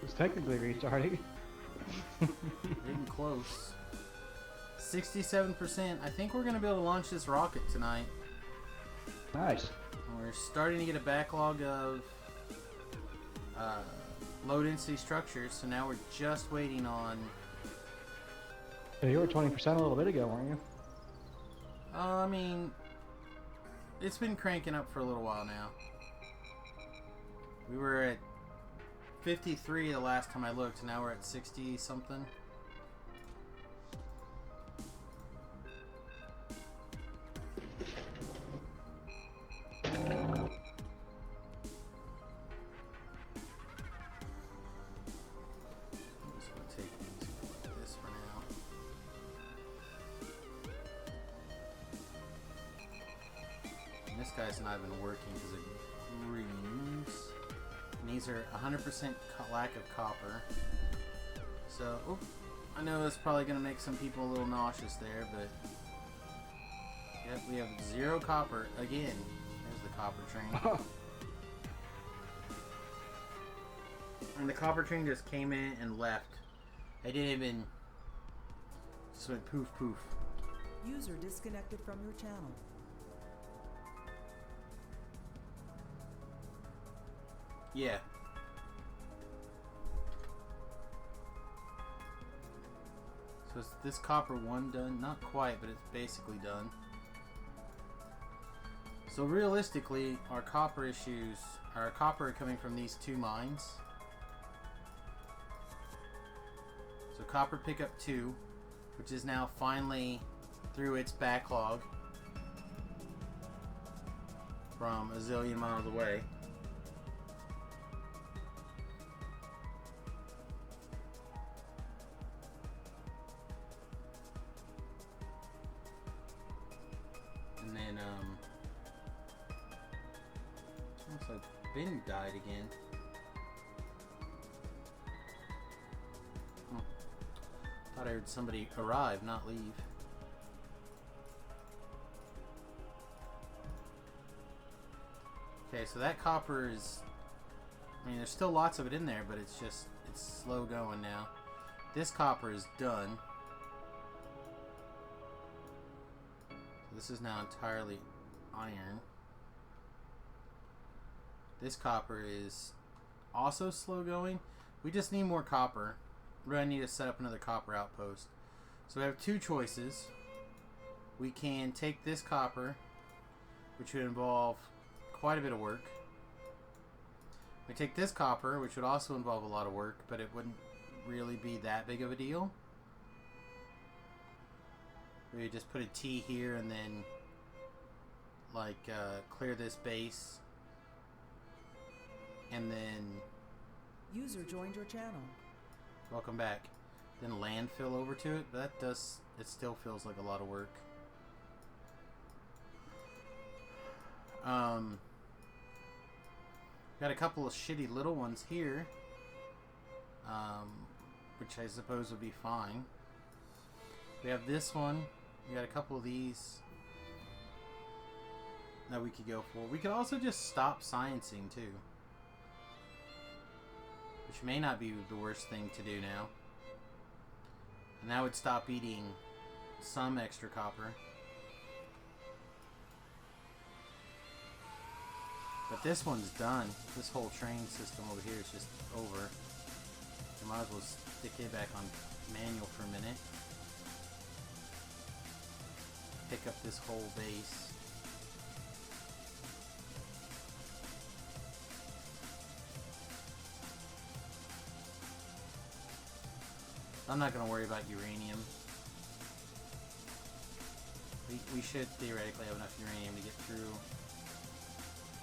It's technically restarting. Getting close. 67%. I think we're going to be able to launch this rocket tonight. Nice. We're starting to get a backlog of low density structures, so now we're just waiting on You were 20% a little bit ago, weren't you? I mean, it's been cranking up for a little while now. We were at 53 the last time I looked, and now we're at 60 something. This guy's not even working because of greens. And these are 100% lack of copper. So, oh, I know it's probably going to make some people a little nauseous there, but yep, we have 0 copper again. There's the copper train. And the copper train just came in and left. I didn't even... Just went poof poof. User disconnected from your channel. Yeah. So is this copper 1 done? Not quite, but it's basically done. So realistically, our copper issues, our copper are coming from these 2 mines. So copper pickup 2, which is now finally through its backlog from a zillion miles away. And then, looks like Ben died again. Thought I heard somebody arrive, not leave. Okay, so that copper is... I mean, there's still lots of it in there, but it's just... it's slow going now. This copper is done. So this is now entirely iron. This copper is also slow going. We just need more copper. We're going to need to set up another copper outpost. So we have 2 choices. We can take this copper, which would involve quite a bit of work. We take this copper, which would also involve a lot of work, but it wouldn't really be that big of a deal. We would just put a T here and then like clear this base. And then... User joined your channel. Welcome back. Then landfill over to it, but that does... it still feels like a lot of work. Got a couple of shitty little ones here. Which I suppose would be fine. We have this one. We got a couple of these that we could go for. We could also just stop sciencing too. Which may not be the worst thing to do now. And that would stop eating some extra copper. But this one's done. This whole train system over here is just over. We might as well stick it back on manual for a minute. Pick up this whole base. I'm not going to worry about uranium. We should theoretically have enough uranium to get through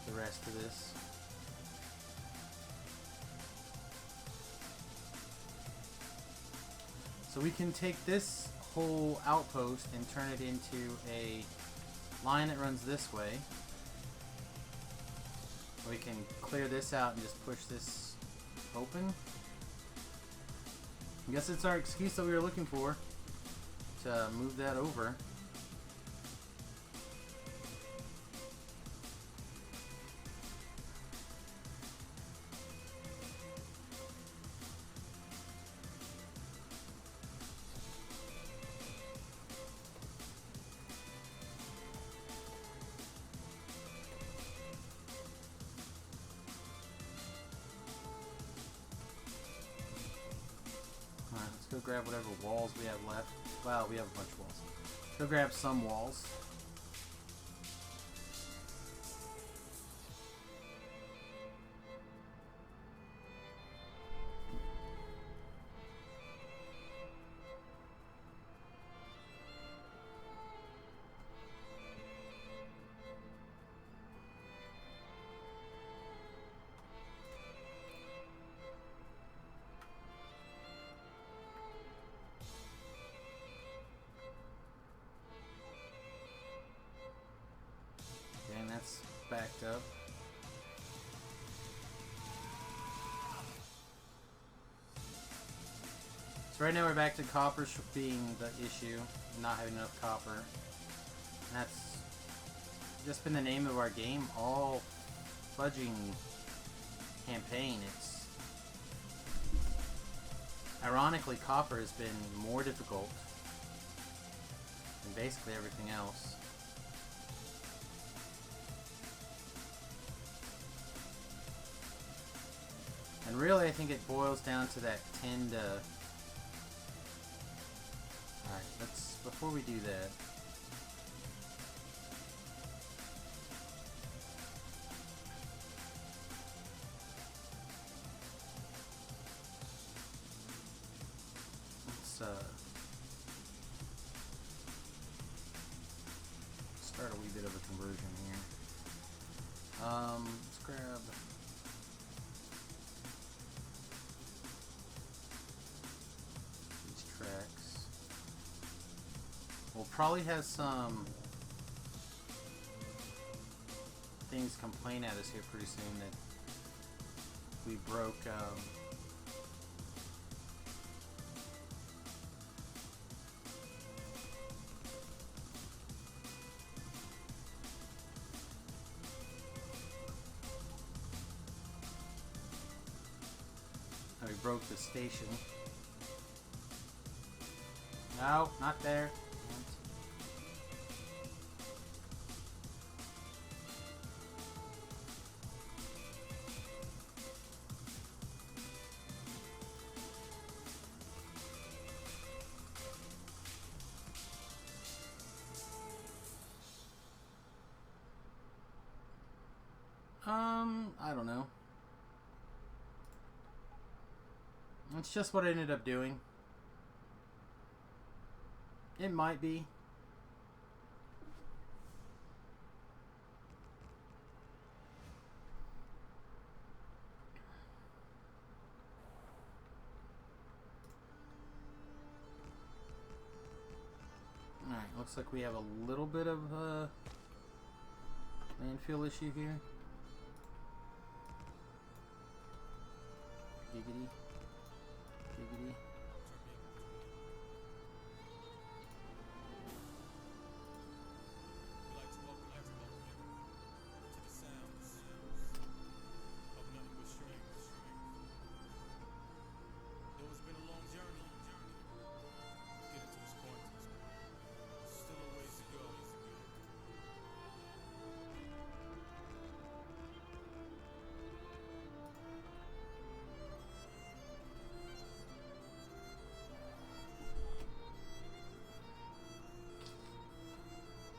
the rest of this. So we can take this whole outpost and turn it into a line that runs this way. We can clear this out and just push this open. I guess it's our excuse that we were looking for to move that over. grab whatever walls we have left. Wow, we have a bunch of walls. Go grab some walls. And that's backed up. So right now we're back to copper being the issue, not having enough copper. And that's just been the name of our game all fudging campaign. It's ironically copper has been more difficult than basically everything else. And really, I think it boils down to that 10 to... Alright, let's... Before we do that... Let's, start a wee bit of a conversion here. Let's grab... tracks. We'll probably have some things complain at us here pretty soon that we broke we broke the station. No, not there. I don't know. It's just what I ended up doing. It might be. Alright, looks like we have a little bit of a landfill issue here. Giggity. Giggity.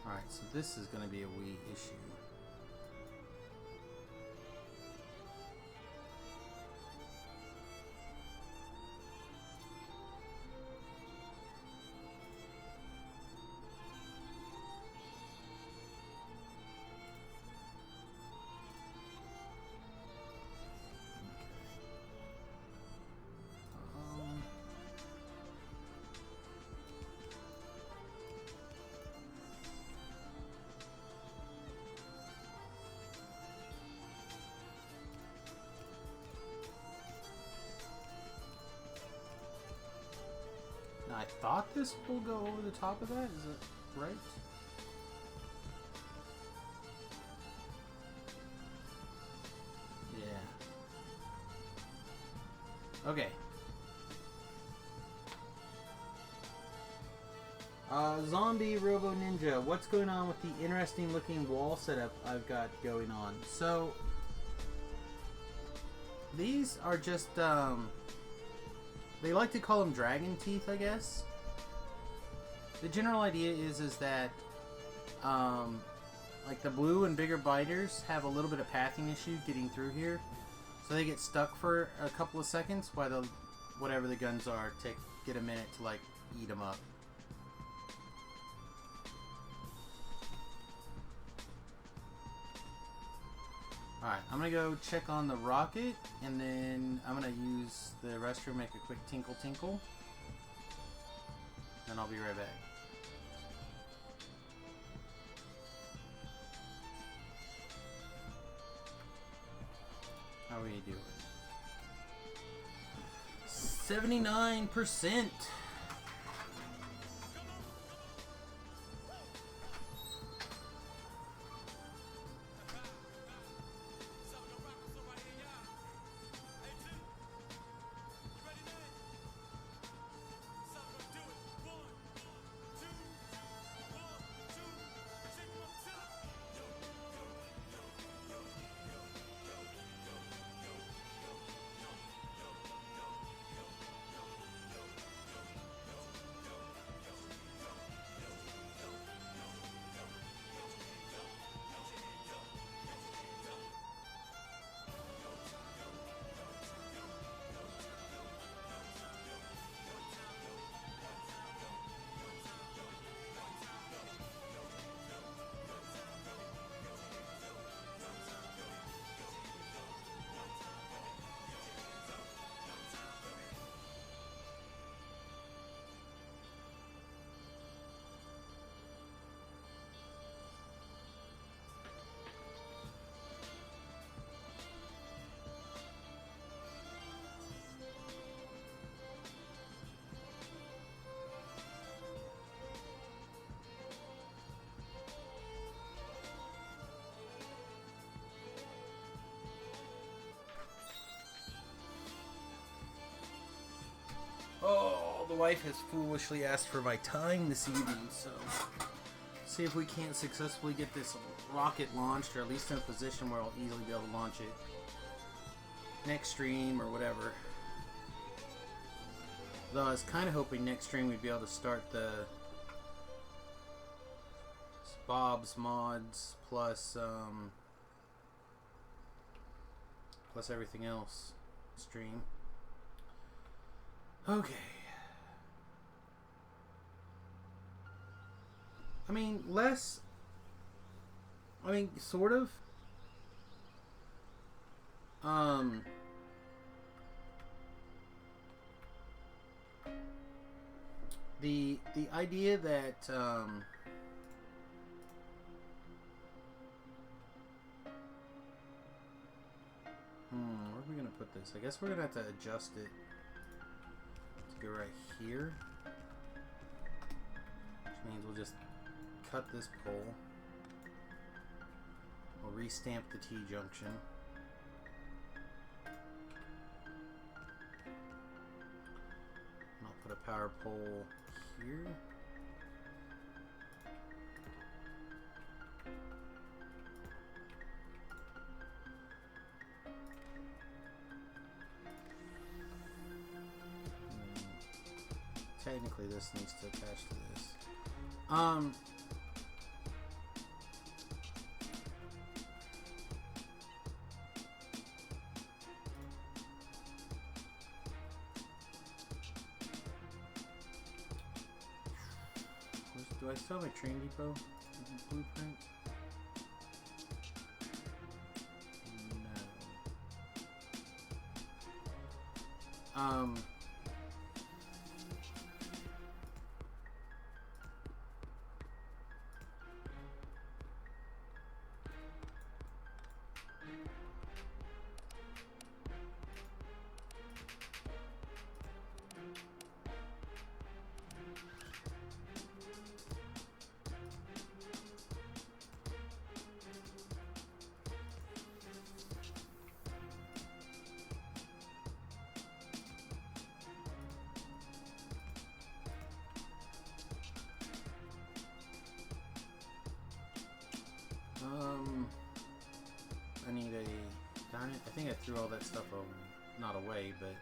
Alright, so this is going to be a wee issue. I thought this will go over the top of that. Is it right? Yeah. Okay. Zombie Robo Ninja, what's going on with the interesting looking wall setup I've got going on? So, these are just, they like to call them dragon teeth, I guess. The general idea is that like the blue and bigger biters have a little bit of pathing issue getting through here, so they get stuck for a couple of seconds while the whatever the guns are get a minute to like eat them up. Alright, I'm gonna go check on the rocket, and then I'm gonna use the restroom, make a quick tinkle tinkle, and I'll be right back. How are we doing? 79%. Oh, the wife has foolishly asked for my time this evening, so see if we can't successfully get this rocket launched, or at least in a position where I'll easily be able to launch it next stream or whatever. Though I was kind of hoping next stream we'd be able to start the Bob's mods plus plus everything else stream. Okay. I mean, sort of. The idea that where are we gonna put this? I guess we're gonna have to adjust it. Go right here, which means we'll just cut this pole. We'll restamp the T-junction. And I'll put a power pole here. Technically this needs to attach to this. Do I still have a train depot blueprint? No. I need a... Darn it, I think I threw all that stuff not away, but...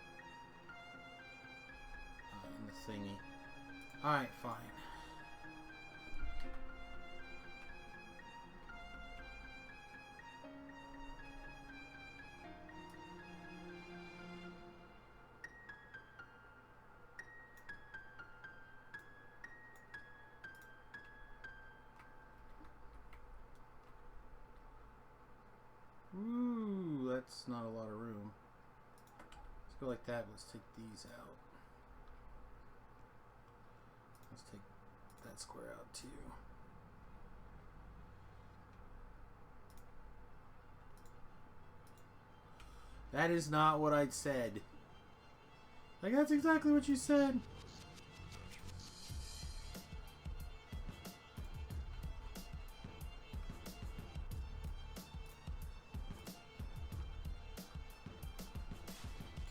Alright, fine. Ooh, that's not a lot of room. Let's go like that. Let's take these out. Let's take that square out too. That is not what I said. Like, that's exactly what you said.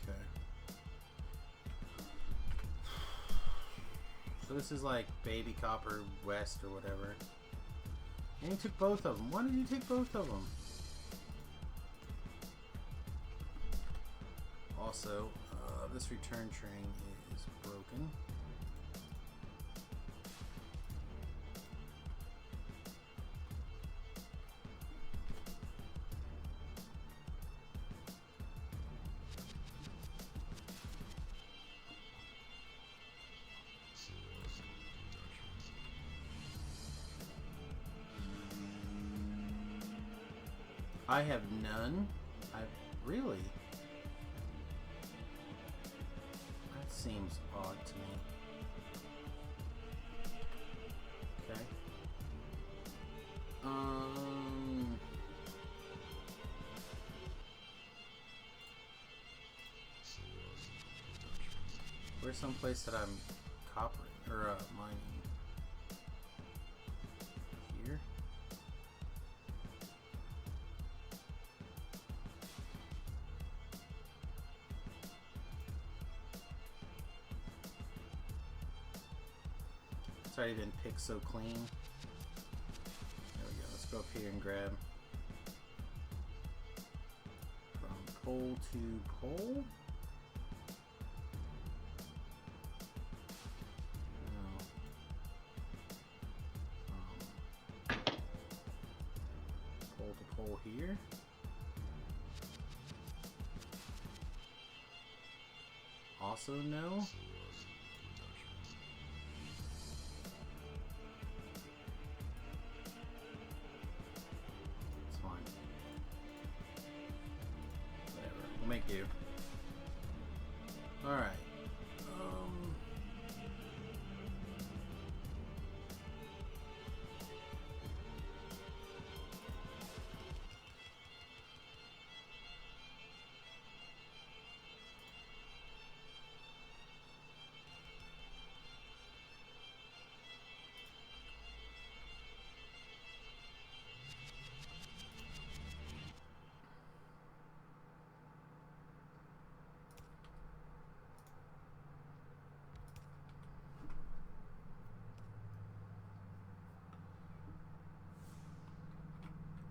Okay. So this is like Baby Copper West or whatever. And you took both of them. Why did you take both of them? Also, this return train is broken. I have none. Really? That seems odd to me. Okay. Where's some place that I'm coppering or mining? Here. It's already been picked so clean. There we go. Let's go up here and grab from pole to pole. Pole to pole here. Also no. Make do. All right.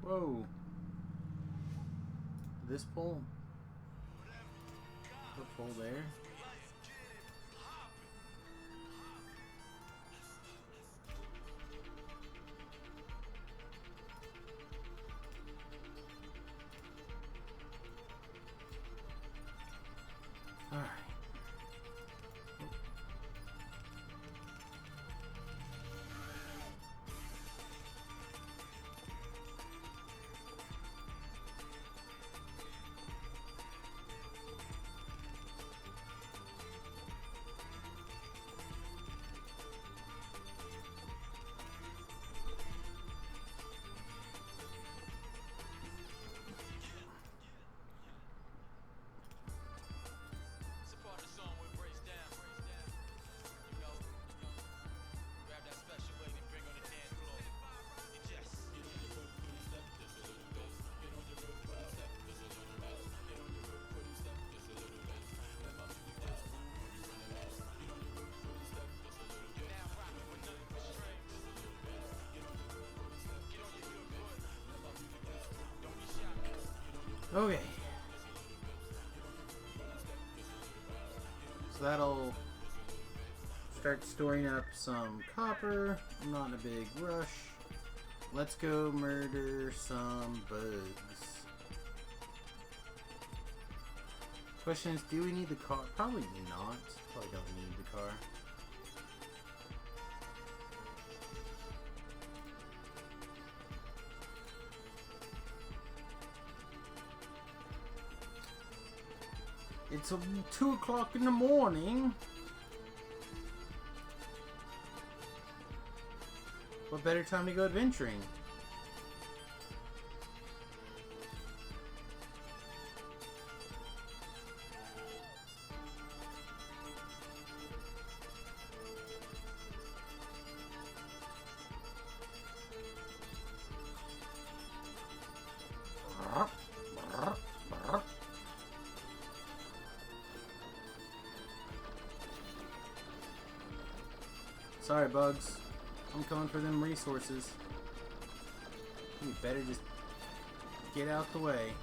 Whoa. This pole? The pole there? Alright. Okay. So that'll start storing up some copper. I'm not in a big rush. Let's go murder some bugs. Question is, do we need the car? Probably not. Probably don't need the car. It's 2 o'clock in the morning. What better time to go adventuring? Sorry, bugs. I'm coming for them resources. You better just get out the way.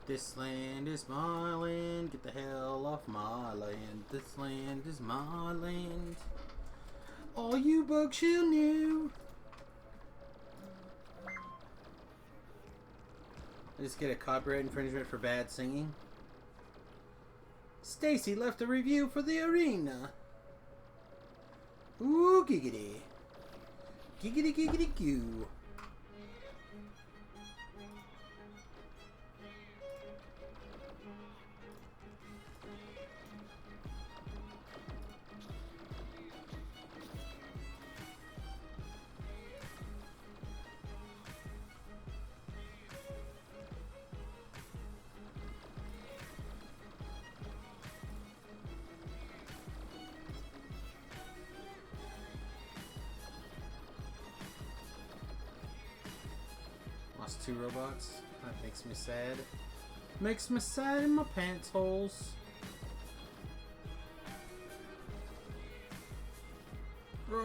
This land is my land, get the hell off my land. This land is my land. All you bugs shall know. I just get a copyright infringement for bad singing. Stacy left a review for the arena. Ooh, giggity. Giggity giggity goo. Lost 2 robots. That makes me sad. Makes me sad in my pants holes. Oh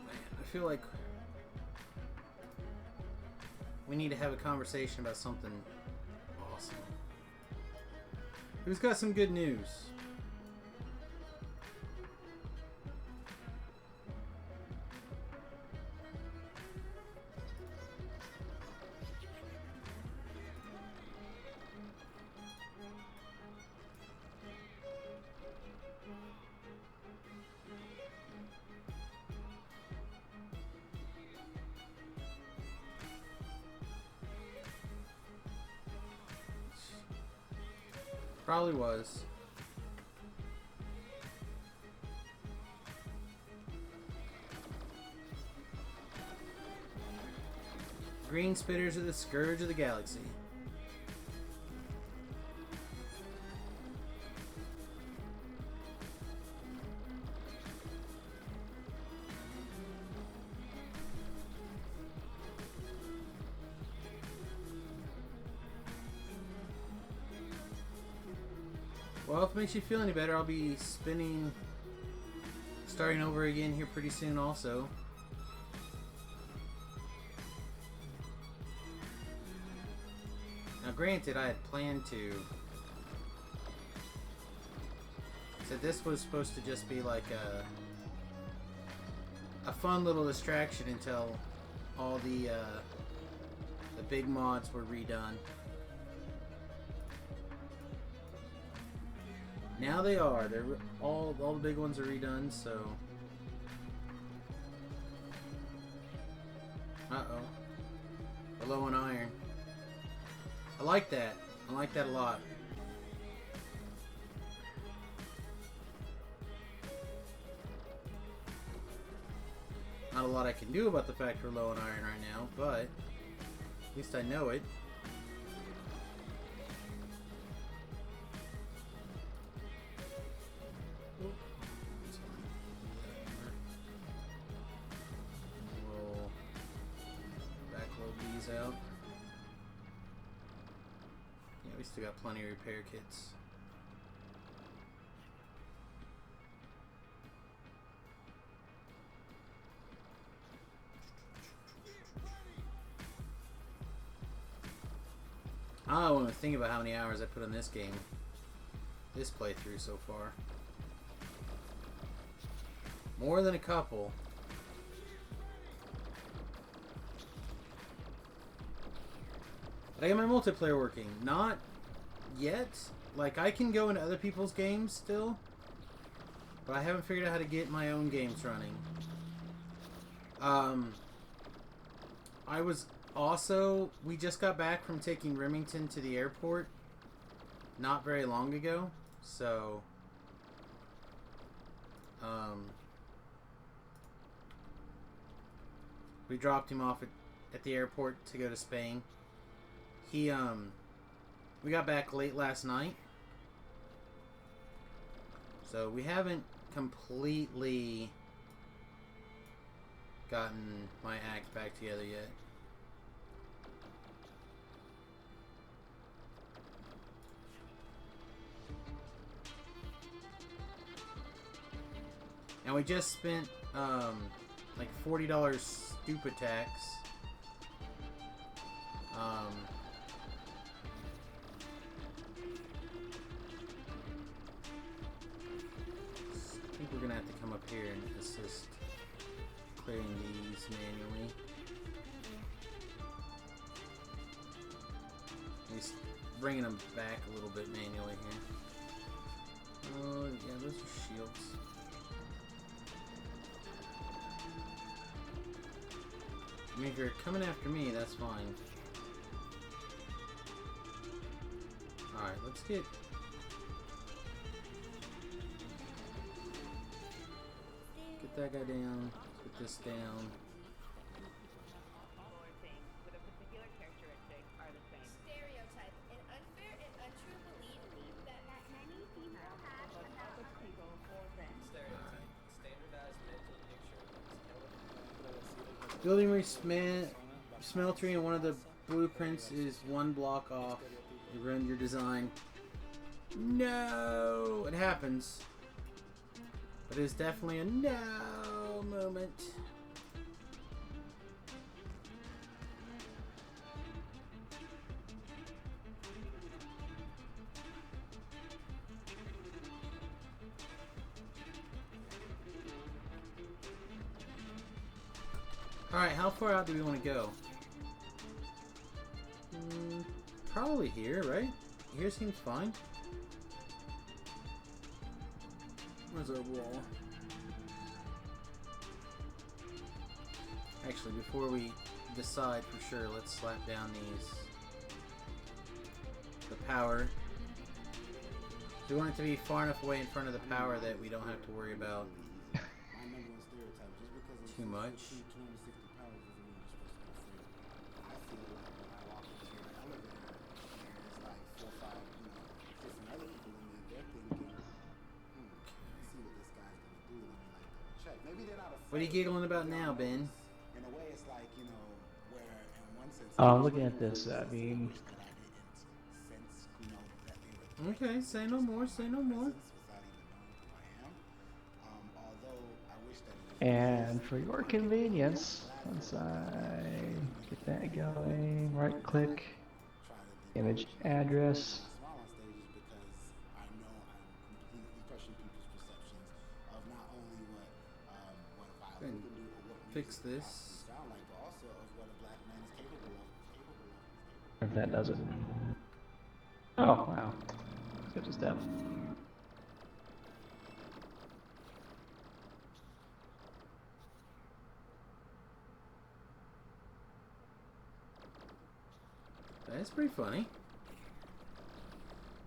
man, I feel like we need to have a conversation about something awesome. Who's got some good news? Probably was. Green spitters are the scourge of the galaxy. Well, if it makes you feel any better, I'll be starting over again here pretty soon also. Now granted, I had planned to... So this was supposed to just be like a fun little distraction until all the big mods were redone. Now they are. They're all the big ones are redone, so... Uh-oh. We're low on iron. I like that. I like that a lot. Not a lot I can do about the fact we're low on iron right now, but at least I know it. We'll backload these out. Yeah, we still got plenty of repair kits. I don't want to think about how many hours I put on this game, this playthrough so far. More than a couple. But I got my multiplayer working. Not yet. Like, I can go into other people's games still, but I haven't figured out how to get my own games running. I was also, we just got back from taking Remington to the airport not very long ago, so we dropped him off at the airport to go to Spain. He we got back late last night, so we haven't completely gotten my act back together yet. And we just spent like $40 stupid tax. I think we're gonna have to come up here and assist clearing these manually. At least bringing them back a little bit manually here. Oh, yeah, those are shields. I mean, if you're coming after me, that's fine. Alright, let's get... Get that guy down. Get this down. Building smeltery and one of the blueprints is one block off. You ruined your design. No! It happens. But it is definitely a no moment. Alright, how far out do we want to go? Probably here, right? Here seems fine. Where's our wall? Actually, before we decide for sure, let's slap down these. The power. We want it to be far enough away in front of the power that we don't have to worry about too much. What are you giggling about now, Ben? Oh, looking at this, I mean... Okay, say no more, say no more. And for your convenience, once I get that going, right click, image address. And fix this. If that does it. Oh, wow. Skip a step. That's pretty funny.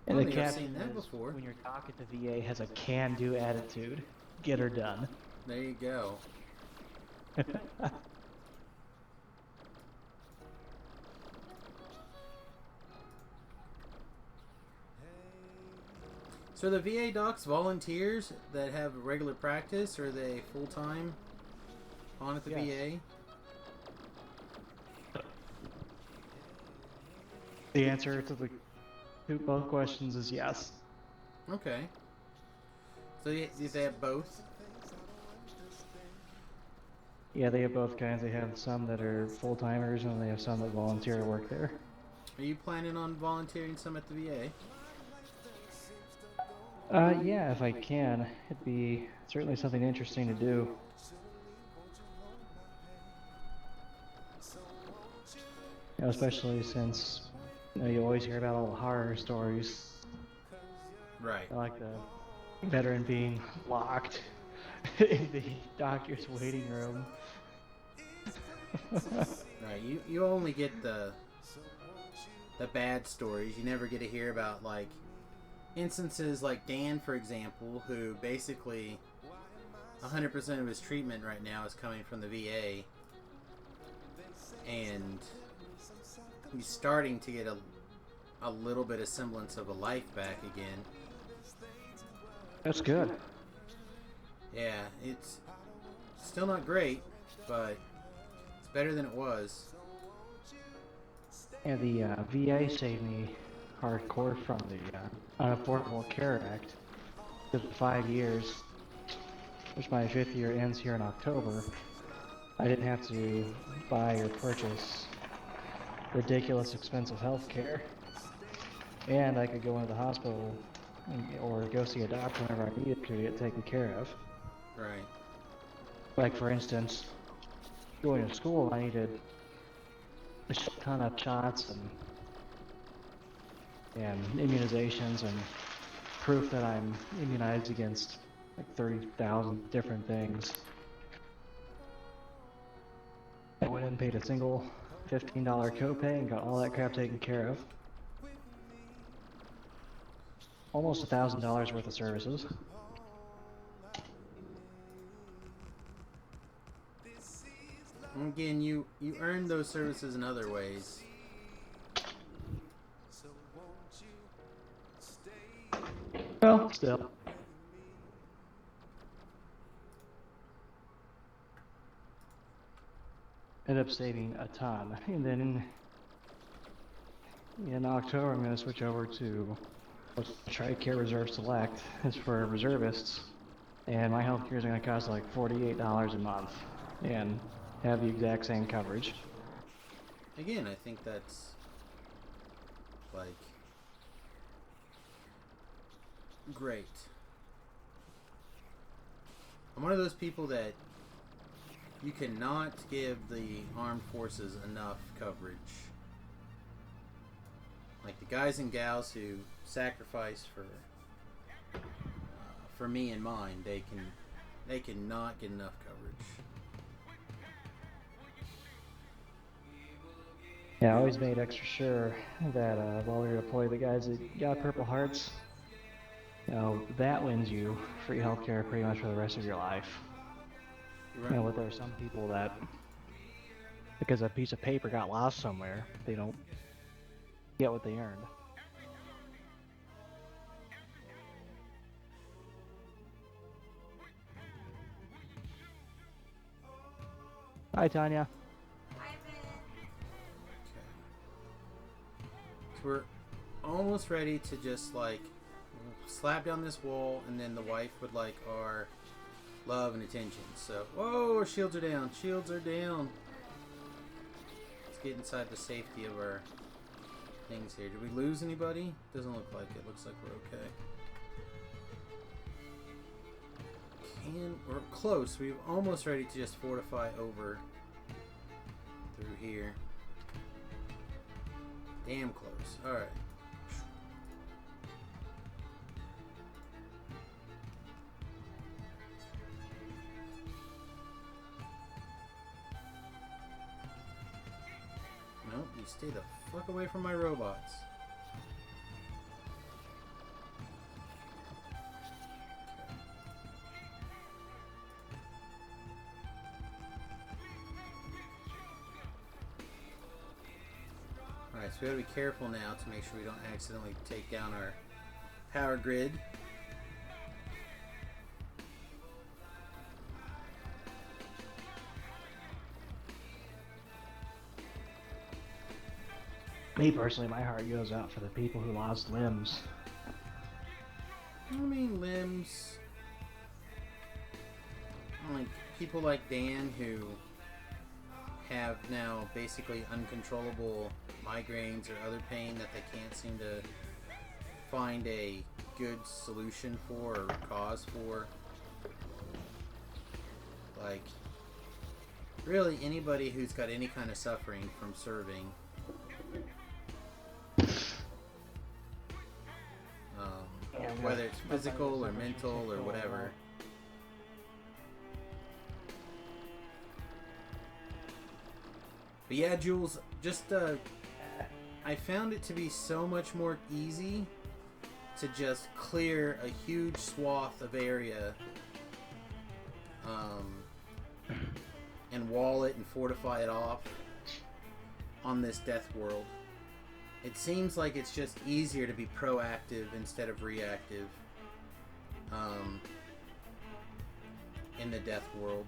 And I the don't think I've caption seen that is, before. when you're talking to VA, has a can-do attitude. Get her done. There you go. So the VA docs volunteers that have regular practice, or are they full time on at the Yes. VA? The answer to both questions is yes. Okay. So they have both? Yeah, they have both kinds. They have some that are full timers, and they have some that volunteer to work there. Are you planning on volunteering some at the VA? Yeah, if I can, it'd be certainly something interesting to do. You know, especially since you always hear about all the horror stories, Right. like the veteran being locked in the doctor's waiting room. Right. You only get the bad stories. You never get to hear about like instances like Dan, for example, who basically 100% of his treatment right now is coming from the VA, and he's starting to get a little bit of semblance of a life back again. That's good. Yeah, it's still not great, but it's better than it was. And the VA saved me hardcore from the Unaffordable Care Act. Did 5 years, which my 5th year ends here in October. I didn't have to buy or purchase ridiculous expensive health care, and I could go into the hospital or go see a doctor whenever I needed to get taken care of. Right. Like, for instance, going to school, I needed a ton of shots and immunizations and proof that I'm immunized against like 30,000 different things. I went and paid a single $15 copay and got all that crap taken care of. Almost $1,000 worth of services. And again, you earn those services in other ways. Well, still. Ended up saving a ton. And then in October, I'm going to switch over to what's TRICARE Reserve Select. It's for reservists. And my health care is going to cost like $48 a month and have the exact same coverage. Again, I think that's like great. I'm one of those people that you cannot give the armed forces enough coverage. Like the guys and gals who sacrifice for me and mine, they cannot get enough coverage. Yeah, I always made extra sure that while we were deployed, the guys that got Purple Hearts, that wins you free healthcare pretty much for the rest of your life. Right. But there are some people that, because a piece of paper got lost somewhere, they don't get what they earned. Hi, Tanya. So we're almost ready to just like slap down this wall, and then the wife would like our love and attention. So, whoa, our shields are down. Shields are down. Let's get inside the safety of our things here. Did we lose anybody? Doesn't look like it. Looks like we're okay. We're close. We're almost ready to just fortify over through here. Damn close. Alright. Nope, you stay the fuck away from my robots. Alright, so we gotta be careful now to make sure we don't accidentally take down our power grid. Me personally, my heart goes out for the people who lost limbs. I mean, limbs. Like people like Dan who have now basically uncontrollable migraines or other pain that they can't seem to find a good solution for or cause for. Like, really anybody who's got any kind of suffering from serving. Whether it's physical or mental or whatever. But yeah, Jules, just I found it to be so much more easy to just clear a huge swath of area and wall it and fortify it off on this death world. It seems like it's just easier to be proactive instead of reactive in the death world.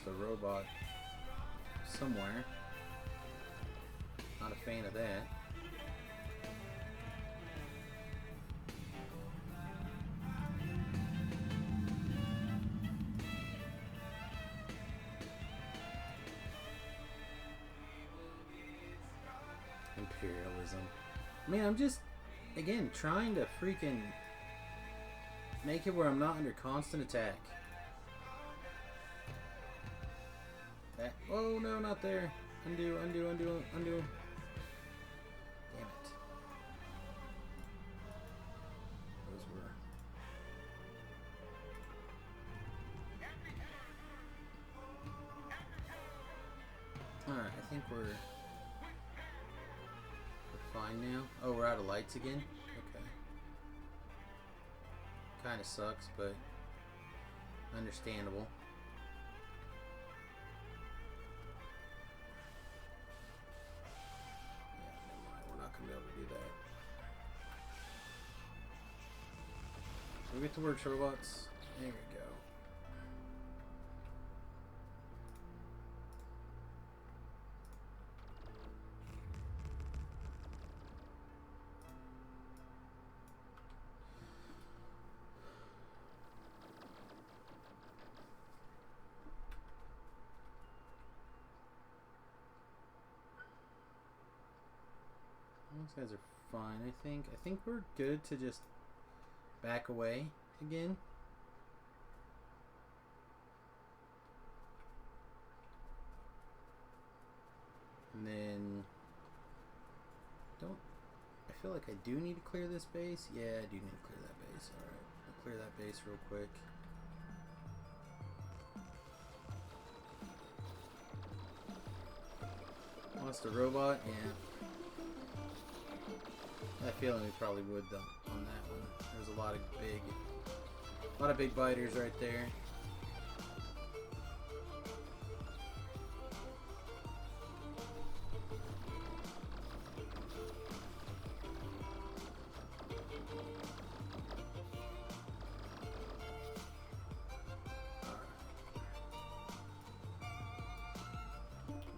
The robot somewhere. Not a fan of that. Imperialism. I mean, I'm just, again, trying to freaking make it where I'm not under constant attack. Oh no, not there. Undo, undo, undo, undo. Damn it. Those were. Alright, I think we're fine now. Oh, we're out of lights again? Okay. Kinda sucks, but understandable. We get to work, robots. There we go. Those guys are fine, I think. I think we're good to just back away again. And then I feel like I do need to clear this base. Yeah, I do need to clear that base. Alright, I'll clear that base real quick. Lost a robot? Yeah. I have a feeling we probably would though on that one. There's a lot of big biters right there.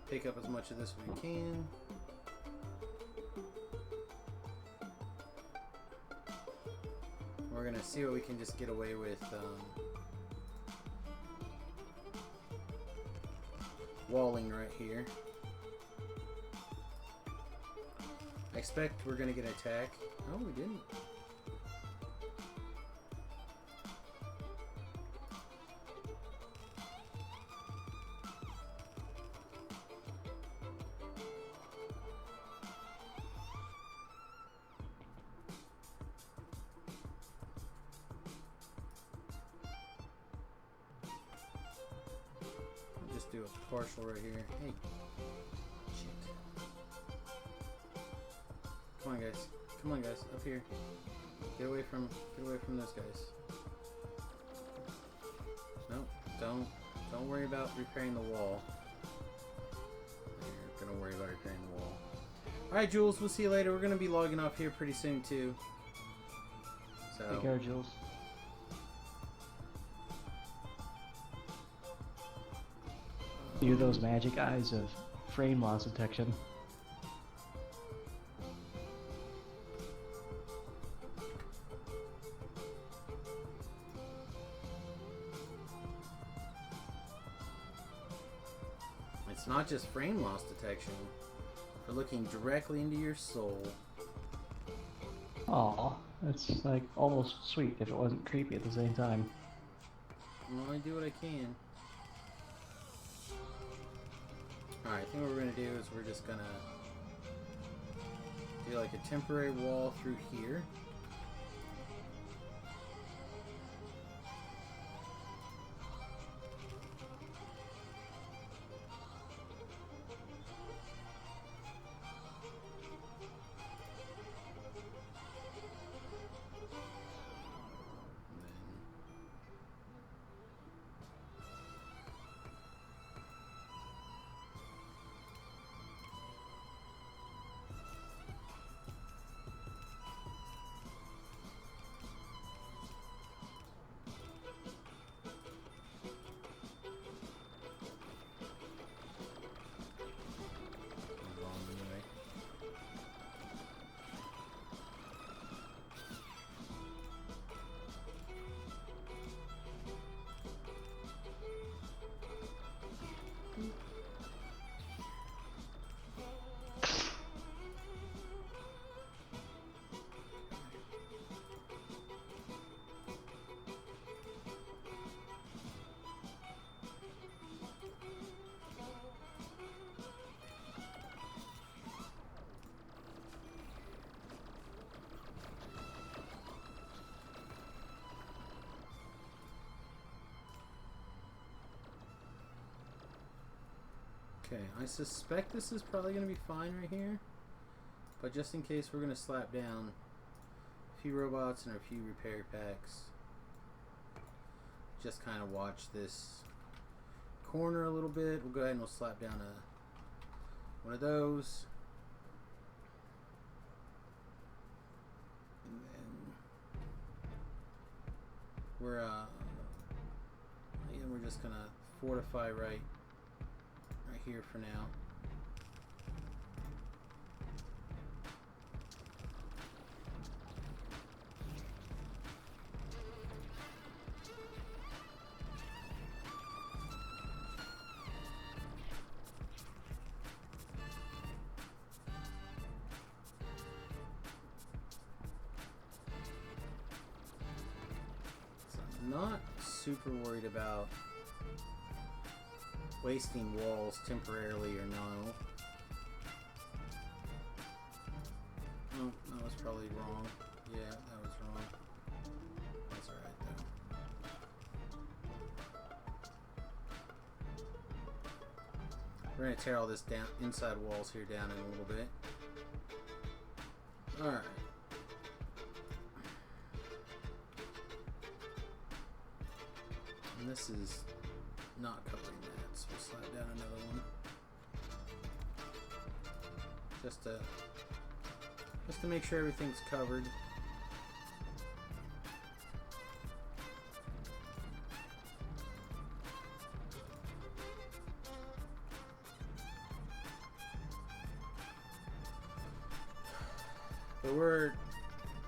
Pick up as much of this as we can. We're gonna see what we can just get away with walling right here. I expect we're gonna get an attack. Oh, we didn't. do a partial right here. Hey. Shit. Come on, guys. Come on, guys. Up here. Get away from those guys. Nope. Don't worry about repairing the wall. You're gonna worry about repairing the wall. Alright, Jules, we'll see you later. We're gonna be logging off here pretty soon too. So Take care, Jules. You're those magic eyes of frame loss detection. it's not just frame loss detection. We're looking directly into your soul. Aw, that's like almost sweet if it wasn't creepy at the same time. Well, I do what I can. Alright, I think what we're gonna do is we're just gonna do like a temporary wall through here. Okay, I suspect this is probably going to be fine right here, but just in case we're going to slap down a few robots and a few repair packs. Just kind of watch this corner a little bit. We'll go ahead and we'll slap down one of those. And then we're just going to fortify right here for now. So I'm not super worried about wasting walls temporarily or no. Oh, that was probably wrong. Yeah, that was wrong. That's alright though. We're gonna tear all this down, inside walls here down in a little bit. Alright. And this is not covering that. So we'll slide down another one, just to make sure everything's covered. But we're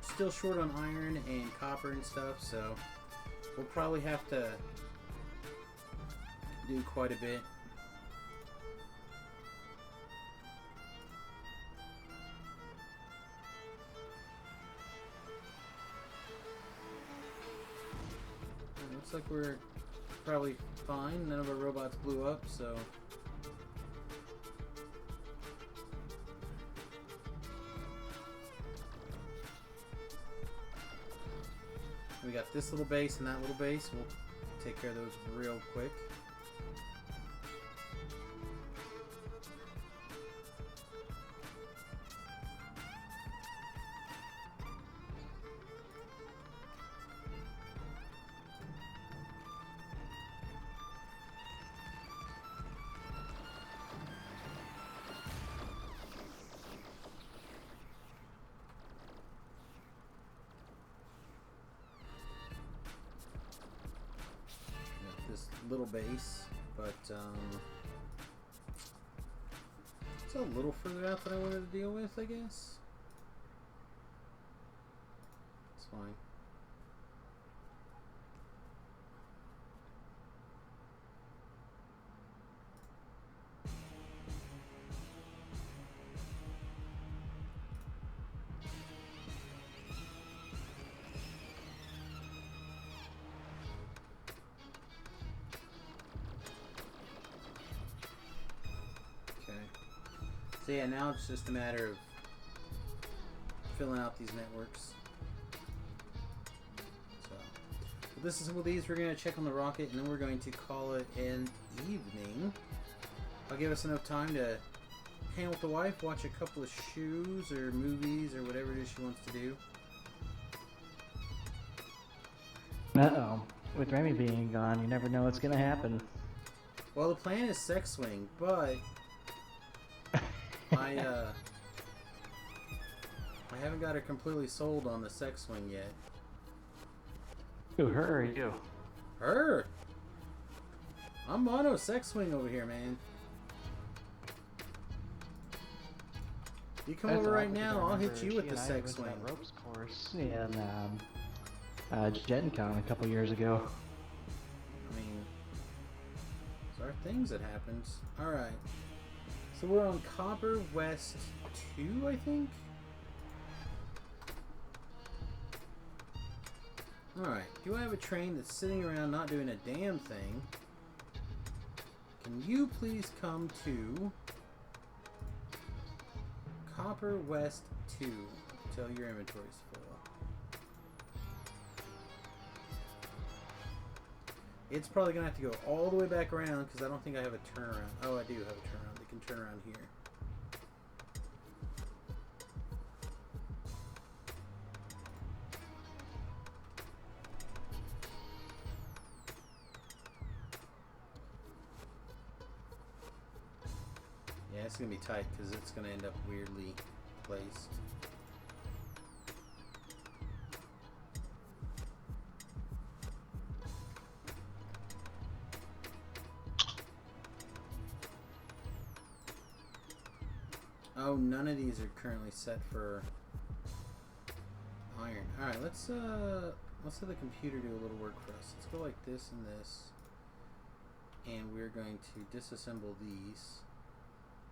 still short on iron and copper and stuff, so we'll probably have to do quite a bit. It looks like we're probably fine. None of our robots blew up, so we got this little base and that little base. We'll take care of those real quick. little base, but it's a little further out than I wanted to deal with, I guess. It's fine. So yeah, now it's just a matter of filling out these networks. So this is with these. We're going to check on the rocket, and then we're going to call it an evening. I'll give us enough time to hang with the wife, watch a couple of shows or movies or whatever it is she wants to do. Uh-oh. With Remy being gone, you never know what's gonna happen. Well, the plan is sex swing, but I haven't got her completely sold on the sex swing yet. Who, her or you? Her! I'm mono sex swing over here, man. You come over right now, I'll hit you with the sex swing. Ropes course in Gen Con a couple years ago. I mean, there are things that happens. Alright. So we're on Copper West 2, I think? Alright. Do I have a train that's sitting around not doing a damn thing? Can you please come to Copper West 2 until your inventory's full? It's probably going to have to go all the way back around because I don't think I have a turnaround. Oh, I do have a turnaround. They can turn around here. Yeah, it's going to be tight because it's going to end up weirdly placed. Oh, none of these are currently set for iron. Alright, let's have the computer do a little work for us. Let's go like this and this. And we're going to disassemble these.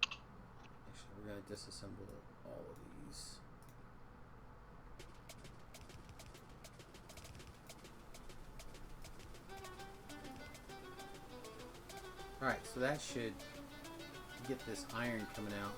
Actually, we're going to disassemble all of these. Alright, so that should get this iron coming out.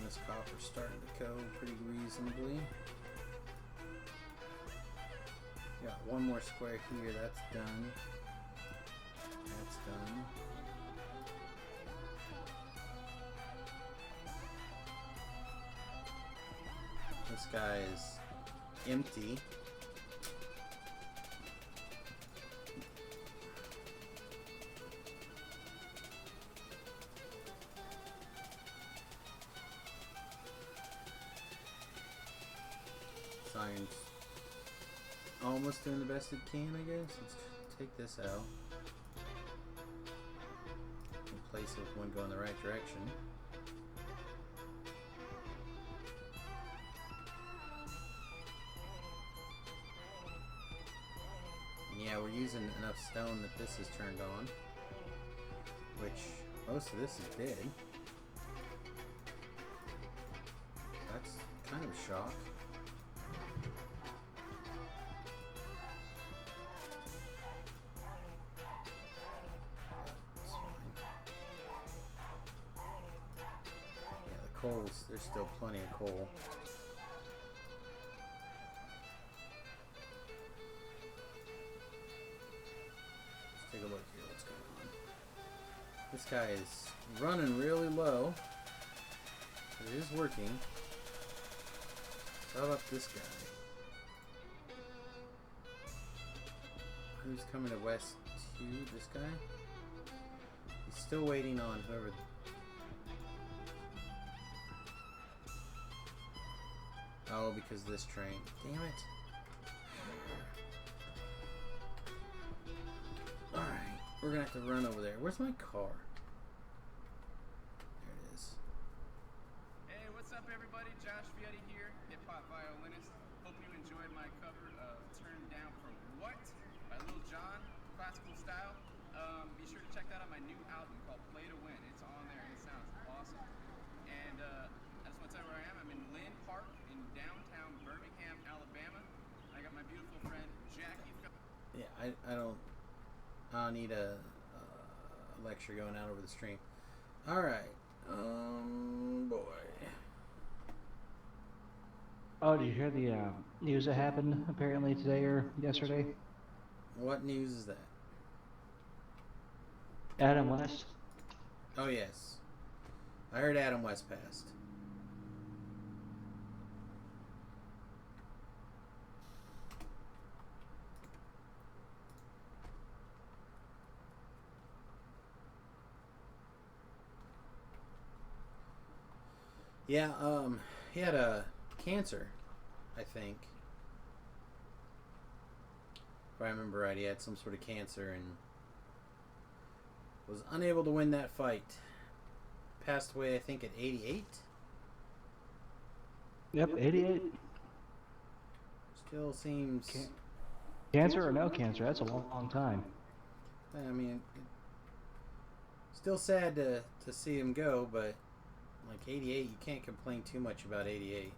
This copper's starting to go pretty reasonably. Got one more square here, that's done. That's done. This guy is empty. Iron's almost doing the best it can, I guess. Let's take this out. Replace it with one going the right direction. And yeah, we're using enough stone that this is turned on. Which, most of this is dead. That's kind of a shock. Coals, there's still plenty of coal. Let's take a look here, what's going on. This guy is running really low. It is working. How about this guy? Who's coming to West 2? This guy? He's still waiting on whoever. Oh, because of this train. Damn it. Alright, we're gonna have to run over there. Where's my car? There it is. Hey, what's up everybody? Josh Vietti here, hip-hop violinist. Hope you enjoyed my cover of Turn Down From What by Lil Jon, classical style. Be sure to check that out on my new album called Play to Win. It's on there and it sounds awesome. And I just want to tell you where I am. I'm in Lynn Park in downtown Birmingham, Alabama. I got my beautiful friend Jackie. Yeah, I don't need a lecture going out over the stream. Alright. Boy. Oh, did you hear the news that happened apparently today or yesterday? What news is that? Adam West. Oh, yes. I heard Adam West passed. Yeah, he had a cancer, I think. If I remember right, he had some sort of cancer and was unable to win that fight. Passed away, I think, at 88. Yep, 88. Still seems... Cancer or no cancer, that's a long time. I mean, still sad to see him go, but like 88, you can't complain too much about 88.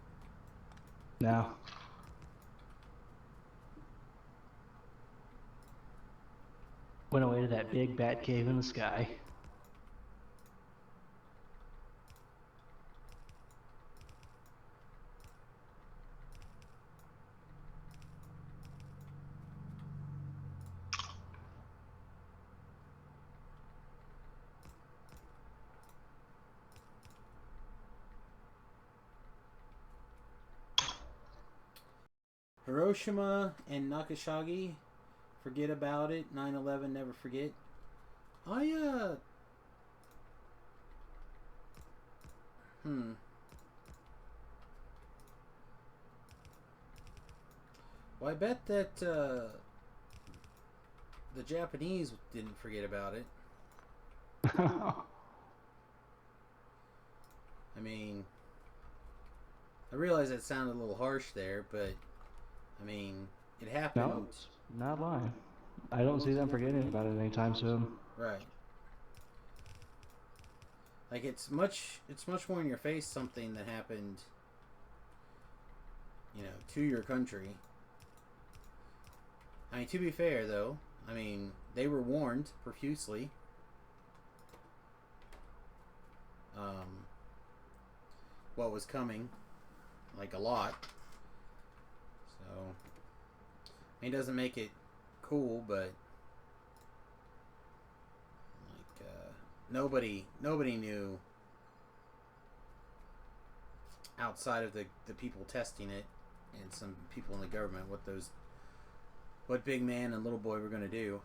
No. Went away to that big bat cave in the sky. Hiroshima and Nagasaki, forget about it. 9/11, never forget. Well, I bet that the Japanese didn't forget about it. I mean, I realize that sounded a little harsh there, but I mean, it happened. No, it's not lying. I don't see them forgetting about it anytime soon. Right. Like it's much more in your face something that happened, you know, to your country. I mean, to be fair though, I mean, they were warned profusely. What was coming, like a lot. So, I mean, it doesn't make it cool, but like nobody knew outside of the people testing it and some people in the government what Big Man and Little Boy were going to do.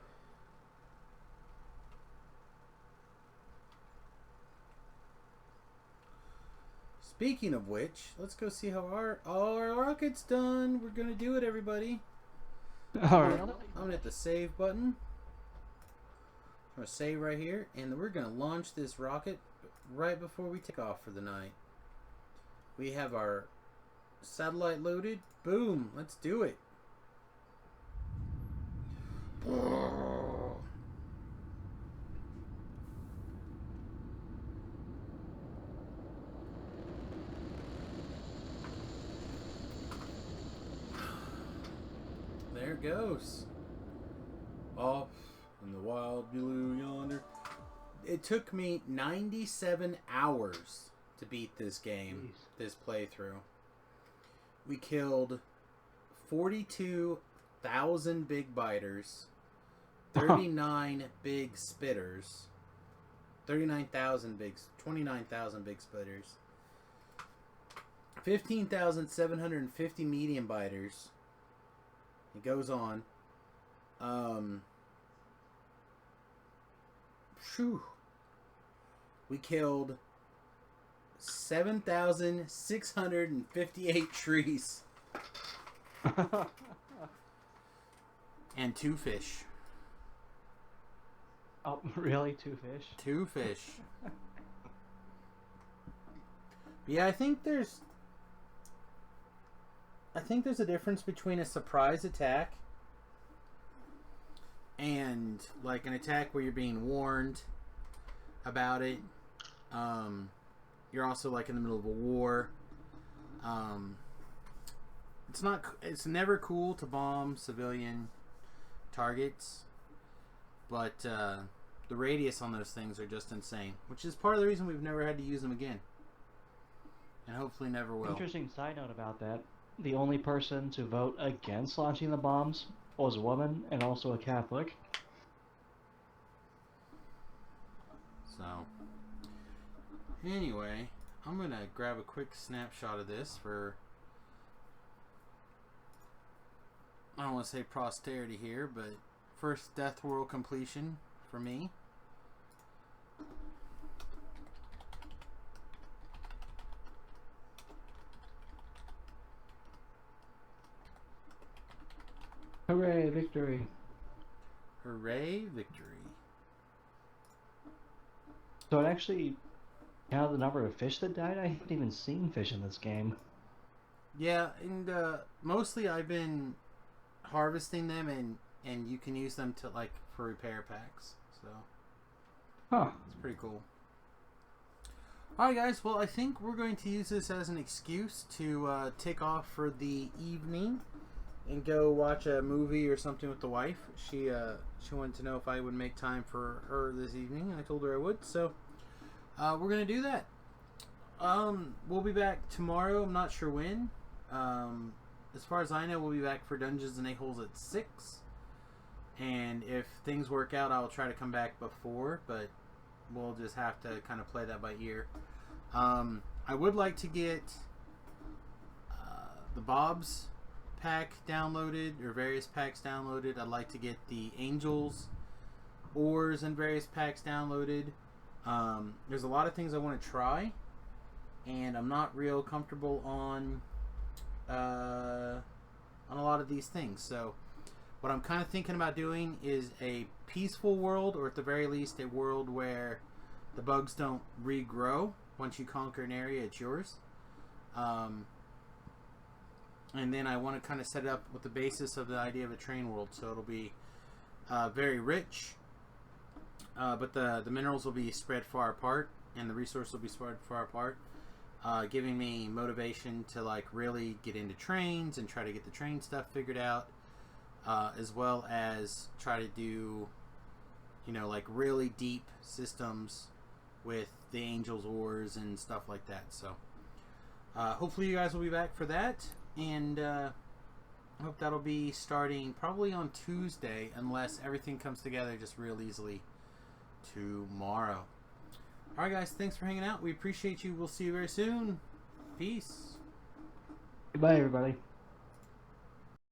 Speaking of which, let's go see how our rocket's done. We're gonna do it, everybody. Alright. I'm gonna hit the save button. I'm gonna save right here, and then we're gonna launch this rocket right before we take off for the night. We have our satellite loaded. Boom! Let's do it. There it goes. Off in the wild blue yonder. It took me 97 hours to beat this game, this playthrough. We killed 42,000 big biters, 39 big spitters, 39,000 big, 29,000 big spitters, 15,750 medium biters. It goes on. Phew. We killed 7,658 trees and 2 fish. Oh, really? 2 fish? 2 fish. Yeah, I think there's a difference between a surprise attack and like an attack where you're being warned about it. You're also like in the middle of a war. It's never cool to bomb civilian targets, but the radius on those things are just insane, which is part of the reason we've never had to use them again, and hopefully never will. Interesting side note about that. The only person to vote against launching the bombs was a woman and also a Catholic. So, anyway, I'm going to grab a quick snapshot of this for, I don't want to say posterity here, but first Death World completion for me. Hooray, victory. Hooray, victory. So it actually counted the number of fish that died? I haven't even seen fish in this game. Yeah, and mostly I've been harvesting them, and you can use them to like for repair packs. So, Huh. it's pretty cool. Alright guys, well I think we're going to use this as an excuse to take off for the evening and go watch a movie or something with the wife. She wanted to know if I would make time for her this evening, and I told her I would. So we're gonna do that. We'll be back tomorrow. I'm not sure when. As far as I know, we'll be back for Dungeons and A-Holes at 6. And if things work out, I'll try to come back before, but we'll just have to kind of play that by ear. I would like to get the Bob's pack downloaded, or various packs downloaded. I'd like to get the Angels ores and various packs downloaded. There's a lot of things I want to try, and I'm not real comfortable on a lot of these things. So what I'm kind of thinking about doing is a peaceful world, or at the very least a world where the bugs don't regrow. Once you conquer an area, it's yours. And then I want to kind of set it up with the basis of the idea of a train world. So it'll be very rich, but the minerals will be spread far apart, and the resources will be spread far apart, giving me motivation to like really get into trains and try to get the train stuff figured out, as well as try to do, you know, like really deep systems with the Angels ores and stuff like that. So hopefully you guys will be back for that. And I hope that'll be starting probably on Tuesday, unless everything comes together just real easily tomorrow. Alright guys, thanks for hanging out. We appreciate you. We'll see you very soon. Peace. Goodbye, everybody.